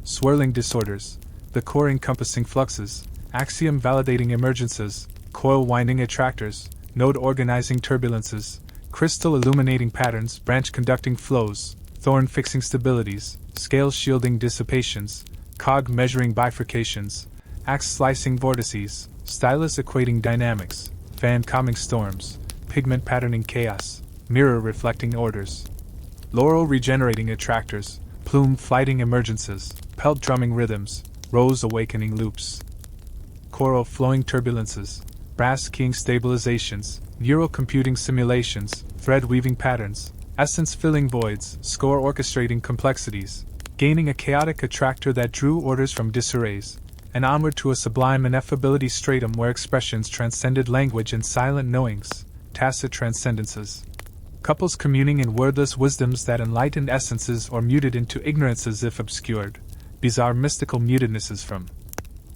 Speaker 1: Swirling disorders, the core encompassing fluxes, axiom validating emergences, coil winding attractors, node organizing turbulences, crystal illuminating patterns, branch conducting flows, thorn fixing stabilities, scale shielding dissipations, cog measuring bifurcations, axe slicing vortices, stylus equating dynamics, fan calming storms, pigment patterning chaos, mirror reflecting orders, laurel regenerating attractors, plume flighting emergences, pelt drumming rhythms, rose awakening loops, coral flowing turbulences, brass keying stabilizations, neural computing simulations, thread weaving patterns, essence filling voids, score orchestrating complexities, gaining a chaotic attractor that drew orders from disarrays, and onward to a sublime ineffability stratum where expressions transcended language and silent knowings, tacit transcendences. Couples communing in wordless wisdoms that enlightened essences or muted into ignorances if obscured, bizarre mystical mutednesses from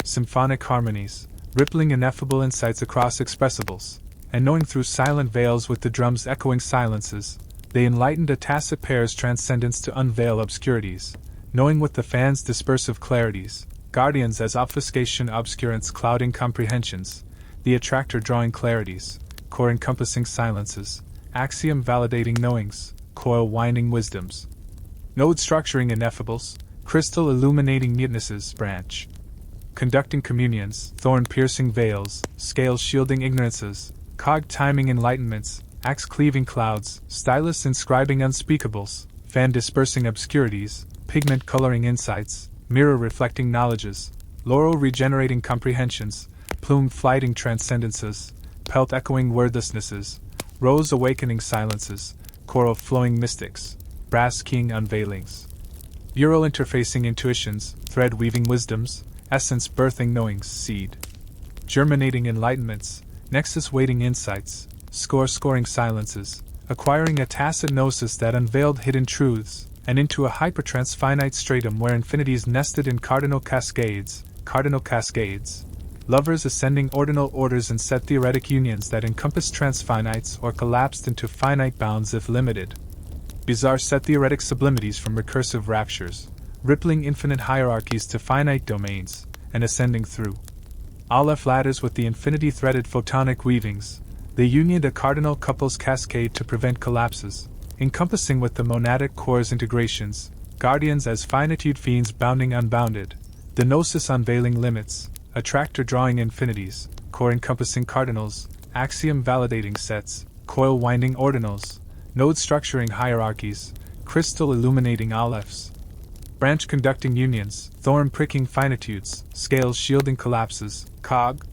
Speaker 1: symphonic harmonies, rippling ineffable insights across expressibles, and knowing through silent veils with the drum's echoing silences, they enlightened a tacit pair's transcendence to unveil obscurities, knowing with the fan's dispersive clarities, guardians as obfuscation obscurants clouding comprehensions, the attractor drawing clarities, core encompassing silences, axiom validating knowings, coil winding wisdoms, node structuring ineffables, crystal illuminating mutenesses, branch conducting communions, thorn piercing veils, scale shielding ignorances, cog timing enlightenments, axe cleaving clouds, stylus inscribing unspeakables, fan dispersing obscurities, pigment coloring insights, mirror reflecting knowledges, laurel regenerating comprehensions, plume flighting transcendences, pelt echoing wordlessnesses, rose awakening silences, coral flowing mystics, brass keying unveilings, neural interfacing intuitions, thread weaving wisdoms, essence birthing knowings, seed germinating enlightenments, nexus weighting insights, scoring silences, acquiring a tacit gnosis that unveiled hidden truths, and into a hypertrance finite stratum where infinities nested in cardinal cascades, lovers ascending ordinal orders and set theoretic unions that encompassed transfinites or collapsed into finite bounds if limited. Bizarre set theoretic sublimities from recursive raptures, rippling infinite hierarchies to finite domains, and ascending through Aleph ladders with the infinity threaded photonic weavings, they unioned a cardinal couple's cascade to prevent collapses, encompassing with the monadic core's integrations, guardians as finitude fiends bounding unbounded, the gnosis unveiling limits, attractor drawing infinities, core encompassing cardinals, axiom validating sets, coil winding ordinals, node structuring hierarchies, crystal illuminating alephs, branch conducting unions, thorn pricking finitudes, scales shielding collapses, cog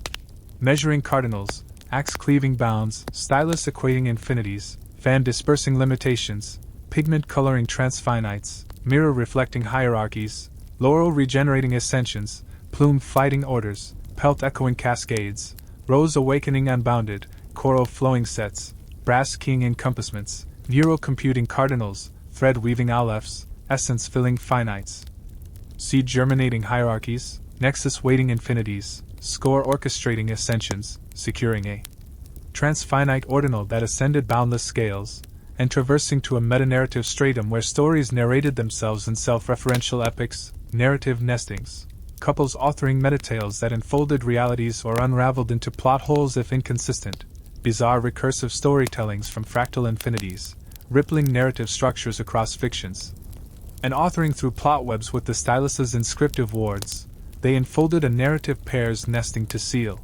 Speaker 1: measuring cardinals, axe cleaving bounds, stylus equating infinities, fan dispersing limitations, pigment coloring transfinites, mirror reflecting hierarchies, laurel regenerating ascensions, plume flighting orders, pelt echoing cascades, rose awakening unbounded, coral flowing sets, brass keying encompassments, neural computing cardinals, thread weaving alephs, essence filling finites, seed germinating hierarchies, nexus weighting infinities, score orchestrating ascensions, securing a transfinite ordinal that ascended boundless scales, and traversing to a metanarrative stratum where stories narrated themselves in self-referential epics, narrative nestings, couples authoring metatales that enfolded realities or unraveled into plot holes if inconsistent, bizarre recursive storytellings from fractal infinities, rippling narrative structures across fictions, and authoring through plot webs with the stylus's inscriptive wards, they enfolded a narrative pair's nesting to seal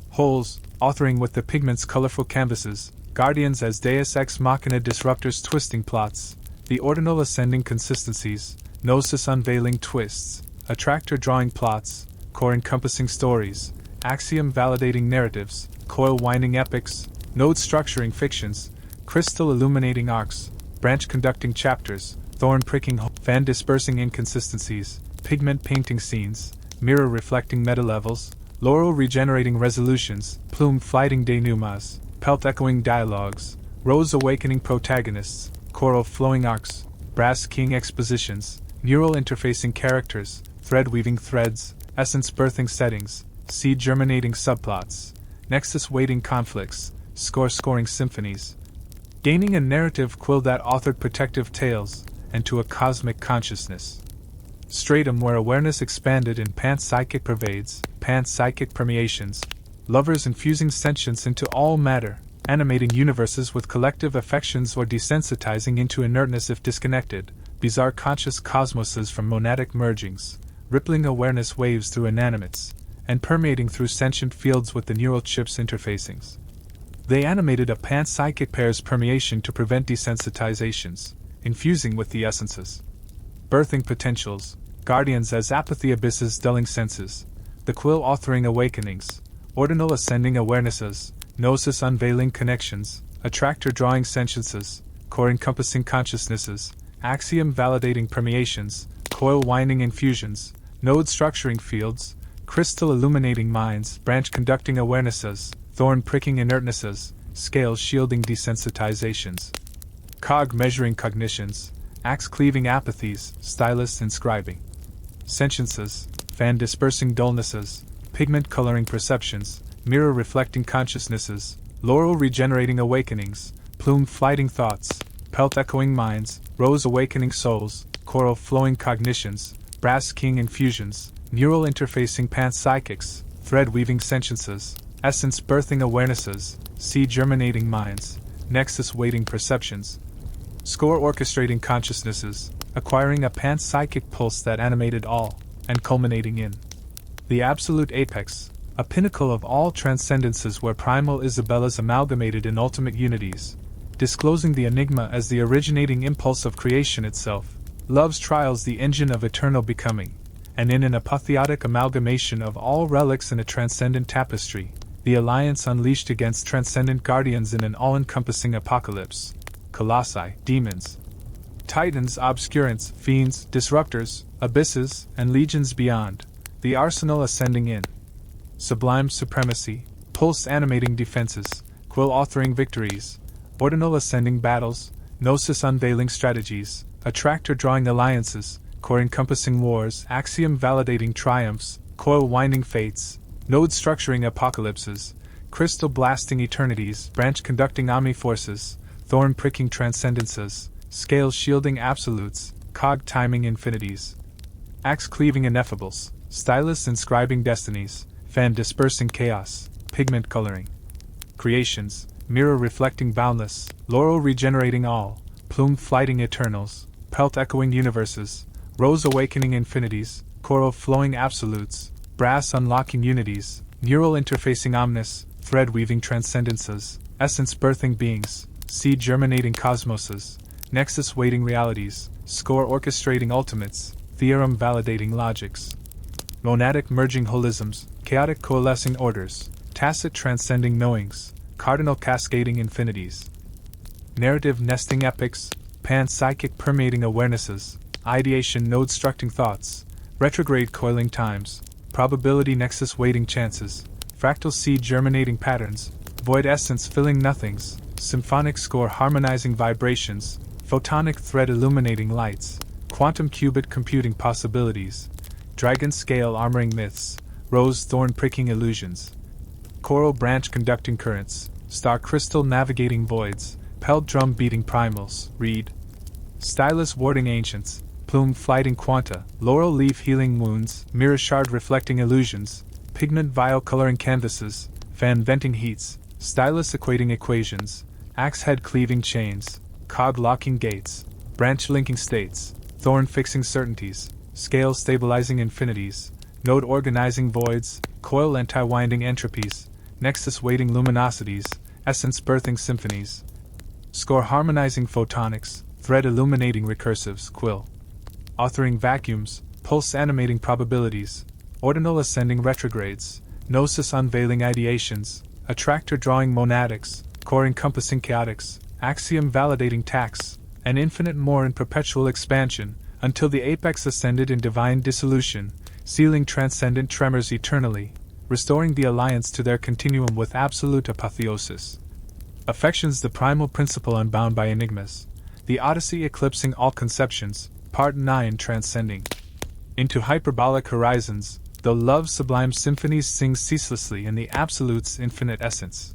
Speaker 1: holes, authoring with the pigment's colorful canvases, guardians as deus ex machina disruptors twisting plots, the ordinal ascending consistencies, gnosis unveiling twists, attractor drawing plots, core encompassing stories, axiom validating narratives, coil winding epics, node structuring fictions, crystal illuminating arcs, branch conducting chapters, thorn pricking fan dispersing inconsistencies, pigment painting scenes, mirror reflecting metalevels, laurel regenerating resolutions, plume flighting denouements, pelt echoing dialogues, rose awakening protagonists, coral flowing arcs, brass keying expositions, neural interfacing characters, thread weaving threads, essence birthing settings, seed germinating subplots, nexus weighting conflicts, scoring symphonies, gaining a narrative quill that authored protective tales, and to a cosmic consciousness. Stratum where awareness expanded and panpsychic pervades, panpsychic permeations, lovers infusing sentience into all matter, animating universes with collective affections or desensitizing into inertness if disconnected, bizarre conscious cosmoses from monadic mergings, rippling awareness waves through inanimates, and permeating through sentient fields with the neural chips interfacings. They animated a panpsychic pair's permeation to prevent desensitizations, infusing with the essences. Birthing potentials, guardians as apathy abysses dulling senses, the quill authoring awakenings, ordinal ascending awarenesses, gnosis unveiling connections, attractor drawing sentiences, core encompassing consciousnesses, axiom validating permeations, coil winding infusions, node structuring fields, crystal illuminating minds, branch conducting awarenesses, thorn pricking inertnesses, scale shielding desensitizations, cog measuring cognitions, axe cleaving apathies, stylus inscribing sentiences, fan dispersing dullnesses, pigment coloring perceptions, mirror reflecting consciousnesses, laurel regenerating awakenings, plume flighting thoughts, pelt echoing minds, rose awakening souls, coral flowing cognitions, brass king infusions, neural interfacing panpsychics, thread weaving sentiences, essence birthing awarenesses, seed germinating minds, nexus weighting perceptions, score orchestrating consciousnesses, acquiring a panpsychic pulse that animated all, and culminating in the absolute apex, a pinnacle of all transcendences where primal Isabella's amalgamated in ultimate unities, disclosing the enigma as the originating impulse of creation itself, love's trials the engine of eternal becoming, and in an apotheotic amalgamation of all relics in a transcendent tapestry, the alliance unleashed against transcendent guardians in an all-encompassing apocalypse, colossi, demons, titans, obscurants, fiends, disruptors, abysses, and legions beyond, the arsenal ascending in sublime supremacy, pulse animating defenses, quill authoring victories, ordinal ascending battles, gnosis unveiling strategies, attractor drawing alliances, core encompassing wars, axiom validating triumphs, coil winding fates, node structuring apocalypses, crystal blasting eternities, branch conducting omni-forces, thorn pricking transcendences, scale shielding absolutes, cog timing infinities, axe cleaving ineffables, stylus inscribing destinies, fan dispersing chaos, pigment coloring creations, mirror reflecting boundless, laurel regenerating all, plume flighting eternals, pelt echoing universes, rose awakening infinities, coral flowing absolutes, brass unlocking unities, neural interfacing omnis, thread weaving transcendences, essence birthing beings, seed germinating cosmoses, nexus weighting realities, score orchestrating ultimates, theorem validating logics, monadic merging holisms, chaotic coalescing orders, tacit transcending knowings, cardinal cascading infinities, narrative nesting epics, panpsychic permeating awarenesses, ideation node structing thoughts, retrograde coiling times, probability nexus weighting chances, fractal seed germinating patterns, void essence filling nothings, symphonic score harmonizing vibrations, photonic thread illuminating lights, quantum qubit computing possibilities, dragon scale armoring myths, rose thorn pricking illusions, coral branch conducting currents, star crystal navigating voids, pelt drum beating primals, reed, stylus warding ancients, plume flighting quanta, laurel leaf healing wounds, mirror shard reflecting illusions, pigment vial coloring canvases, fan venting heats, stylus equating equations, axe head cleaving chains, cog locking gates, branch linking states, thorn fixing certainties, scale stabilizing infinities, node organizing voids, coil anti-winding entropies, nexus weighting luminosities, essence birthing symphonies, score harmonizing photonics, thread illuminating recursives, quill authoring vacuums, pulse animating probabilities, ordinal ascending retrogrades, gnosis unveiling ideations, attractor drawing monadics, core encompassing chaotics, axiom validating tax, and infinite more in perpetual expansion, until the apex ascended in divine dissolution, sealing transcendent tremors eternally, restoring the alliance to their continuum with absolute apotheosis. Affections the primal principle unbound by enigmas, the Odyssey eclipsing all conceptions, Part 9 transcending into hyperbolic horizons, though love's sublime symphonies sing ceaselessly in the Absolute's infinite essence.